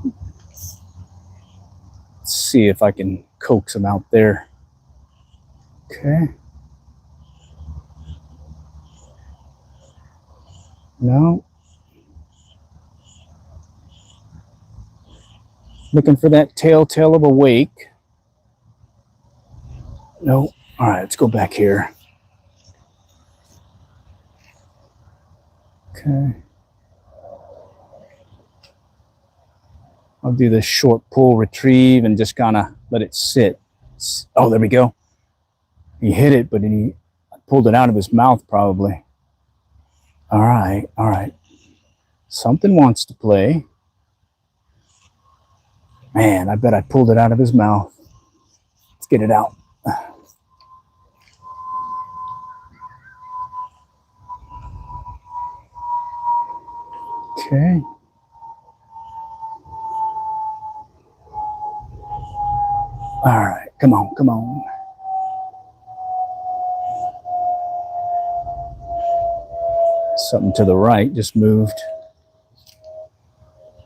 [SPEAKER 1] Let's see if I can coax him out there. Okay. No. Looking for that tail of a wake. No. All right, let's go back here. Okay. I'll do this short pull retrieve and just kind of let it sit. Oh, there we go. He hit it, but he pulled it out of his mouth probably. All right, all right. Something wants to play. Man, I bet I pulled it out of his mouth. Let's get it out. Okay. All right, come on, come on. Something to the right just moved.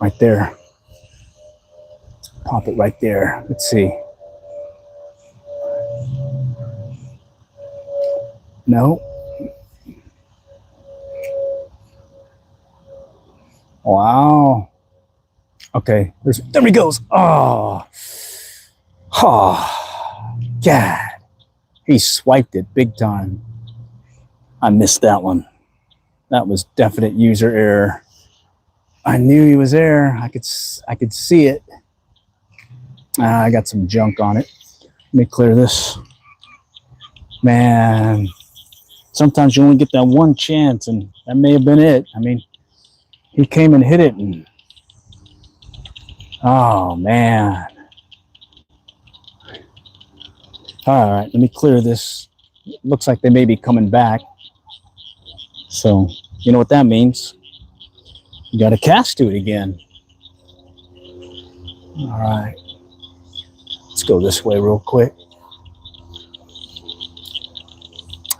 [SPEAKER 1] Right there. Let's pop it right there. Let's see. No. Wow. Okay, there he goes. Oh. Oh. God. He swiped it big time. I missed that one. That was definite user error. I knew he was there. I could see it. I got some junk on it. Let me clear this. Man, sometimes you only get that one chance, and that may have been it. I mean, he came and hit it, and oh man. All right, let me clear this. Looks like they may be coming back. So, you know what that means? You got to cast to it again. All right. Let's go this way real quick.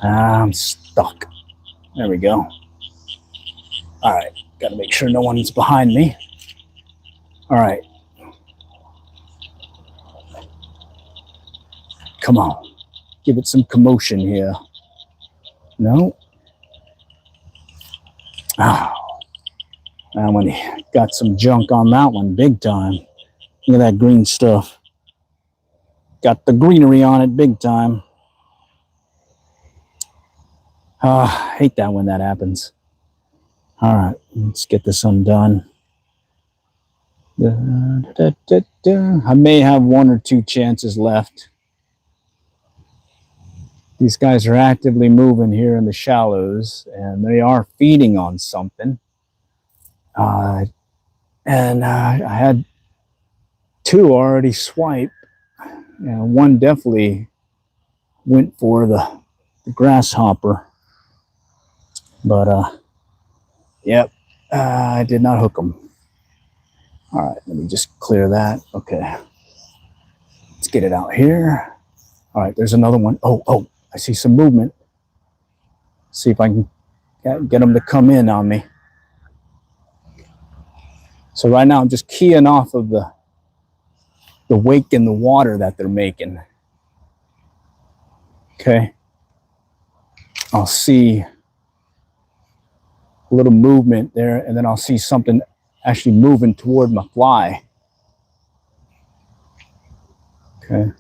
[SPEAKER 1] I'm stuck. There we go. All right. Got to make sure no one's behind me. All right. Come on. Give it some commotion here. No. Oh. That one got some junk on that one big time. Look at that green stuff. Got the greenery on it big time. I hate that when that happens. All right, let's get this undone. I may have one or two chances left. These guys are actively moving here in the shallows, and they are feeding on something. I had two already swipe. One definitely went for the grasshopper, but yep, I did not hook them. All right, let me just clear that. Okay, let's get it out here. All right, there's another one. Oh, I see some movement. See if I can get them to come in on me. So right now I'm just keying off of the wake in the water that they're making. Okay. I'll see a little movement there, and then I'll see something actually moving toward my fly. Okay.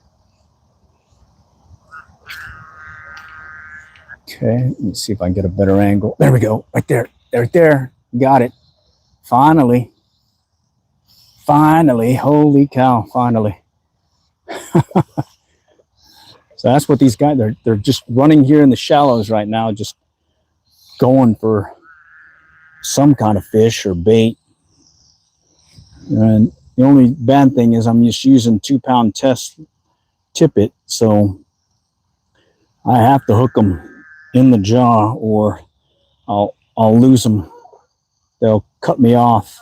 [SPEAKER 1] Okay, let me see if I can get a better angle. There we go, right there, right there. Got it. Finally. Finally, holy cow, finally. So that's what these guys, they're just running here in the shallows right now, just going for some kind of fish or bait. And the only bad thing is I'm just using 2-pound test tippet, so I have to hook them in the jaw or I'll lose them. They'll cut me off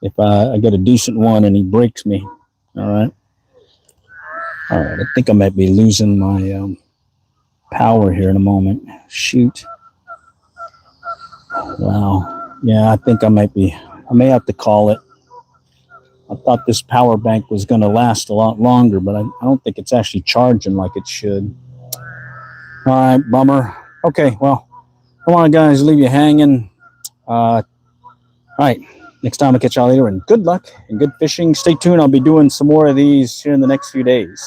[SPEAKER 1] if I get a decent one and he breaks me. All right. I think I might be losing my power here in a moment. Shoot. Wow. Yeah, I think I may have to call it. I thought this power bank was going to last a lot longer, but I don't think it's actually charging like it should. All right, bummer. Okay, well, come on, guys, leave you hanging. All right, next time I'll catch y'all later, and good luck and good fishing. Stay tuned. I'll be doing some more of these here in the next few days.